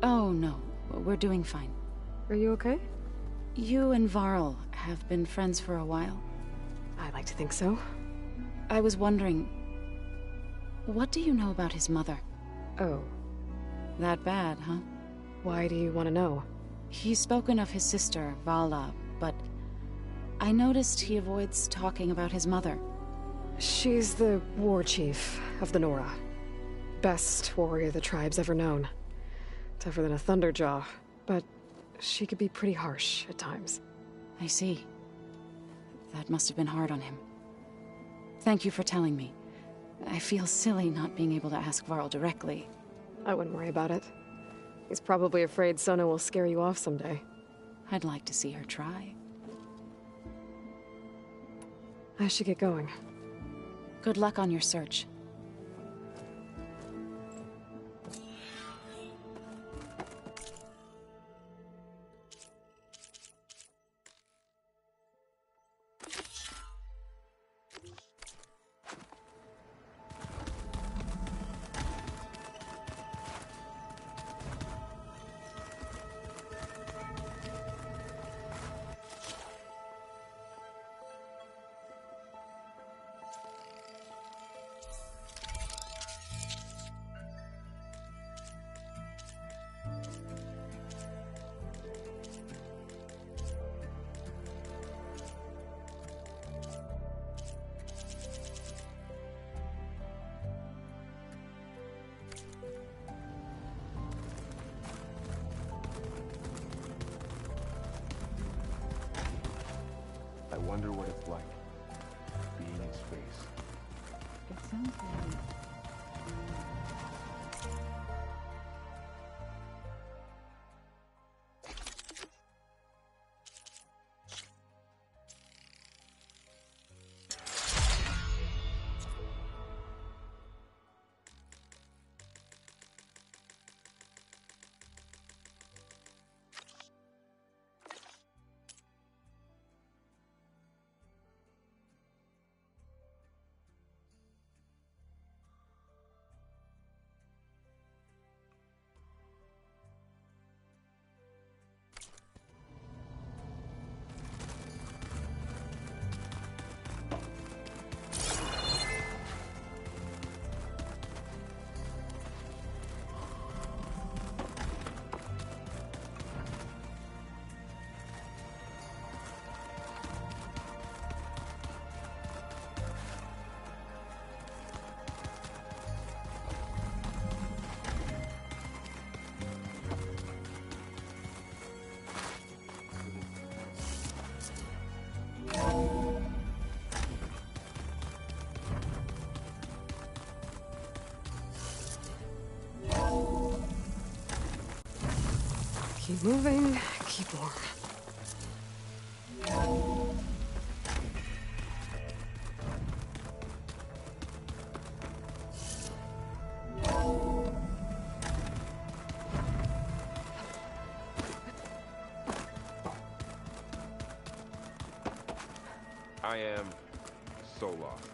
Oh, no. We're doing fine. Are you okay? You and Varl have been friends for a while. I like to think so. I was wondering... what do you know about his mother? Oh. That bad, huh? Why do you want to know? He's spoken of his sister, Vala, but... I noticed he avoids talking about his mother. She's the war chief of the Nora. Best warrior the tribe's ever known. Tougher than a Thunderjaw, but she could be pretty harsh at times. I see. That must have been hard on him. Thank you for telling me. I feel silly not being able to ask Varl directly. I wouldn't worry about it. He's probably afraid Sona will scare you off someday. I'd like to see her try. I should get going. Good luck on your search. I wonder what it's like, being in space. It sounds very... Keep moving, keep warm. I am so lost.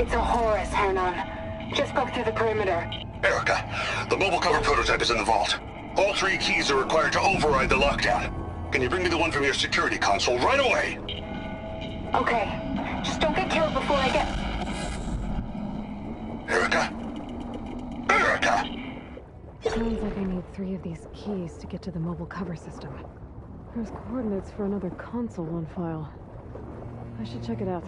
It's a Horus, Hernon. Just broke through the perimeter. Erica, the mobile cover prototype is in the vault. All 3 keys are required to override the lockdown. Can you bring me the one from your security console right away? Okay. Just don't get killed before I get... Erica? Erica! Sounds like I need 3 of these keys to get to the mobile cover system. There's coordinates for another console on file. I should check it out.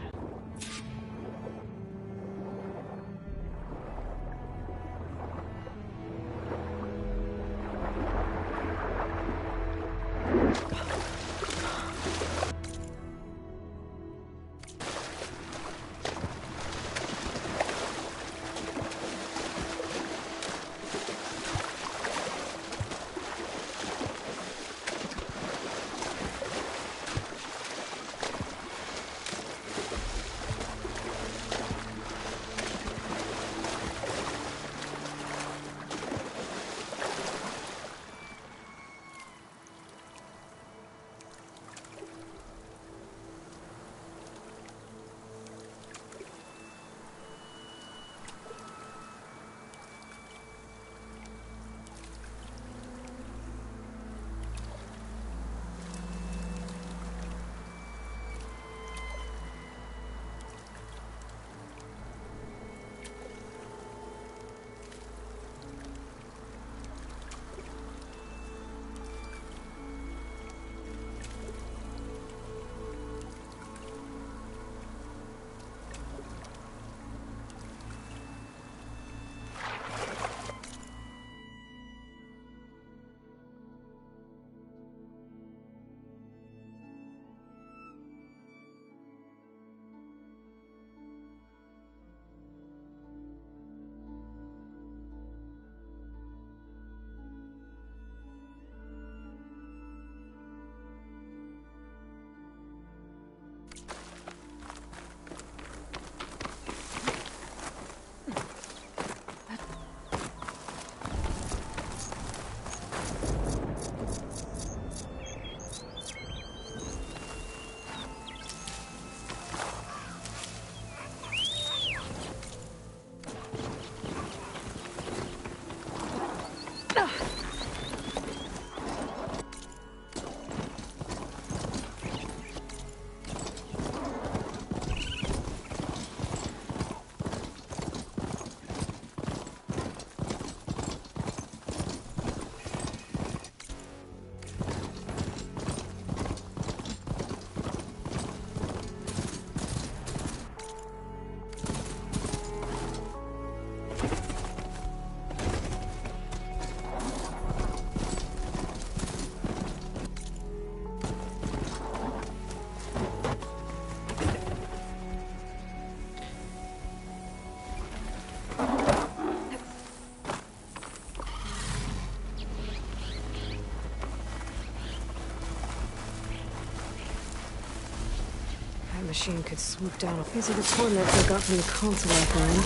Machine could swoop down. These are the coordinates I got from the console I found.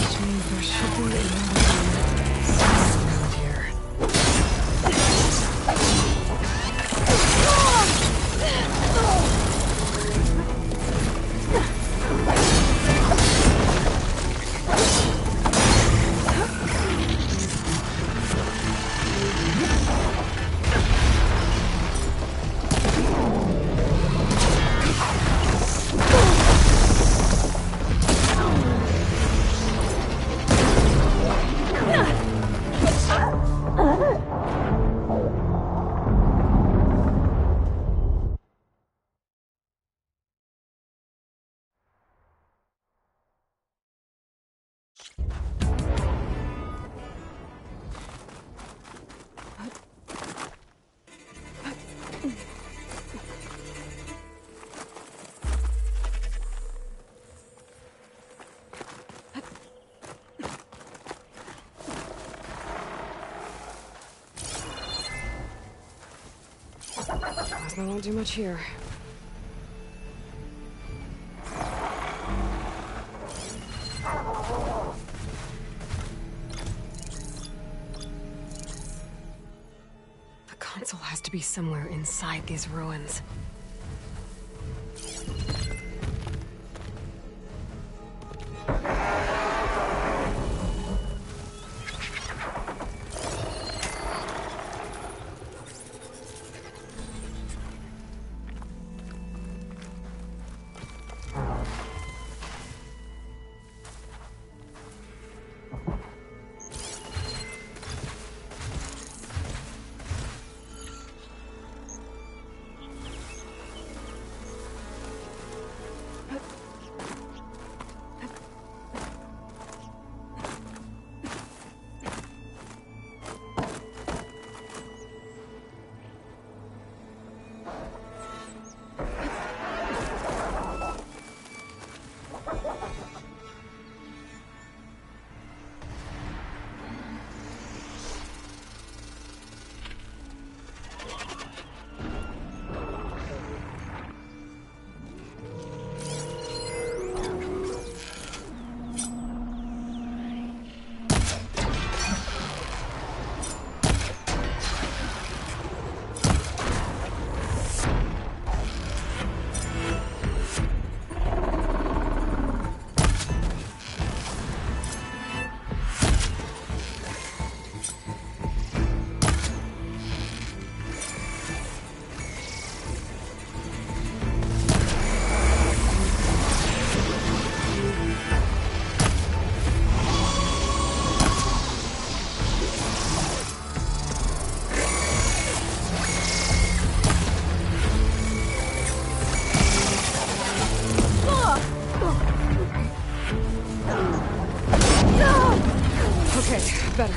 Which means there should be another one somewhere around here. Plasma won't do much here. The console has to be somewhere inside these ruins. Okay, better.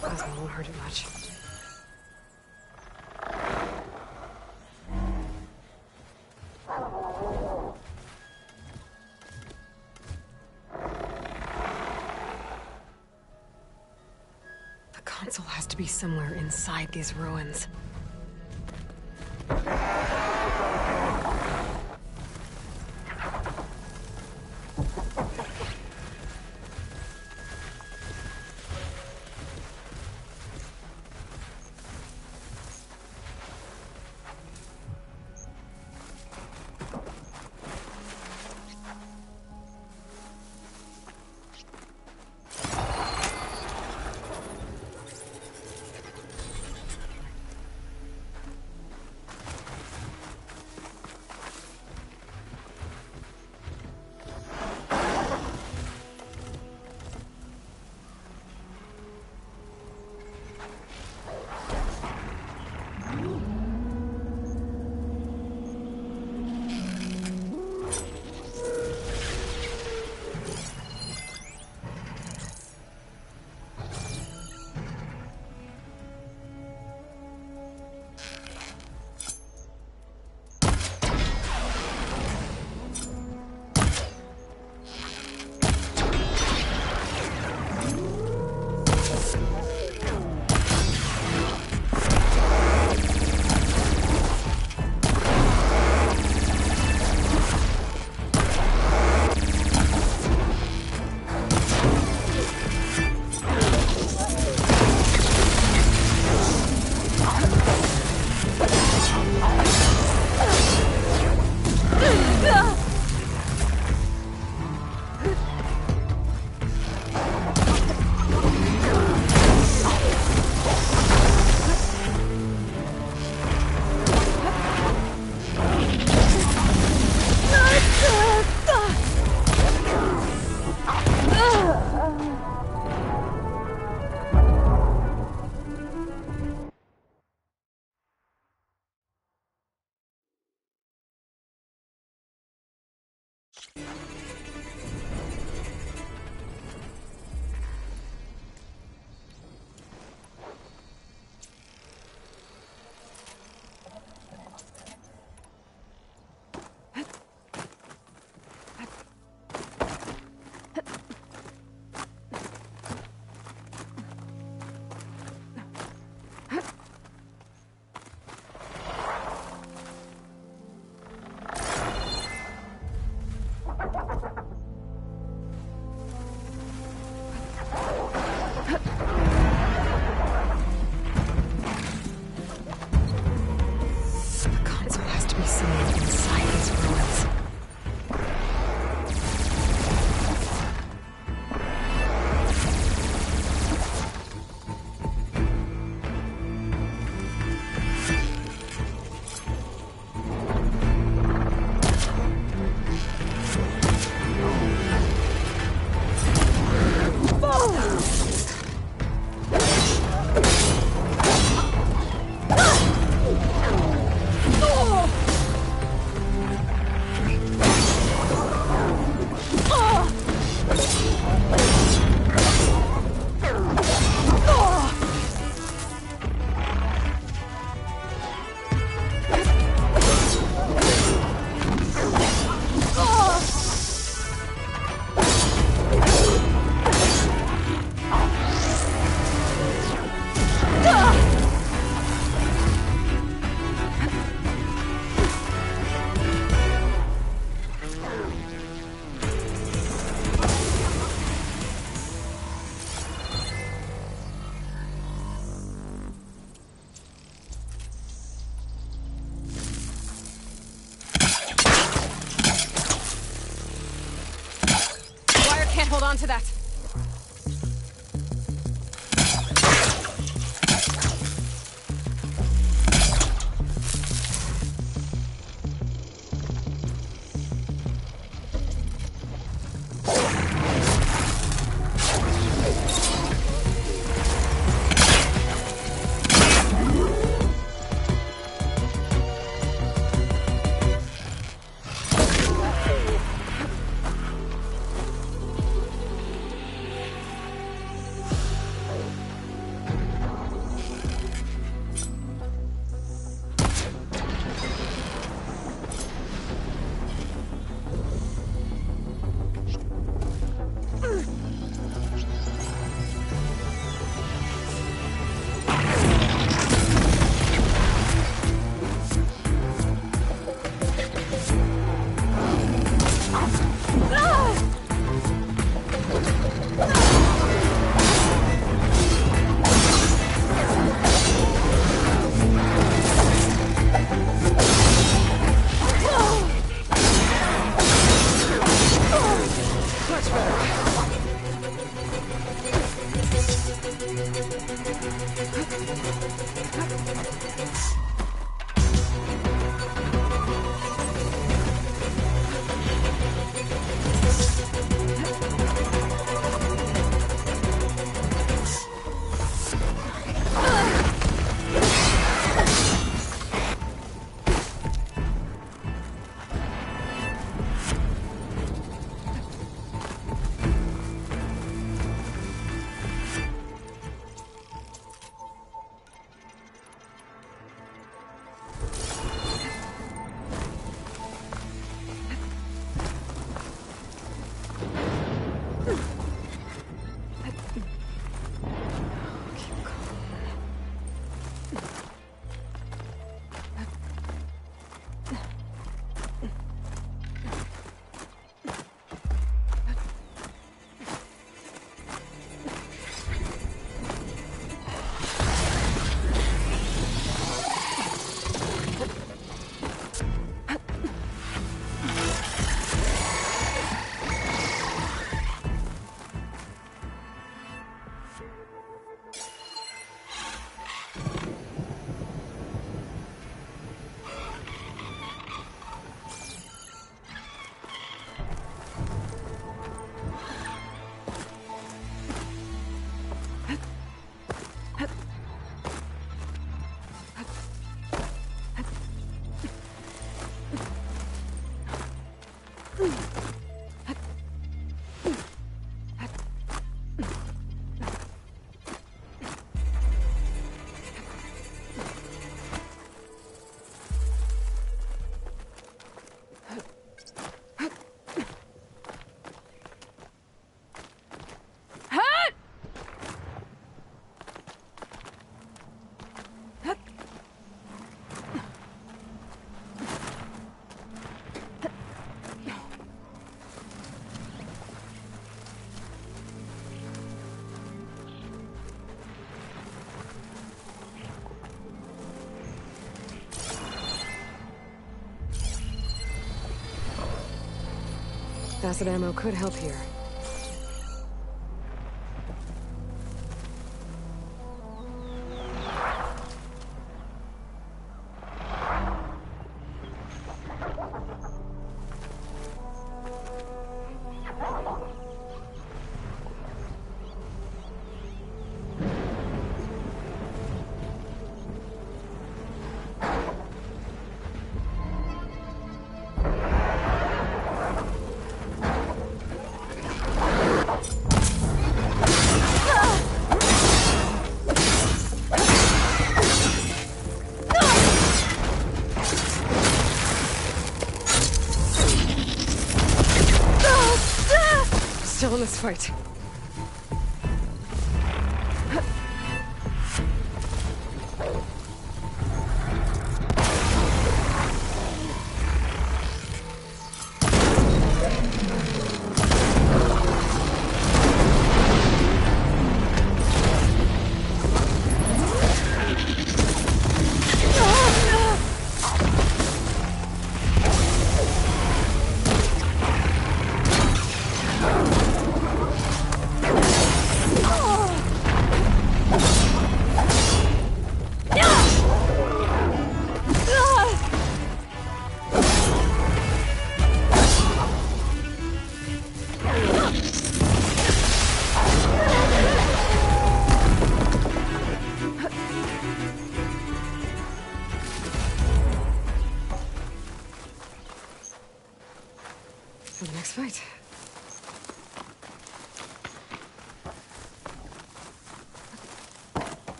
Plasma won't hurt it much. The console has to be somewhere inside these ruins. onto that. Acid ammo could help here. Still in this fight.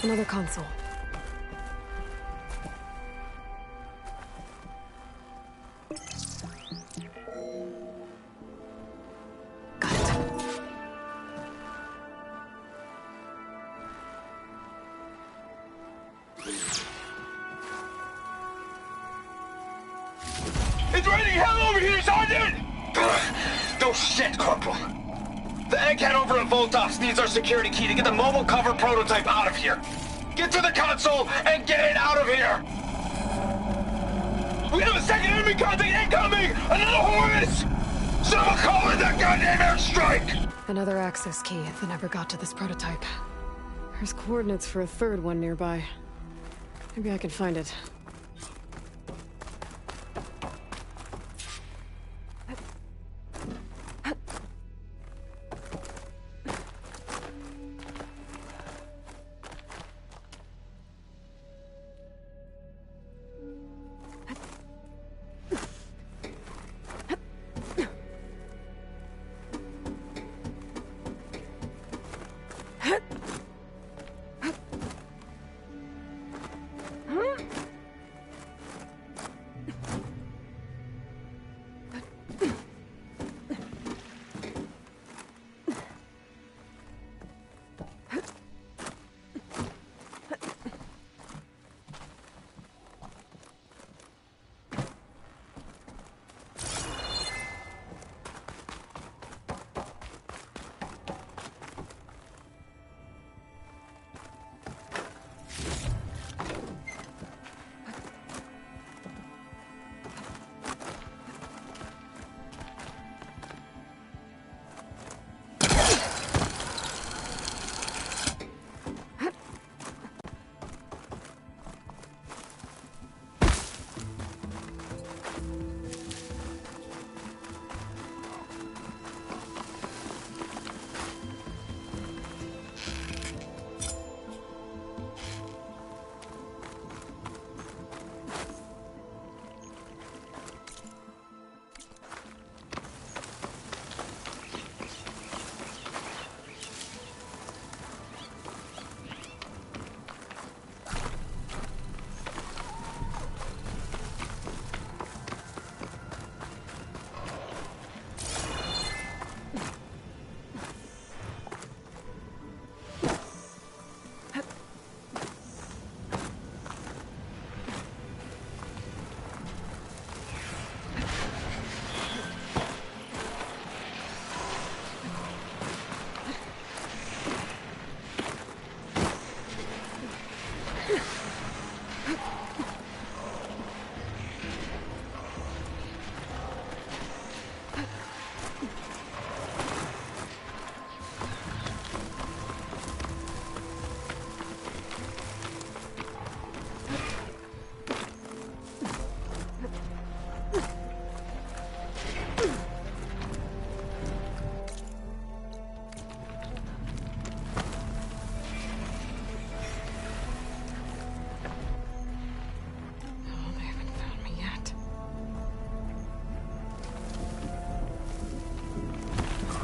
Another console. It's raining hell over here, Sergeant! No shit, Corporal. The egghead over at Voltox needs our security key to get the mobile cover prototype out of here. Get to the console and get it out of here! We have a second enemy contact incoming! Another Horus! Someone call in that goddamn airstrike! Another access key that never got to this prototype. There's coordinates for a third one nearby. Maybe I can find it.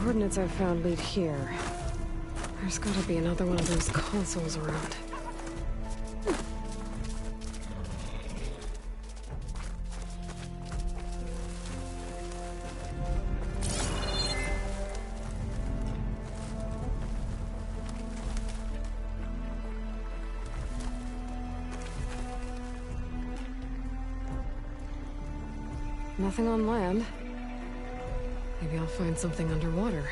Coordinates I've found lead here. There's gotta be another one of those consoles around. Nothing on land. Maybe I'll find something underwater.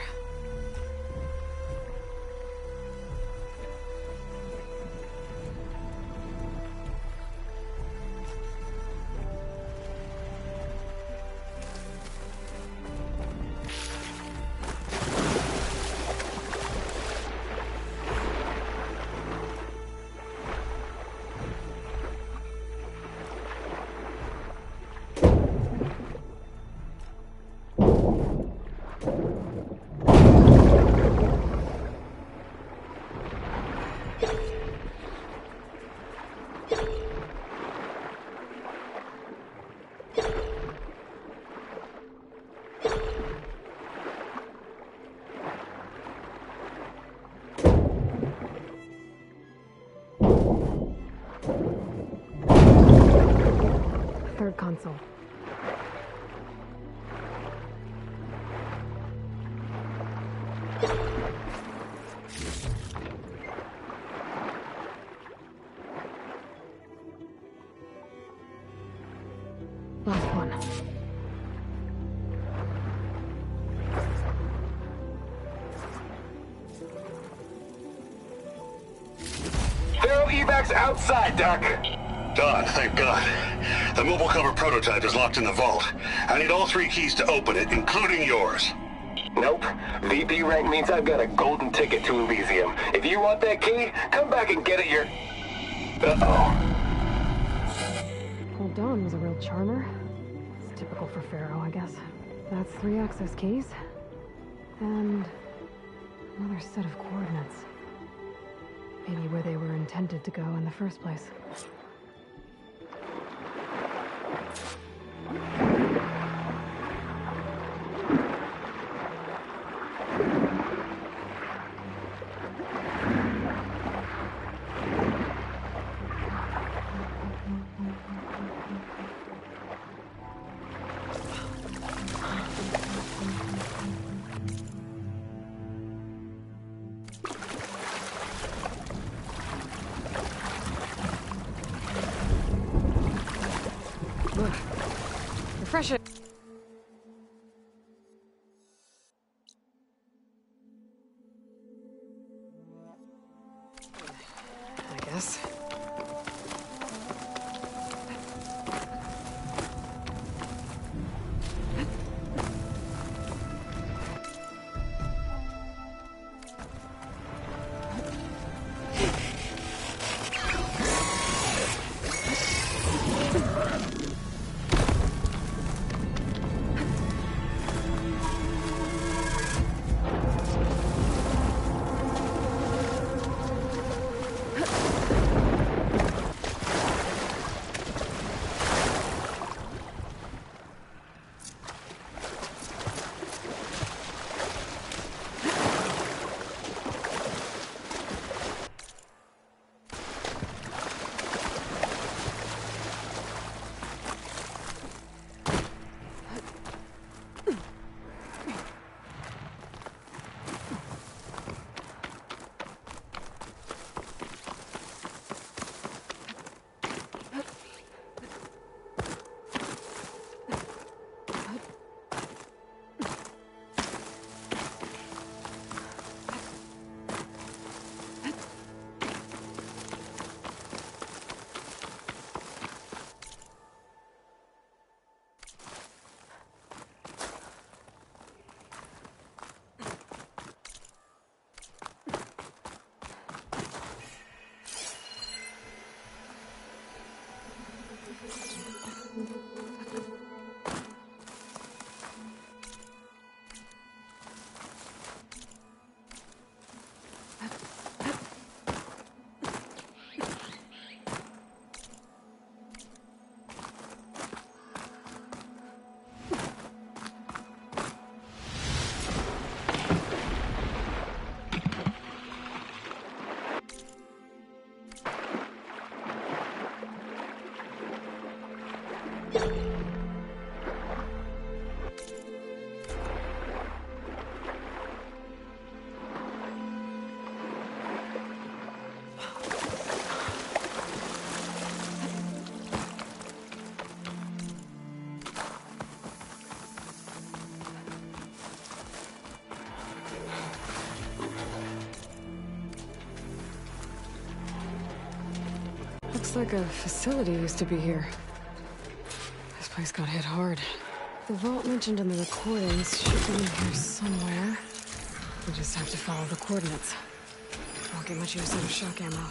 Network console. Last one. They're evacs outside, Doc. Done, thank God. The mobile cover prototype is locked in the vault. I need all 3 keys to open it, including yours. Nope. VP rank means I've got a golden ticket to Elysium. If you want that key, come back and get it your... Uh-oh. Old Dawn was a real charmer. It's typical for Pharaoh, I guess. That's 3 access keys. And another set of coordinates. Maybe where they were intended to go in the first place. Refresh it. I guess. Looks like a facility used to be here. This place got hit hard. The vault mentioned in the recordings should be in here somewhere. We just have to follow the coordinates. Won't get much use out of shock ammo.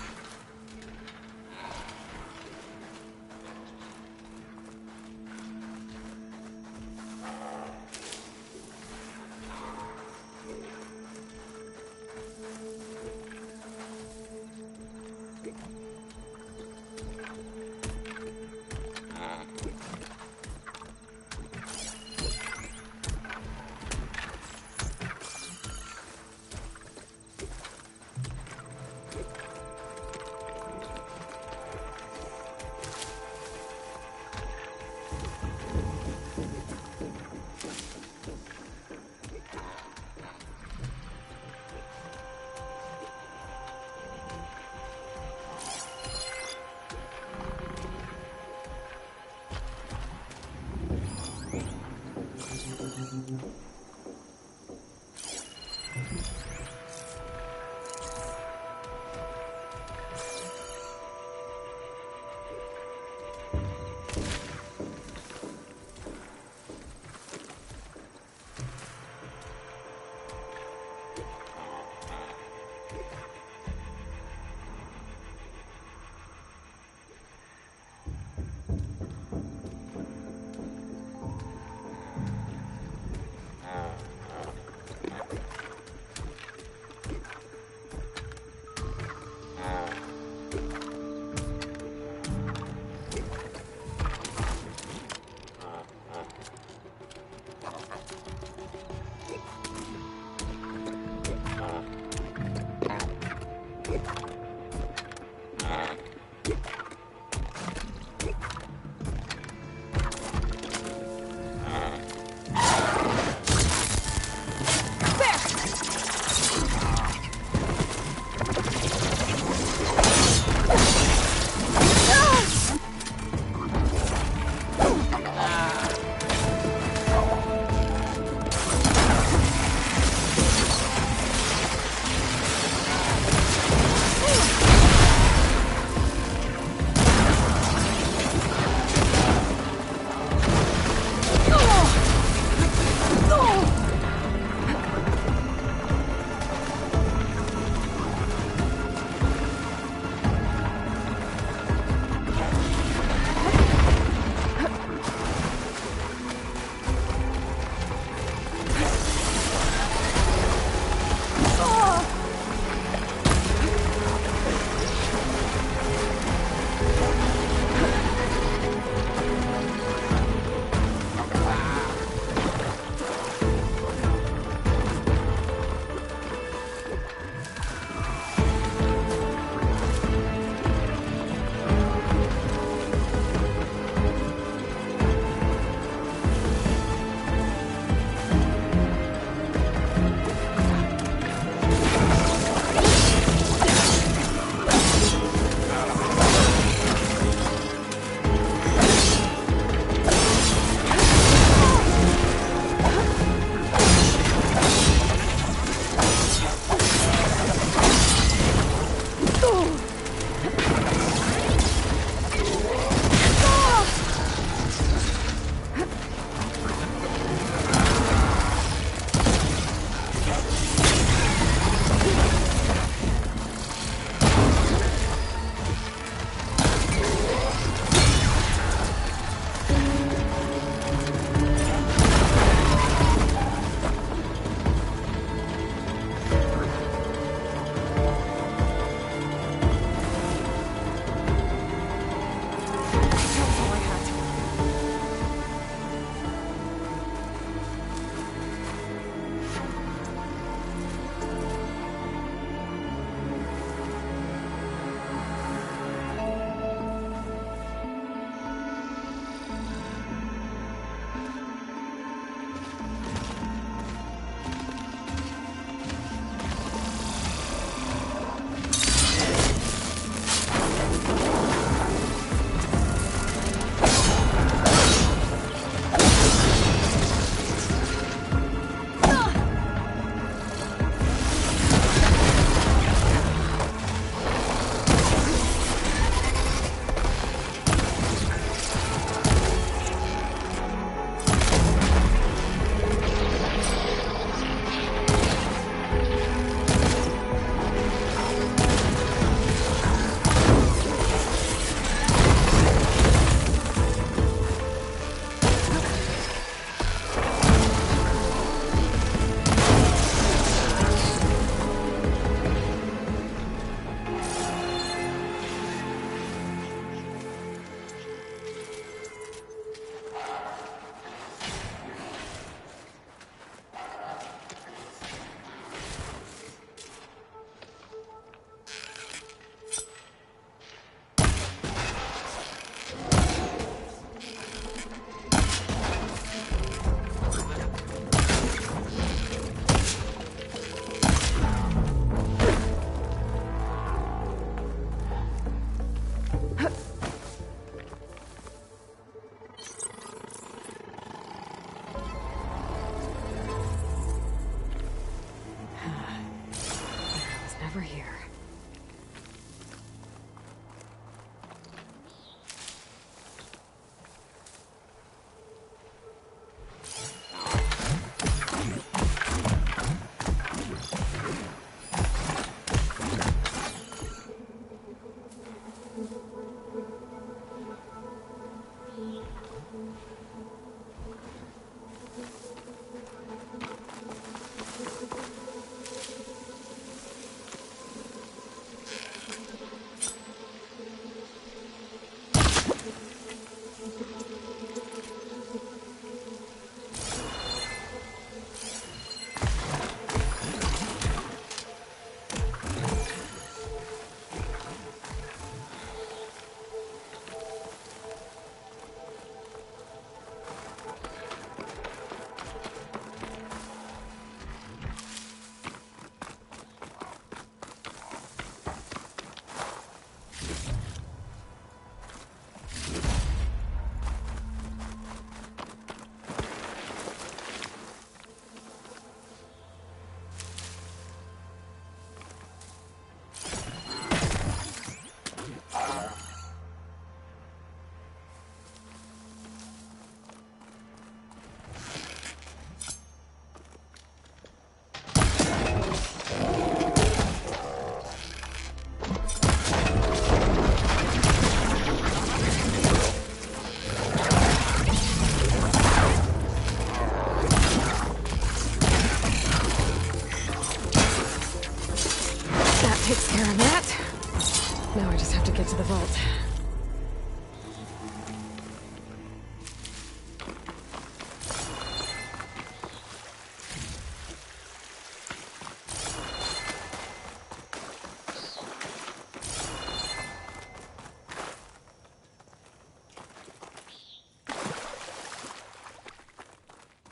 Takes care of that. Now I just have to get to the vault.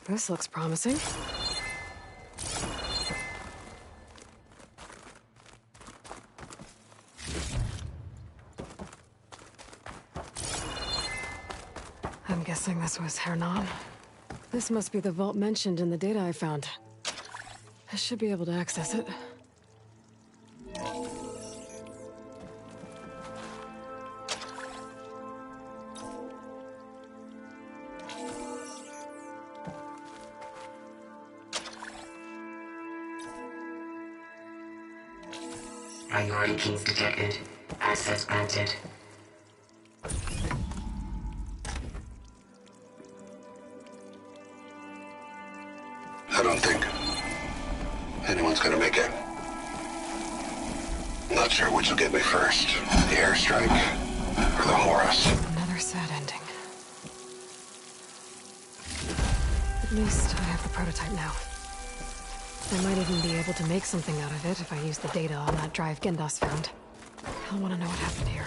This looks promising. I'm guessing this was Hernan. This must be the vault mentioned in the data I found. I should be able to access it. Priority keys detected. Access granted. I don't think anyone's gonna make it. Not sure which will get me first. The airstrike or the Horus. Another sad ending. At least I have the prototype now. I might even be able to make something out of it if I use the data on that drive Gendas found. I'll want to know what happened here.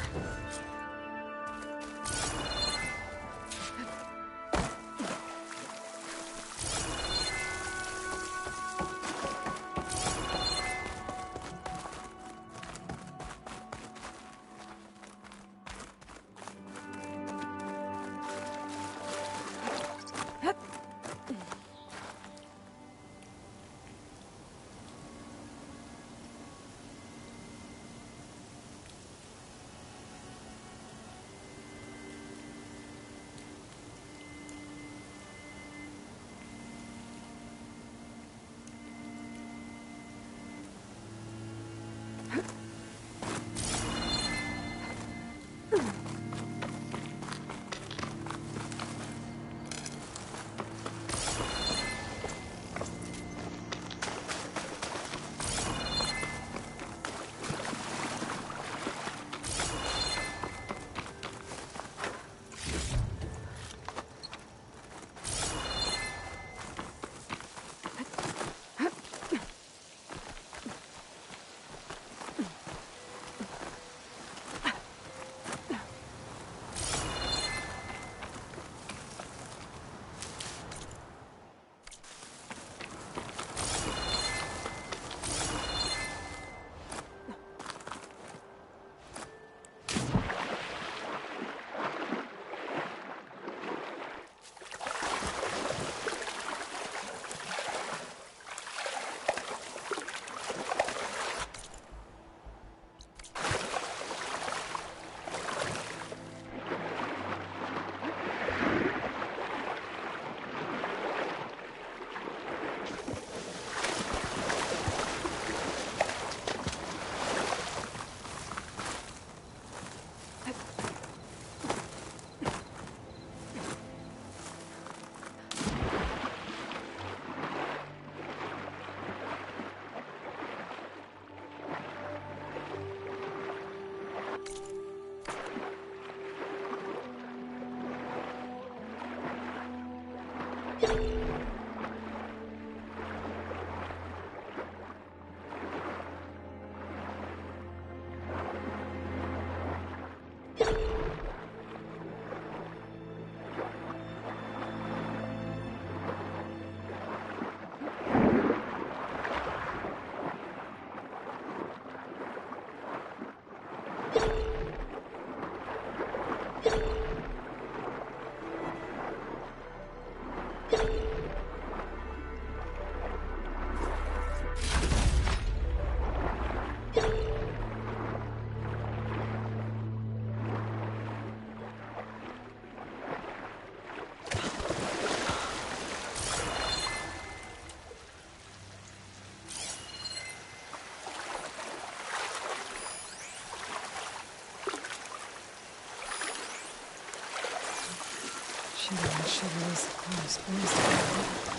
I should release the close. Where's the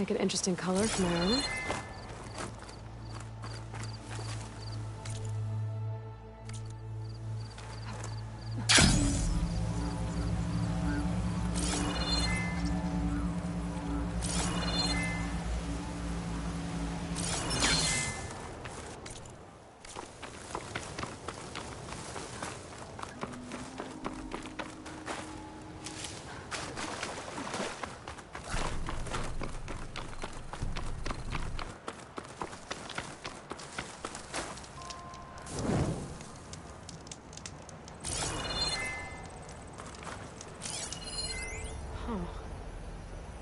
Make an interesting color for my own.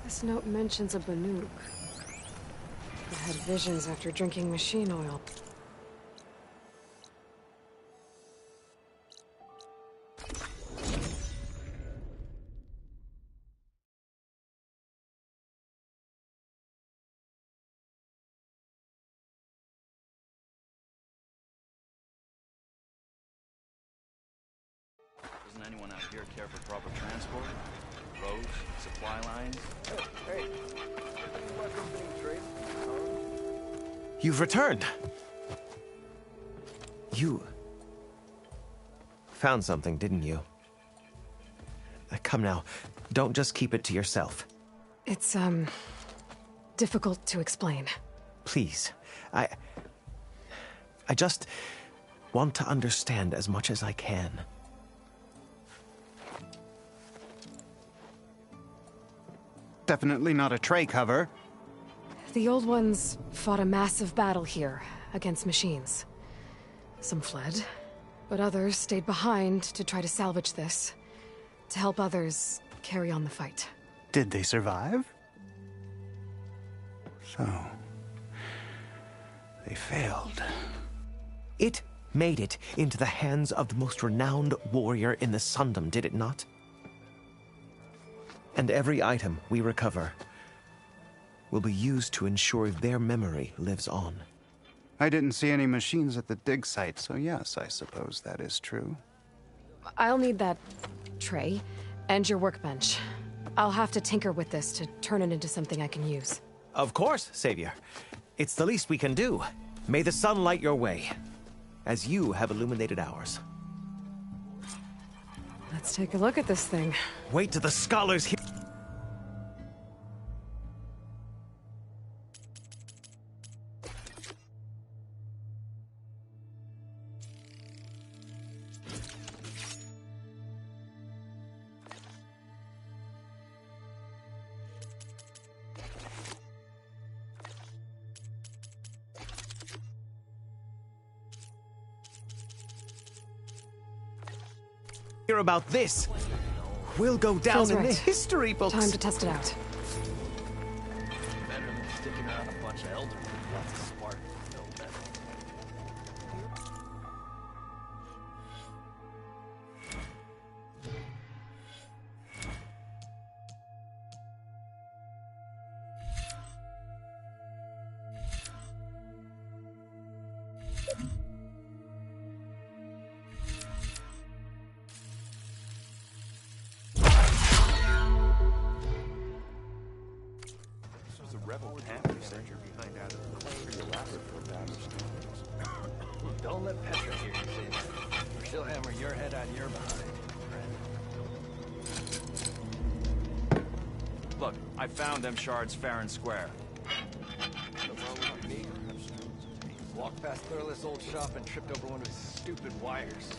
This note mentions a Banuk. It had visions after drinking machine oil. Doesn't anyone out here care for proper transport? Roads, supply lines? Hey, You've returned. You found something, didn't you? Come now, don't just keep it to yourself. It's, difficult to explain. Please, I just want to understand as much as I can. Definitely not a tray cover. The old ones fought a massive battle here against machines. Some fled, but others stayed behind to try to salvage this, to help others carry on the fight. Did they survive? So, they failed. It made it into the hands of the most renowned warrior in the Sundom, did it not? And every item we recover will be used to ensure their memory lives on. I didn't see any machines at the dig site, so yes, I suppose that is true. I'll need that tray and your workbench. I'll have to tinker with this to turn it into something I can use. Of course, Savior. It's the least we can do. May the sun light your way, as you have illuminated ours. Let's take a look at this thing. Wait till the scholars hear. About this. We'll go down Feels in right. the history books. Time to test it out. Better than sticking around a bunch of elders with lots of spark. No better. Don't let Petra hear you say that, or she'll hammer your head on your behind. Look, I found them shards fair and square. Walked past Thurless' old shop and tripped over one of his stupid wires.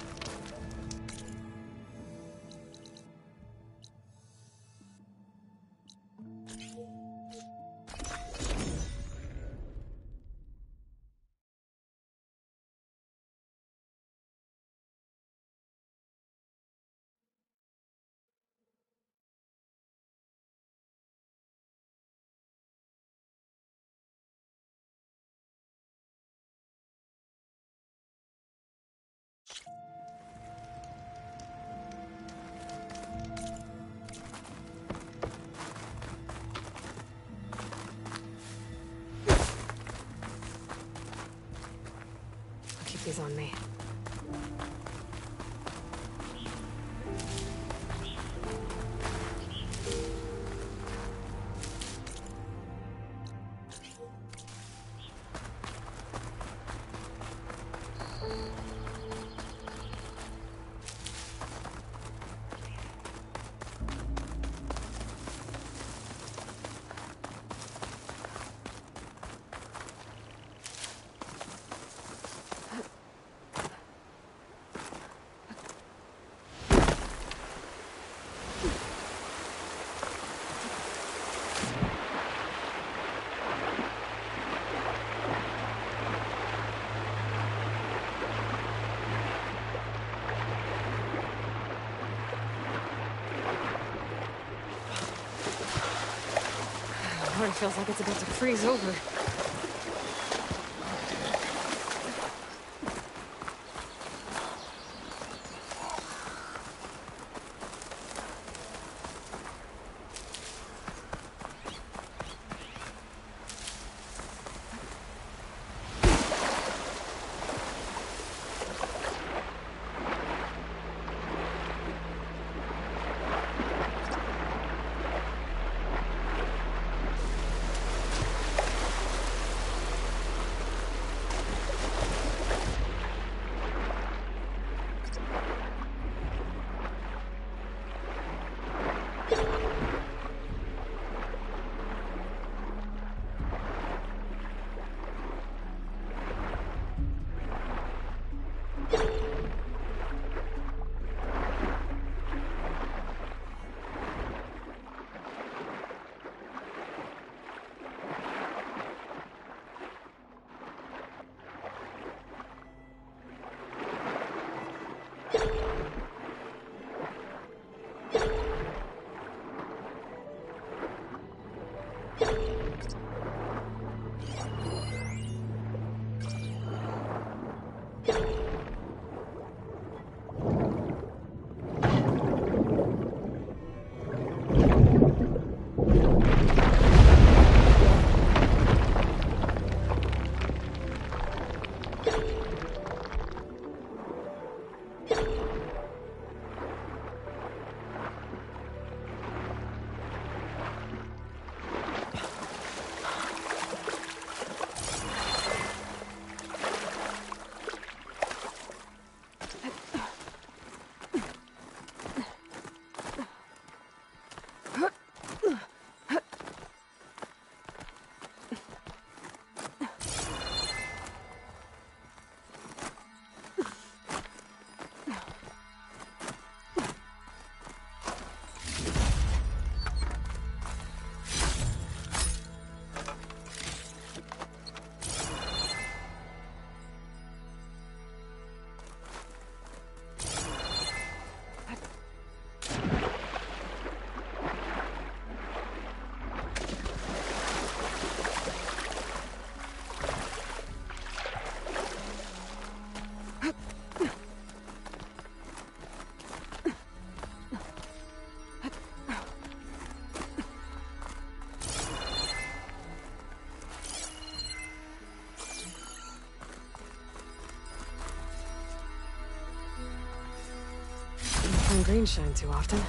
These on me. heart feels like it's about to freeze over. Green shine too often.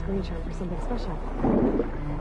Screenshot for something special.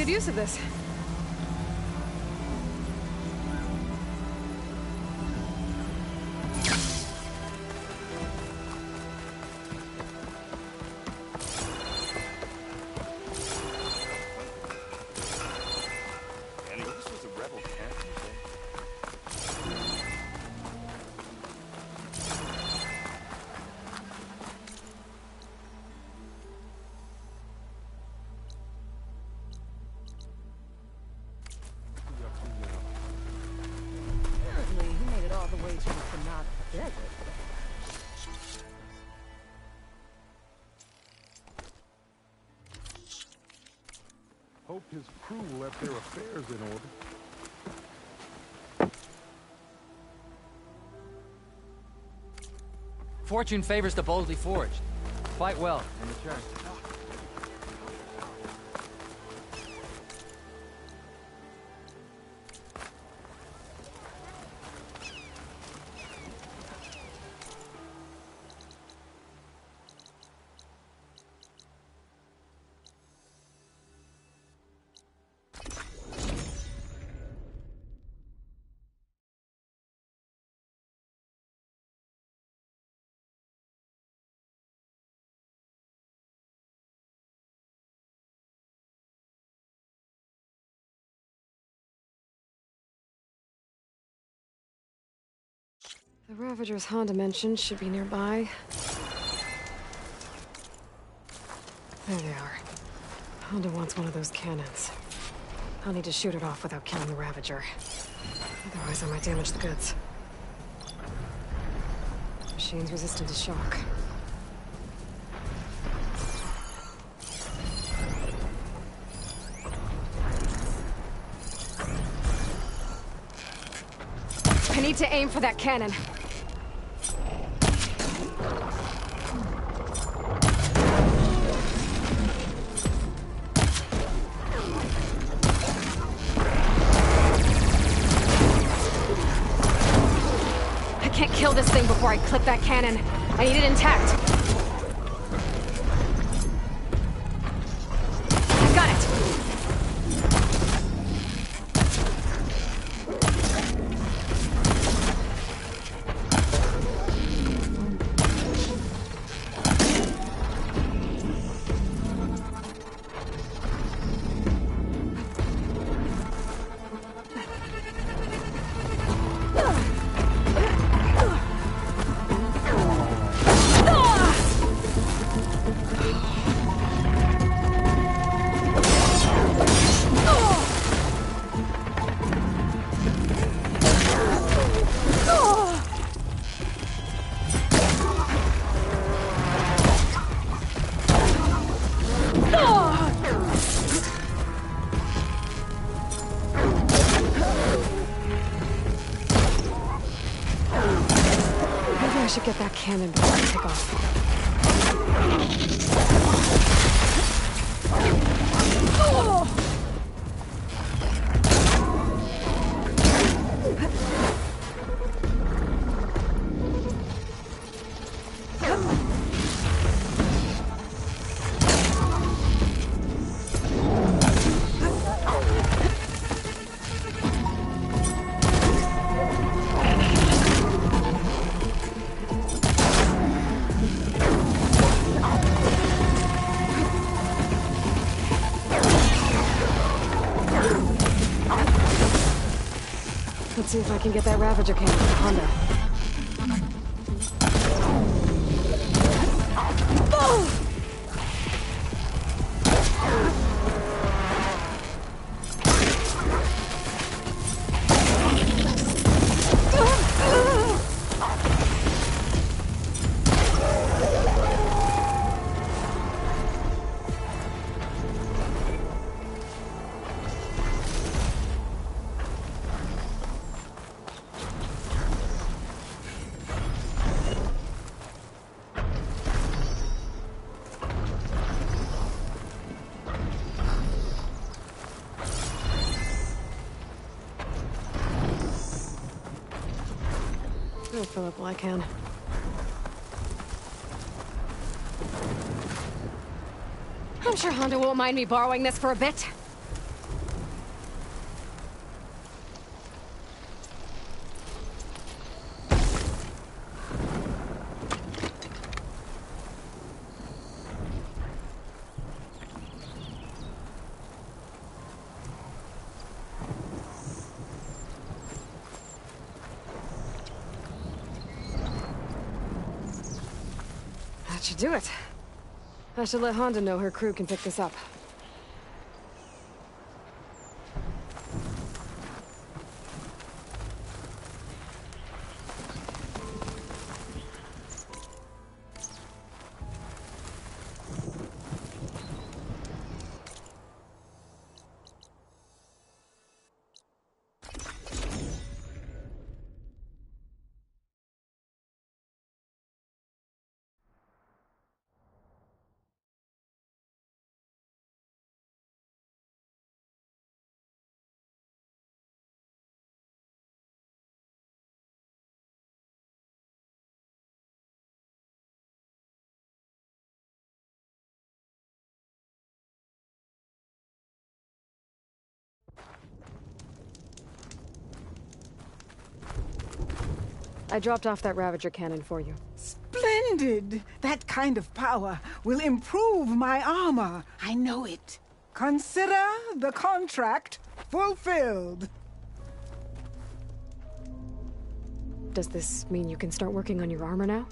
good use of this. Hope his crew left their affairs in order. Fortune favors the boldly forged. Fight well and return. The Ravagers Honda mentioned should be nearby. There they are. Honda wants one of those cannons. I'll need to shoot it off without killing the Ravager. Otherwise, I might damage the goods. Machine's resistant to shock. I need to aim for that cannon. I can't kill this thing before I clip that cannon. I need it intact. I got it! I should get that cannon before I take off. Let's see if I can get that Ravager cannon from Honda. I'll fill up while I can. I'm sure Honda won't mind me borrowing this for a bit. should do it. I should let Honda know her crew can pick this up. I dropped off that Ravager cannon for you. Splendid! That kind of power will improve my armor. I know it. Consider the contract fulfilled. Does this mean you can start working on your armor now?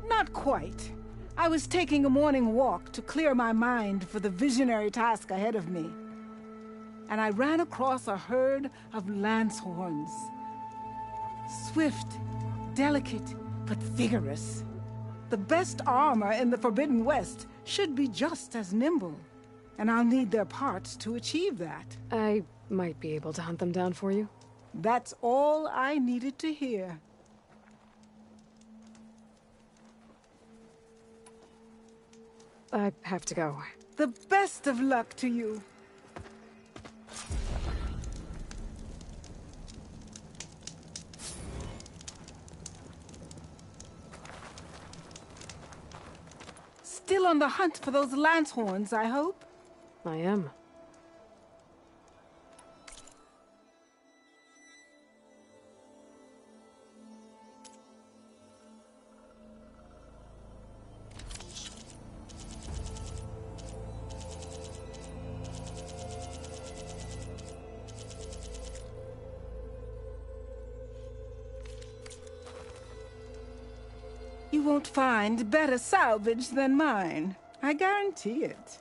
Not quite. I was taking a morning walk to clear my mind for the visionary task ahead of me. And I ran across a herd of lancehorns. Swift, delicate, but vigorous. The best armor in the Forbidden West should be just as nimble. And I'll need their parts to achieve that. I might be able to hunt them down for you. That's all I needed to hear. I have to go. The best of luck to you. Still on the hunt for those lancehorns, I hope? I am. You won't find better salvage than mine. I guarantee it.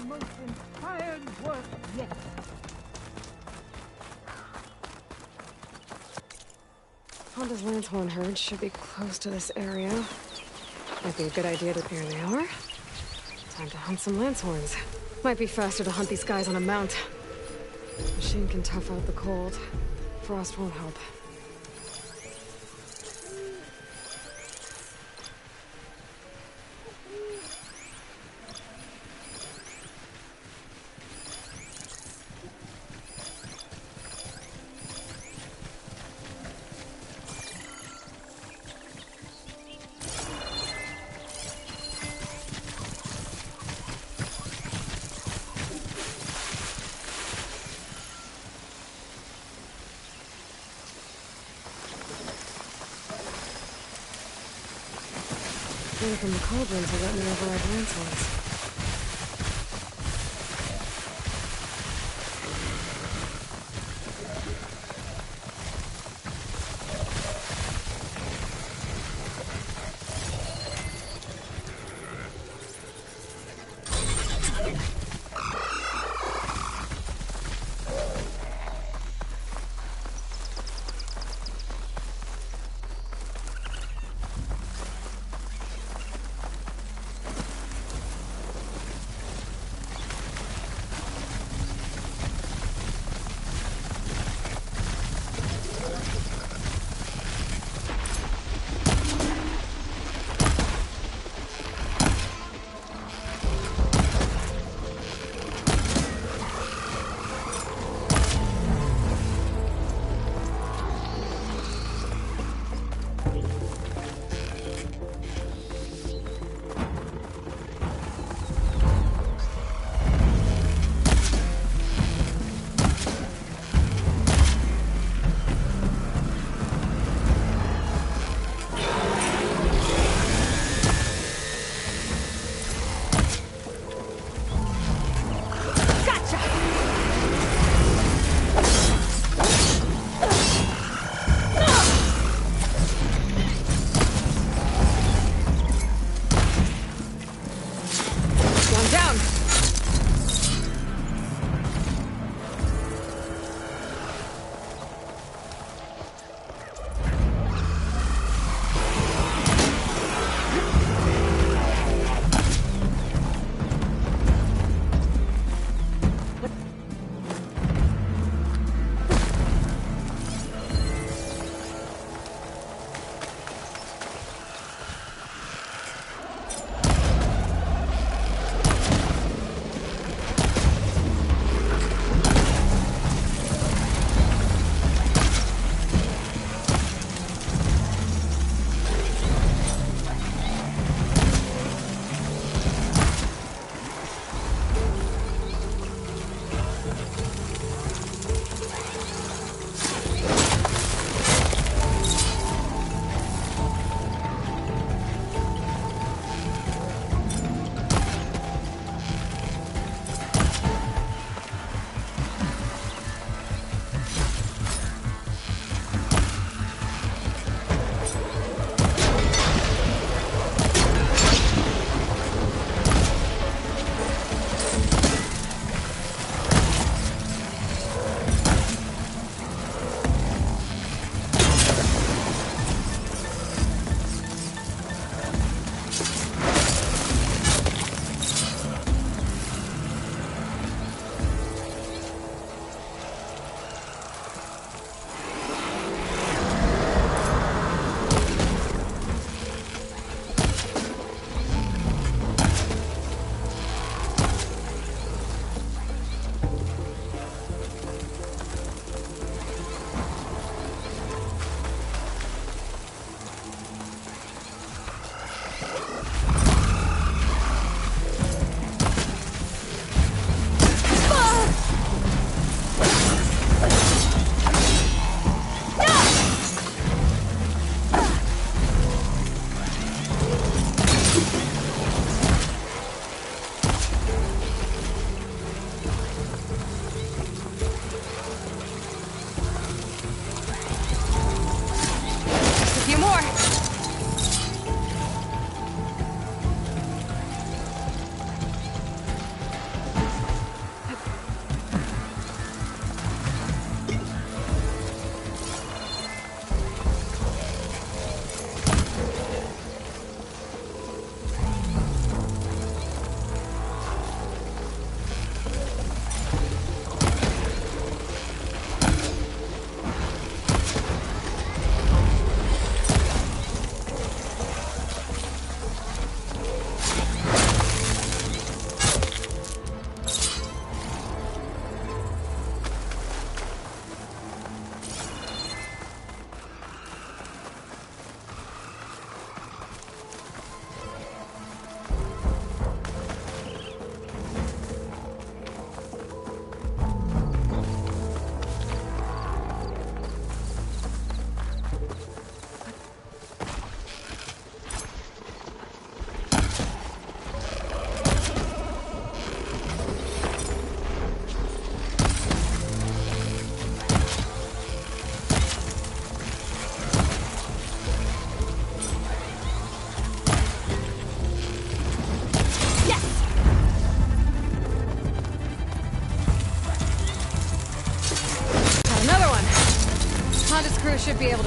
Most inspired work yet. Honda's Lanthorn herd should be close to this area. Might be a good idea to... There they are. Time to hunt some Lancehorns. Might be faster to hunt these guys on a mount. Machine can tough out the cold. Frost won't help. One from the cauldrons will let me override Lancehorns.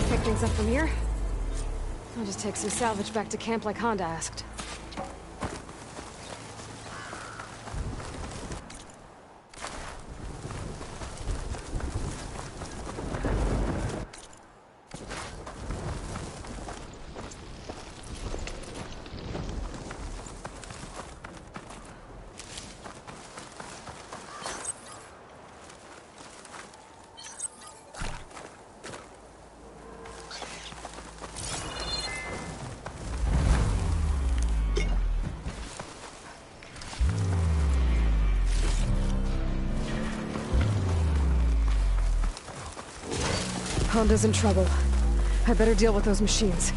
Pick things up from here. I'll just take some salvage back to camp like Honda asked. Honda's in trouble. I better deal with those machines.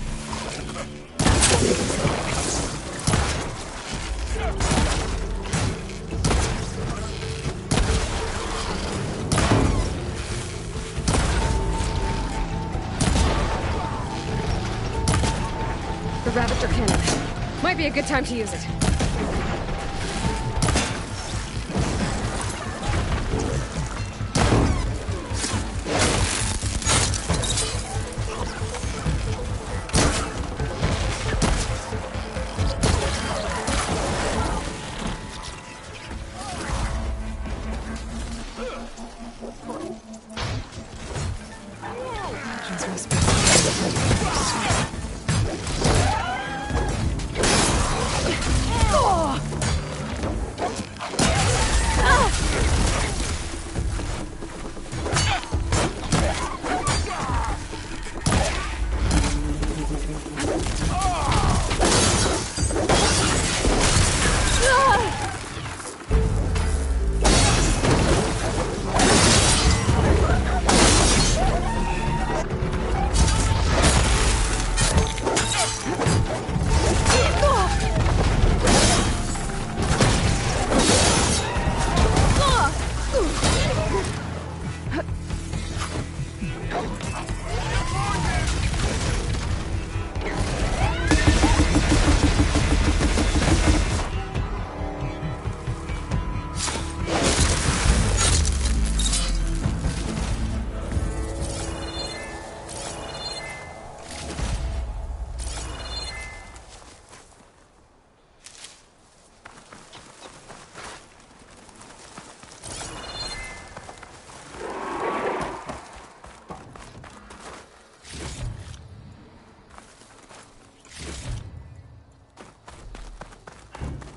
The Raptor cannon. Might be a good time to use it.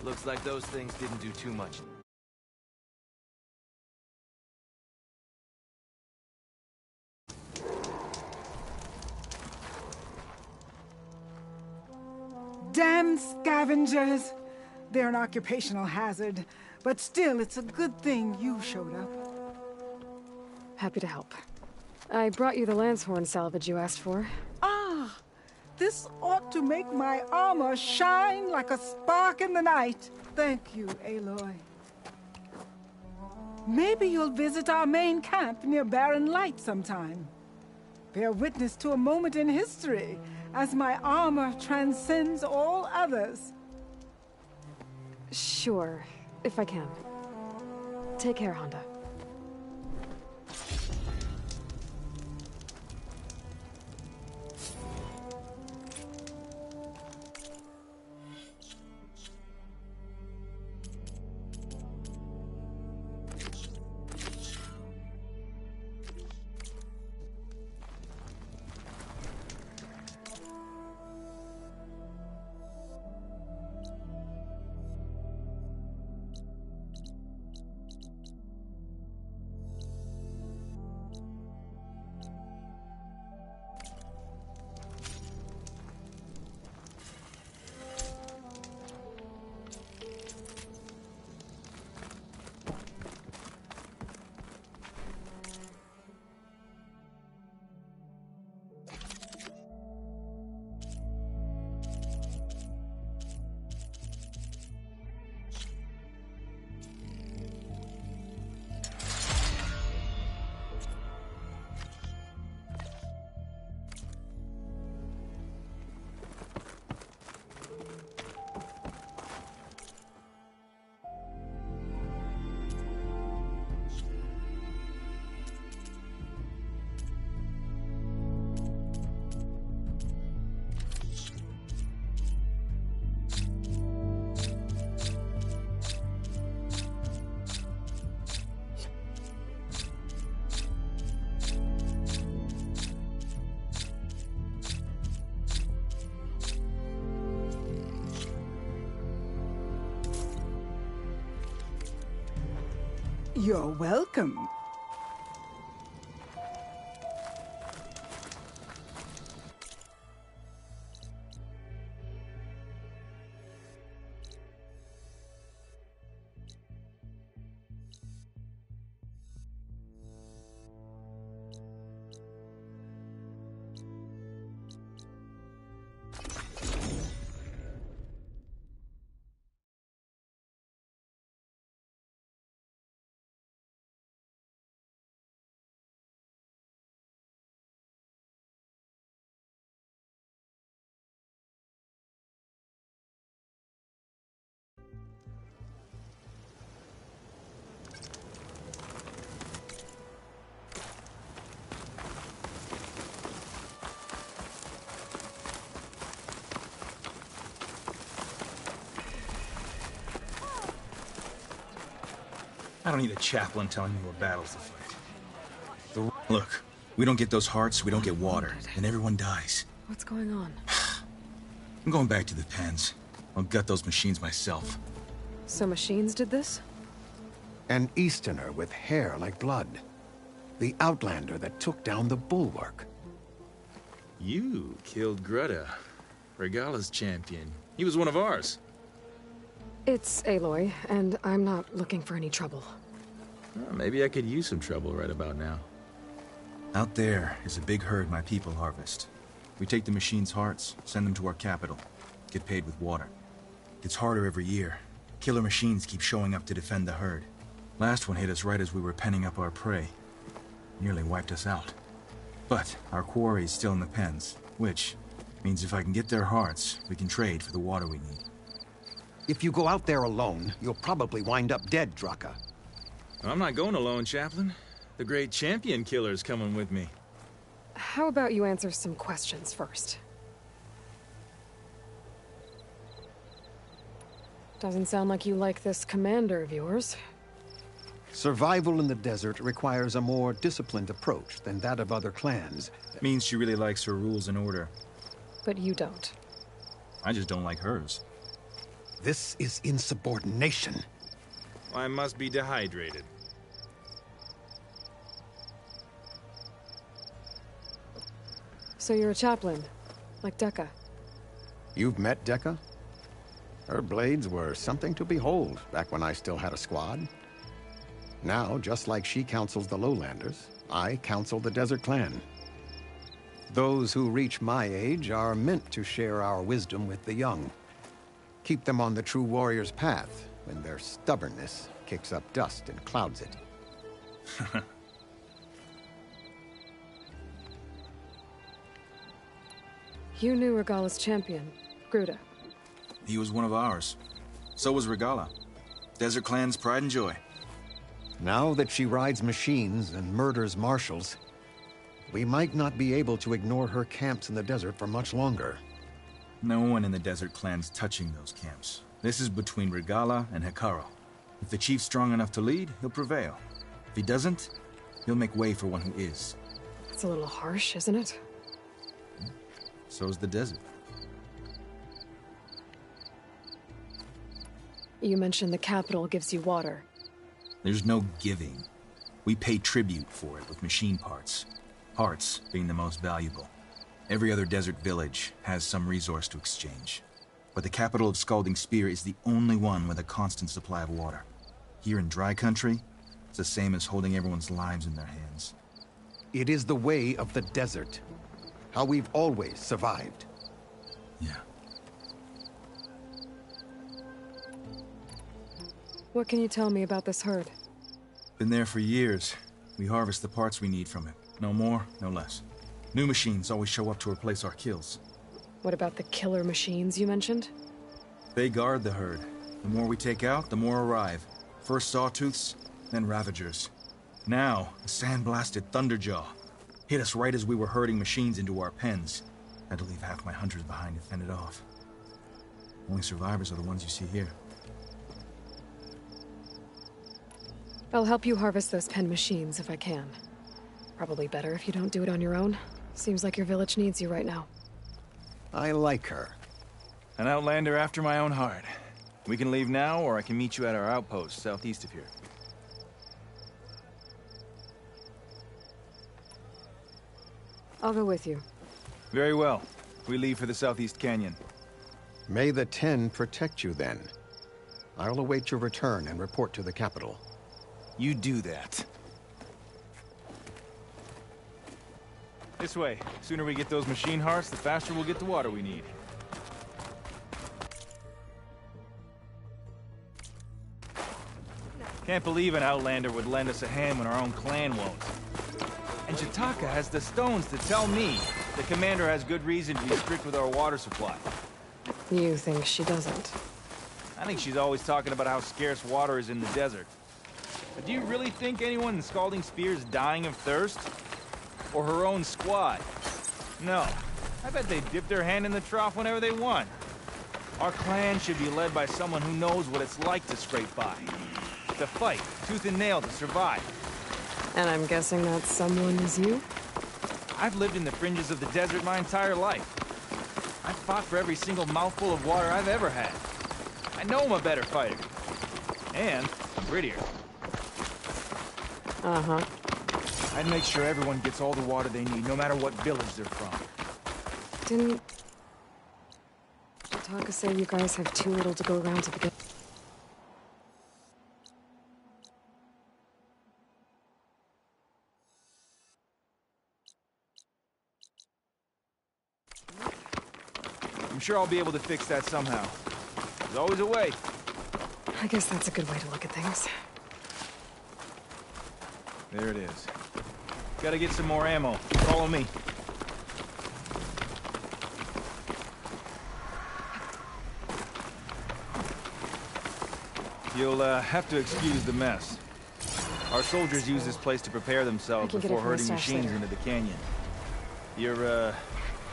Looks like those things didn't do too much. Damn scavengers! They're an occupational hazard, but still, it's a good thing you showed up. Happy to help. I brought you the Lancehorn salvage you asked for. Ah! This ought to make my armor shine like a spark in the night. Thank you, Aloy. Maybe you'll visit our main camp near Barren Light sometime. Bear witness to a moment in history as my armor transcends all others. Sure, if I can. Take care, Honda. You're welcome. I don't need a chaplain telling me what battles to fight. Look, we don't get those hearts, we don't get water, and everyone dies. What's going on? I'm going back to the pens. I'll gut those machines myself. So machines did this? An Easterner with hair like blood. The Outlander that took down the Bulwark. You killed Greta, Regala's champion. He was one of ours. It's Aloy, and I'm not looking for any trouble. Well, maybe I could use some trouble right about now. Out there is a big herd my people harvest. We take the machines' hearts, send them to our capital, get paid with water. It's harder every year. Killer machines keep showing up to defend the herd. Last one hit us right as we were penning up our prey. Nearly wiped us out. But our quarry is still in the pens, which means if I can get their hearts, we can trade for the water we need. If you go out there alone, you'll probably wind up dead, Draka. I'm not going alone, Chaplain. The great champion killer's coming with me. How about you answer some questions first? Doesn't sound like you like this commander of yours. Survival in the desert requires a more disciplined approach than that of other clans. It means she really likes her rules and order. But you don't. I just don't like hers. This is insubordination. I must be dehydrated. So you're a chaplain, like Dekka. You've met Dekka? Her blades were something to behold back when I still had a squad. Now, just like she counsels the Lowlanders, I counsel the Desert Clan. Those who reach my age are meant to share our wisdom with the young. Keep them on the true warrior's path when their stubbornness kicks up dust and clouds it. You knew Regala's champion, Gruta. He was one of ours. So was Regala. Desert Clan's pride and joy. Now that she rides machines and murders marshals, we might not be able to ignore her camps in the desert for much longer. No one in the Desert Clan's touching those camps. This is between Regala and Hekaro. If the chief's strong enough to lead, he'll prevail. If he doesn't, he'll make way for one who is. It's a little harsh, isn't it? So's the desert. You mentioned the capital gives you water. There's no giving. We pay tribute for it with machine parts. Hearts being the most valuable. Every other desert village has some resource to exchange. But the capital of Scalding Spear is the only one with a constant supply of water. Here in dry country, it's the same as holding everyone's lives in their hands. It is the way of the desert. How we've always survived. Yeah. What can you tell me about this herd? Been there for years. We harvest the parts we need from it. No more, no less. New machines always show up to replace our kills. What about the killer machines you mentioned? They guard the herd. The more we take out, the more arrive. First Sawtooths, then Ravagers. Now, a sand-blasted Thunderjaw. Hit us right as we were herding machines into our pens. Had to leave half my hunters behind to fend it off. Only survivors are the ones you see here. I'll help you harvest those pen machines if I can. Probably better if you don't do it on your own. Seems like your village needs you right now. I like her. An outlander after my own heart. We can leave now, or I can meet you at our outpost southeast of here. I'll go with you. Very well. We leave for the Southeast Canyon. May the 10 protect you then. I'll await your return and report to the capital. You do that. This way. Sooner we get those machine hearts, the faster we'll get the water we need. Can't believe an Outlander would lend us a hand when our own clan won't. And Jataka has the stones to tell me the commander has good reason to be strict with our water supply. You think she doesn't? I think she's always talking about how scarce water is in the desert. But do you really think anyone in Scalding Spear is dying of thirst? Or her own squad? No. I bet they dip their hand in the trough whenever they want. Our clan should be led by someone who knows what it's like to scrape by. To fight, tooth and nail to survive. And I'm guessing that someone is you? I've lived in the fringes of the desert my entire life. I've fought for every single mouthful of water I've ever had. I know I'm a better fighter. And prettier. Uh-huh. I'd make sure everyone gets all the water they need, no matter what village they're from. Didn't Jataka say you guys have too little to go around to begin? I'm sure I'll be able to fix that somehow. There's always a way. I guess that's a good way to look at things. There it is. Gotta get some more ammo. Follow me. You'll have to excuse the mess. Our soldiers use this place to prepare themselves before herding machines into the canyon. You're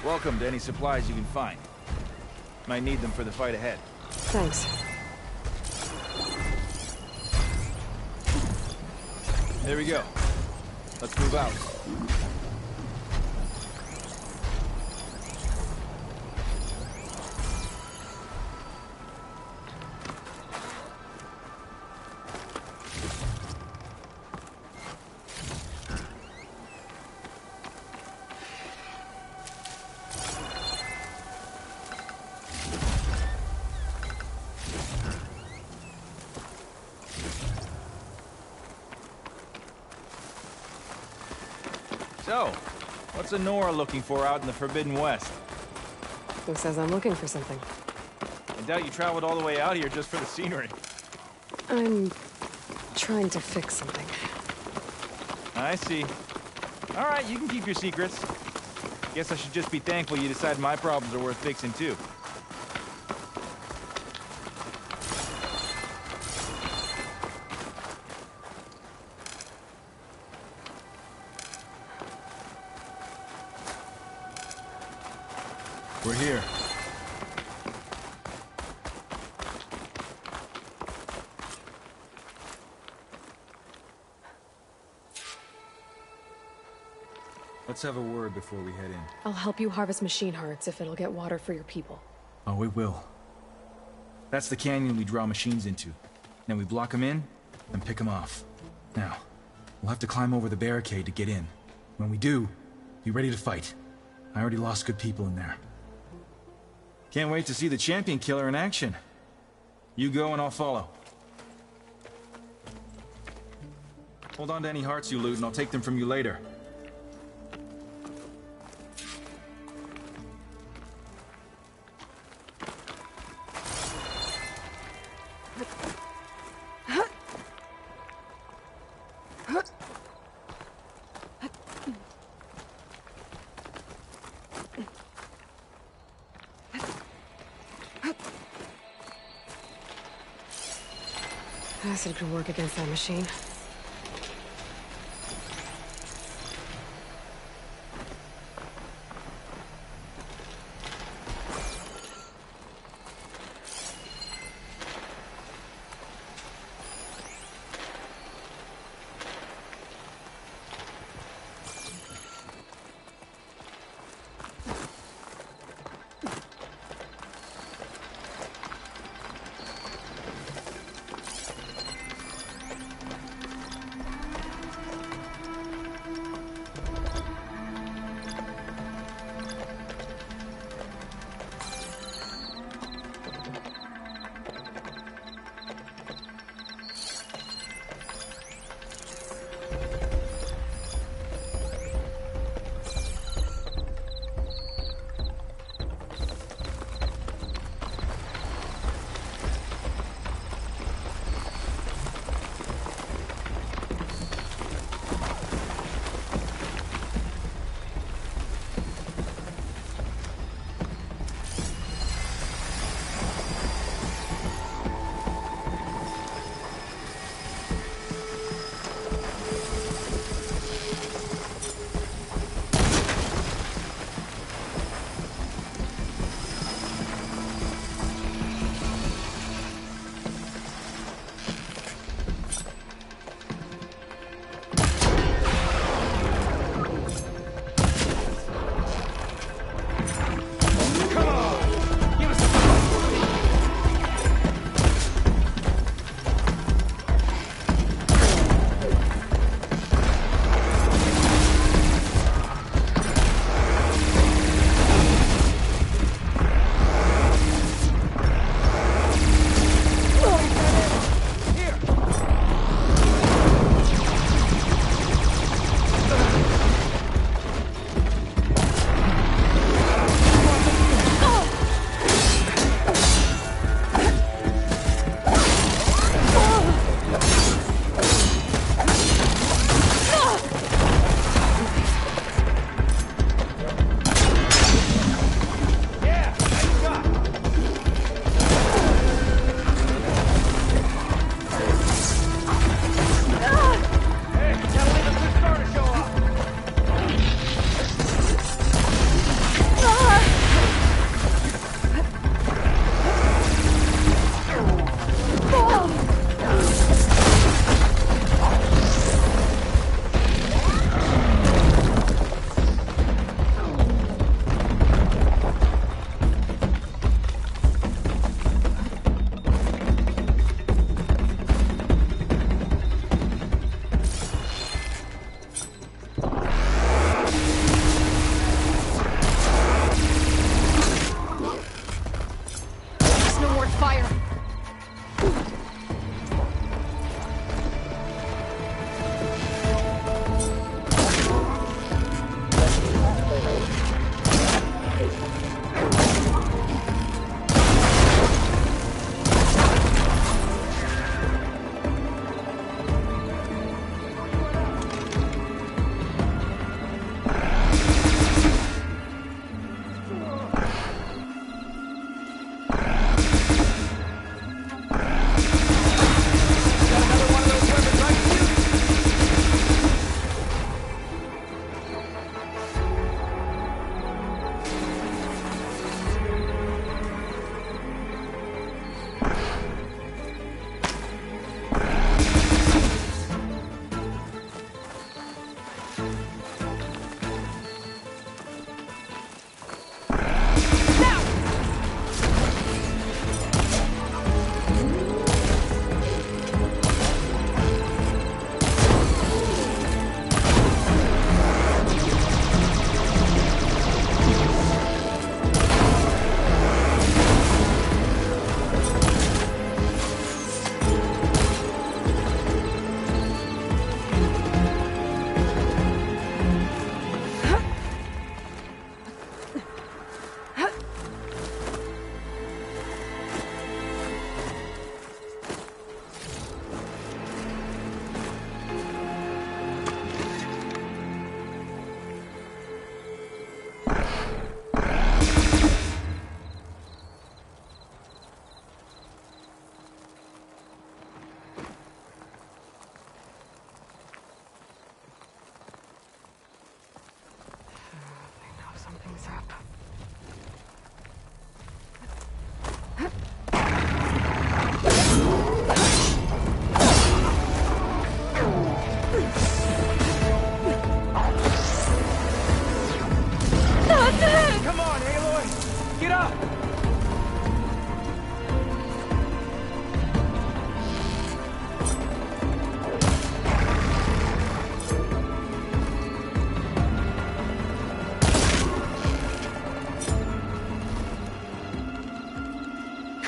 welcome to any supplies you can find. Might need them for the fight ahead. Thanks. There we go. Let's move out. So, what's Honora looking for out in the Forbidden West? Who says I'm looking for something? I doubt you traveled all the way out here just for the scenery. I'm trying to fix something. I see. All right, you can keep your secrets. Guess I should just be thankful you decided my problems are worth fixing too. We're here. Let's have a word before we head in. I'll help you harvest machine hearts if it'll get water for your people. Oh, it will. That's the canyon we draw machines into. Then we block them in, and pick them off. Now, we'll have to climb over the barricade to get in. When we do, be ready to fight. I already lost good people in there. Can't wait to see the champion killer in action. You go and I'll follow. Hold on to any hearts you loot and I'll take them from you later. Acid could work against that machine.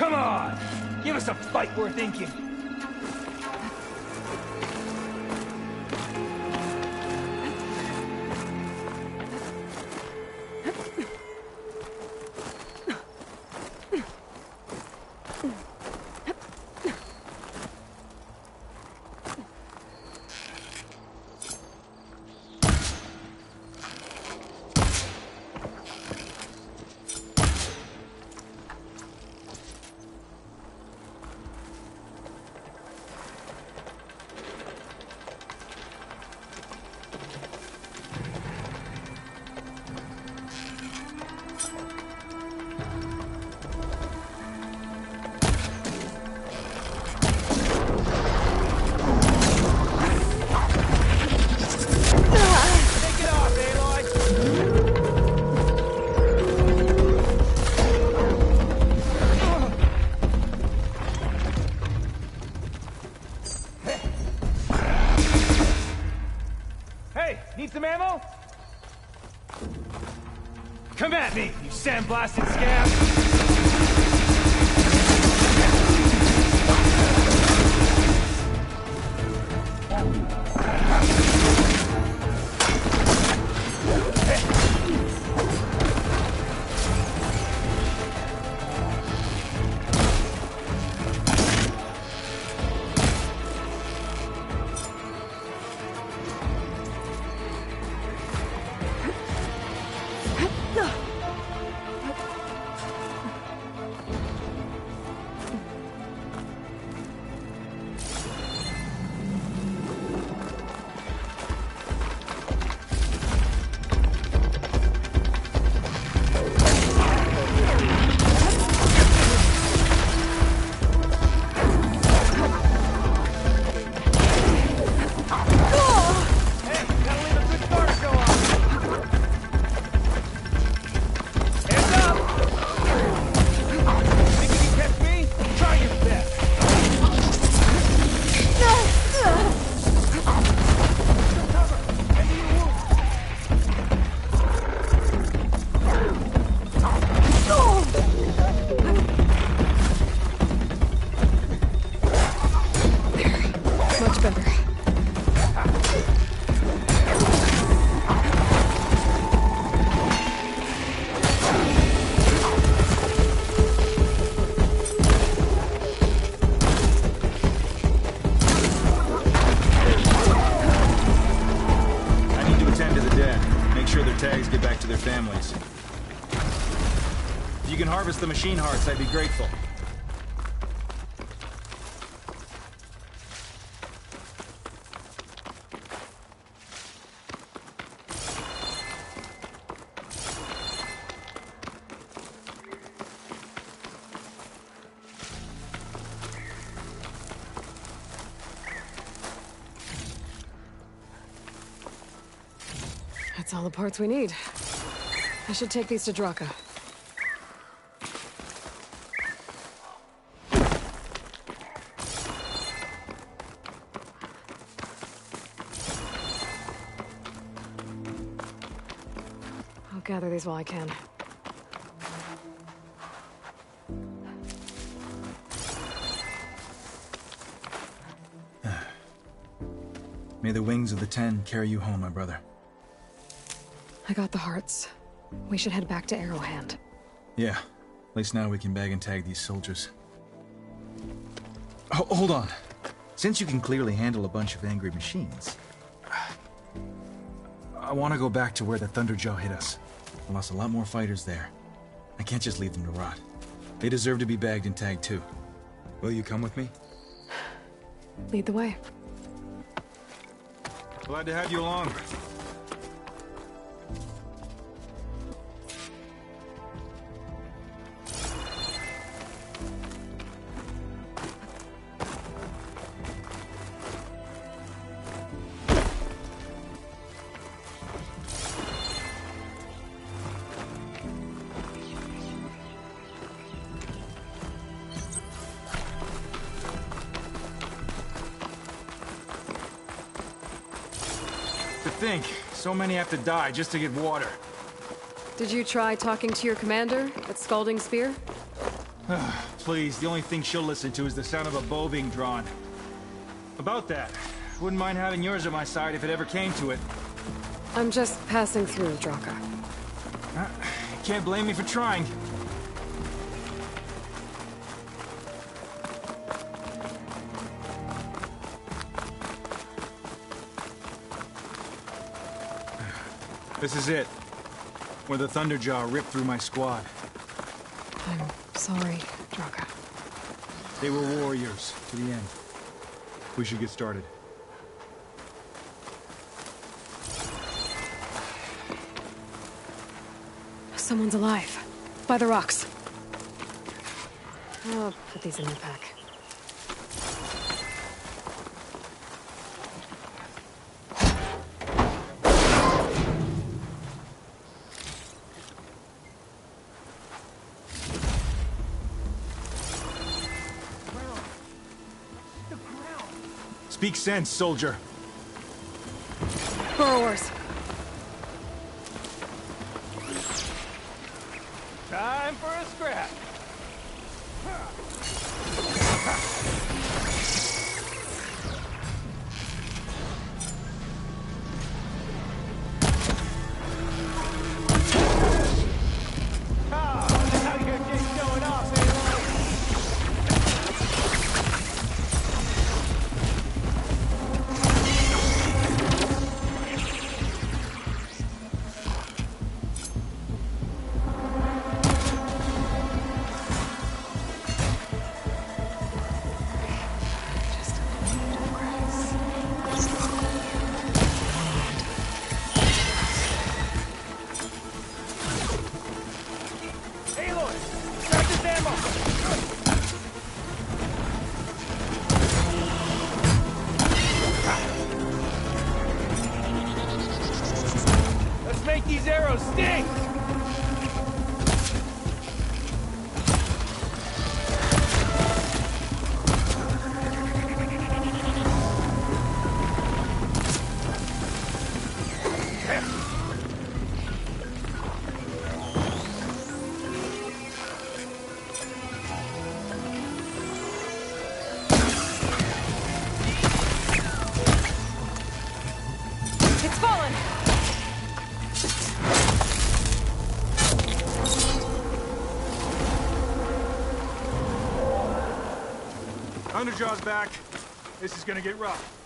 Come on! Give us a fight worth inking. Need some ammo? Come at me, you sandblasted scab! If you can harvest the machine hearts, I'd be grateful. That's all the parts we need. I should take these to Draka. I'll gather these while I can. May the wings of the Ten carry you home, my brother. I got the hearts. We should head back to Arrowhand. Yeah. At least now we can bag and tag these soldiers. Hold on. Since you can clearly handle a bunch of angry machines, I want to go back to where the Thunderjaw hit us. I lost a lot more fighters there. I can't just leave them to rot. They deserve to be bagged and tagged too. Will you come with me? Lead the way. Glad to have you along. Think. So many have to die just to get water. Did you try talking to your commander at Scalding Spear? Please, the only thing she'll listen to is the sound of a bow being drawn. About that, wouldn't mind having yours at my side if it ever came to it. I'm just passing through, Draka. Can't blame me for trying. This is it. Where the Thunderjaw ripped through my squad. I'm sorry, Draka. They were warriors to the end. We should get started. Someone's alive. By the rocks. I'll put these in my pack. Speak sense, soldier. Burrowers. Time for a scrap. Now you're just showing off, make these arrows sting! It's fallen! Thunderjaw's back. This is gonna get rough.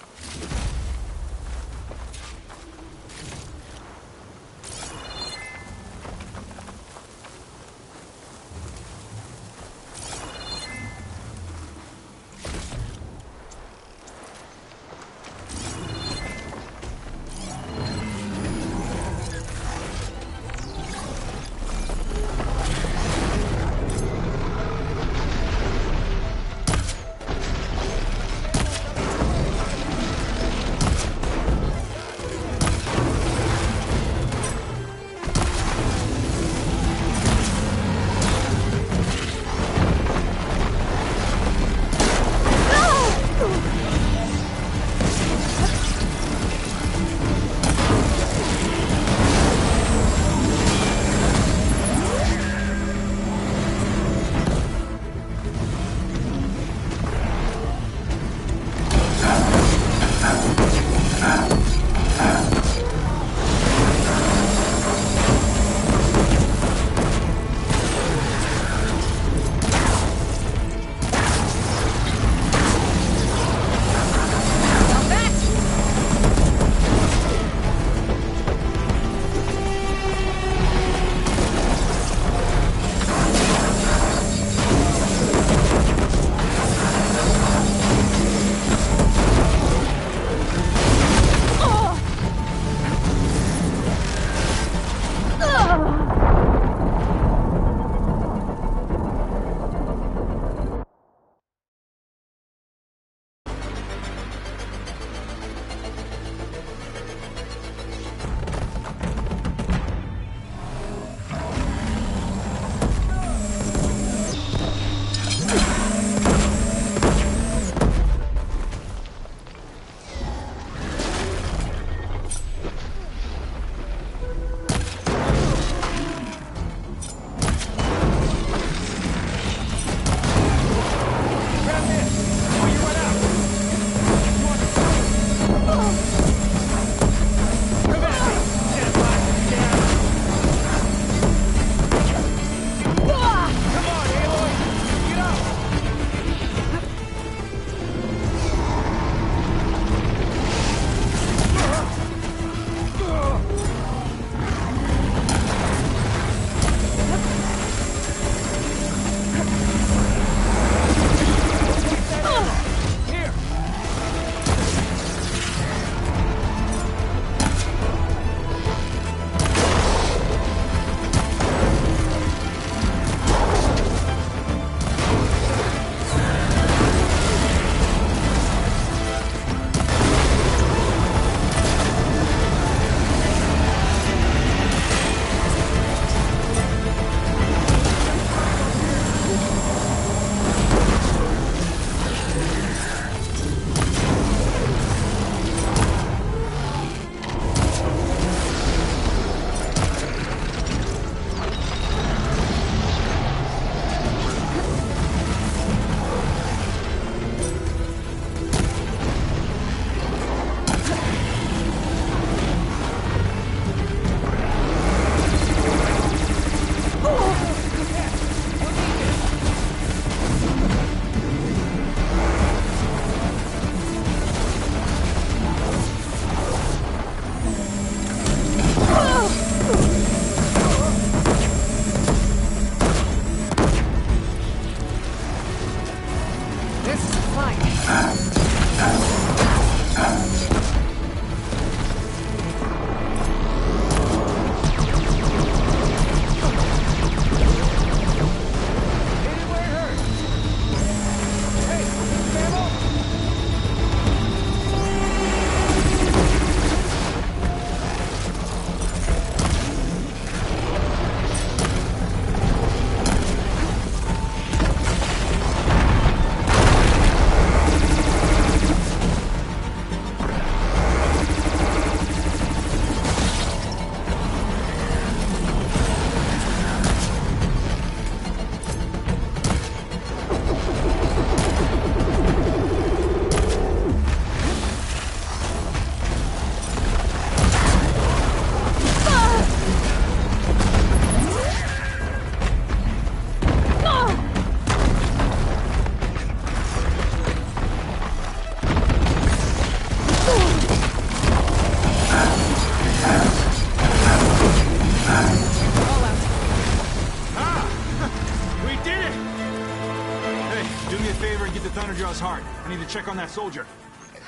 me a favor and get the Thunderjaw's heart. I need to check on that soldier.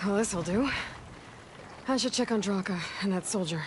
Well, this'll do. I should check on Draka and that soldier.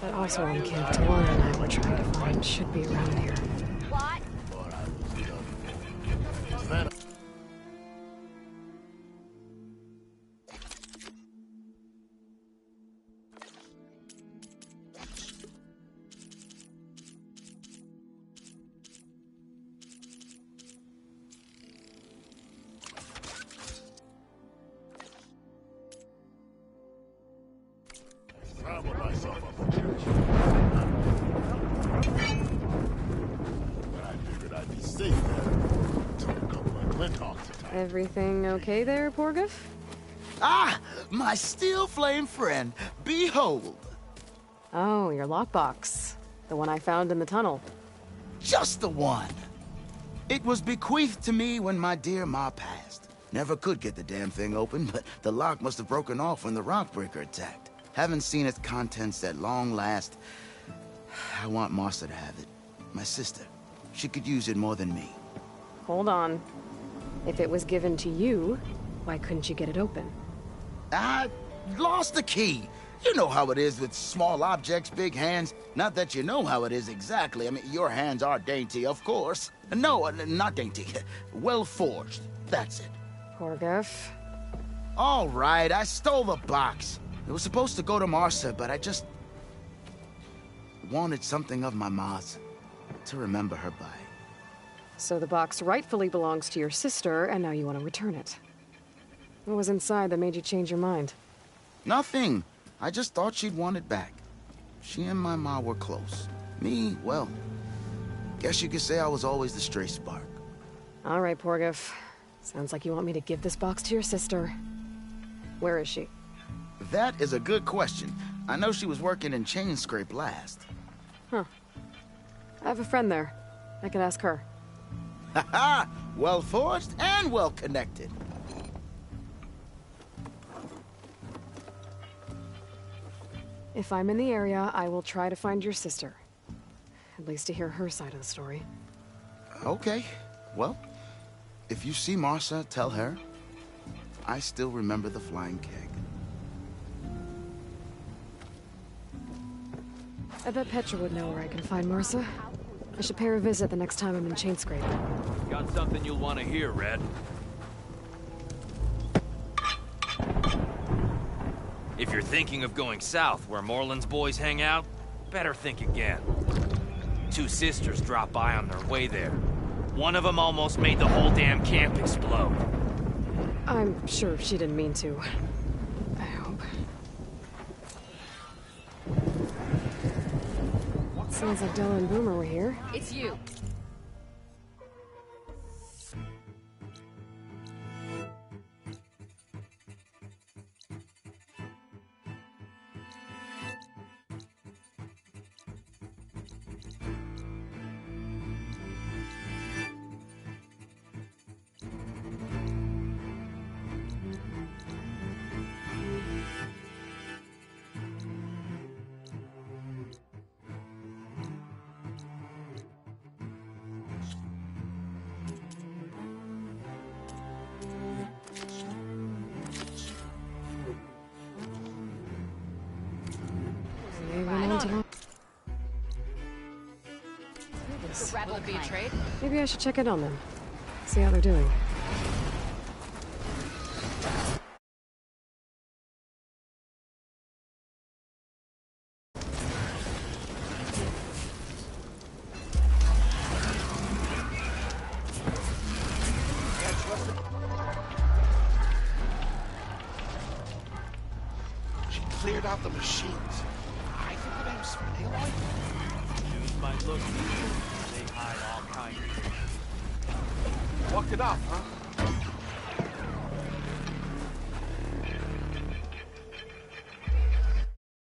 That Oswald kid Tori and I were trying to find should be around here. What? Everything okay there, Porgif? Ah! My steel flame friend, behold! Oh, your lockbox. The one I found in the tunnel. Just the one! It was bequeathed to me when my dear ma passed. Never could get the damn thing open, but the lock must have broken off when the rockbreaker attacked. Haven't seen its contents at long last. I want Martha to have it. My sister. She could use it more than me. Hold on. If it was given to you, why couldn't you get it open? I lost the key. You know how it is with small objects, big hands. Not that you know how it is exactly. I mean, your hands are dainty, of course. No, not dainty. Well forged. That's it. Porgif. All right, I stole the box. It was supposed to go to Martha, but I just wanted something of my ma's to remember her by. So the box rightfully belongs to your sister, and now you want to return it. What was inside that made you change your mind? Nothing. I just thought she'd want it back. She and my ma were close. Me, well, guess you could say I was always the stray spark. All right, Porgif. Sounds like you want me to give this box to your sister. Where is she? That is a good question. I know she was working in Chainscrape last. Huh. I have a friend there. I can ask her. Ha-ha! Well forged and well connected. If I'm in the area, I will try to find your sister. At least to hear her side of the story. Okay. Well, if you see Martha, tell her I still remember the flying keg. I bet Petra would know where I can find Martha. I should pay her a visit the next time I'm in Chainscrape. Got something you'll want to hear, Red. If you're thinking of going south where Moreland's boys hang out, better think again. Two sisters dropped by on their way there. One of them almost made the whole damn camp explode. I'm sure she didn't mean to. I hope. Sounds like Della and Boomer were here. It's you. Will it be a trade? Maybe I should check in on them. See how they're doing. She cleared out the machines. I think her name's Aloy. News might look easy. They hide all kinds of things. Walked it off, huh?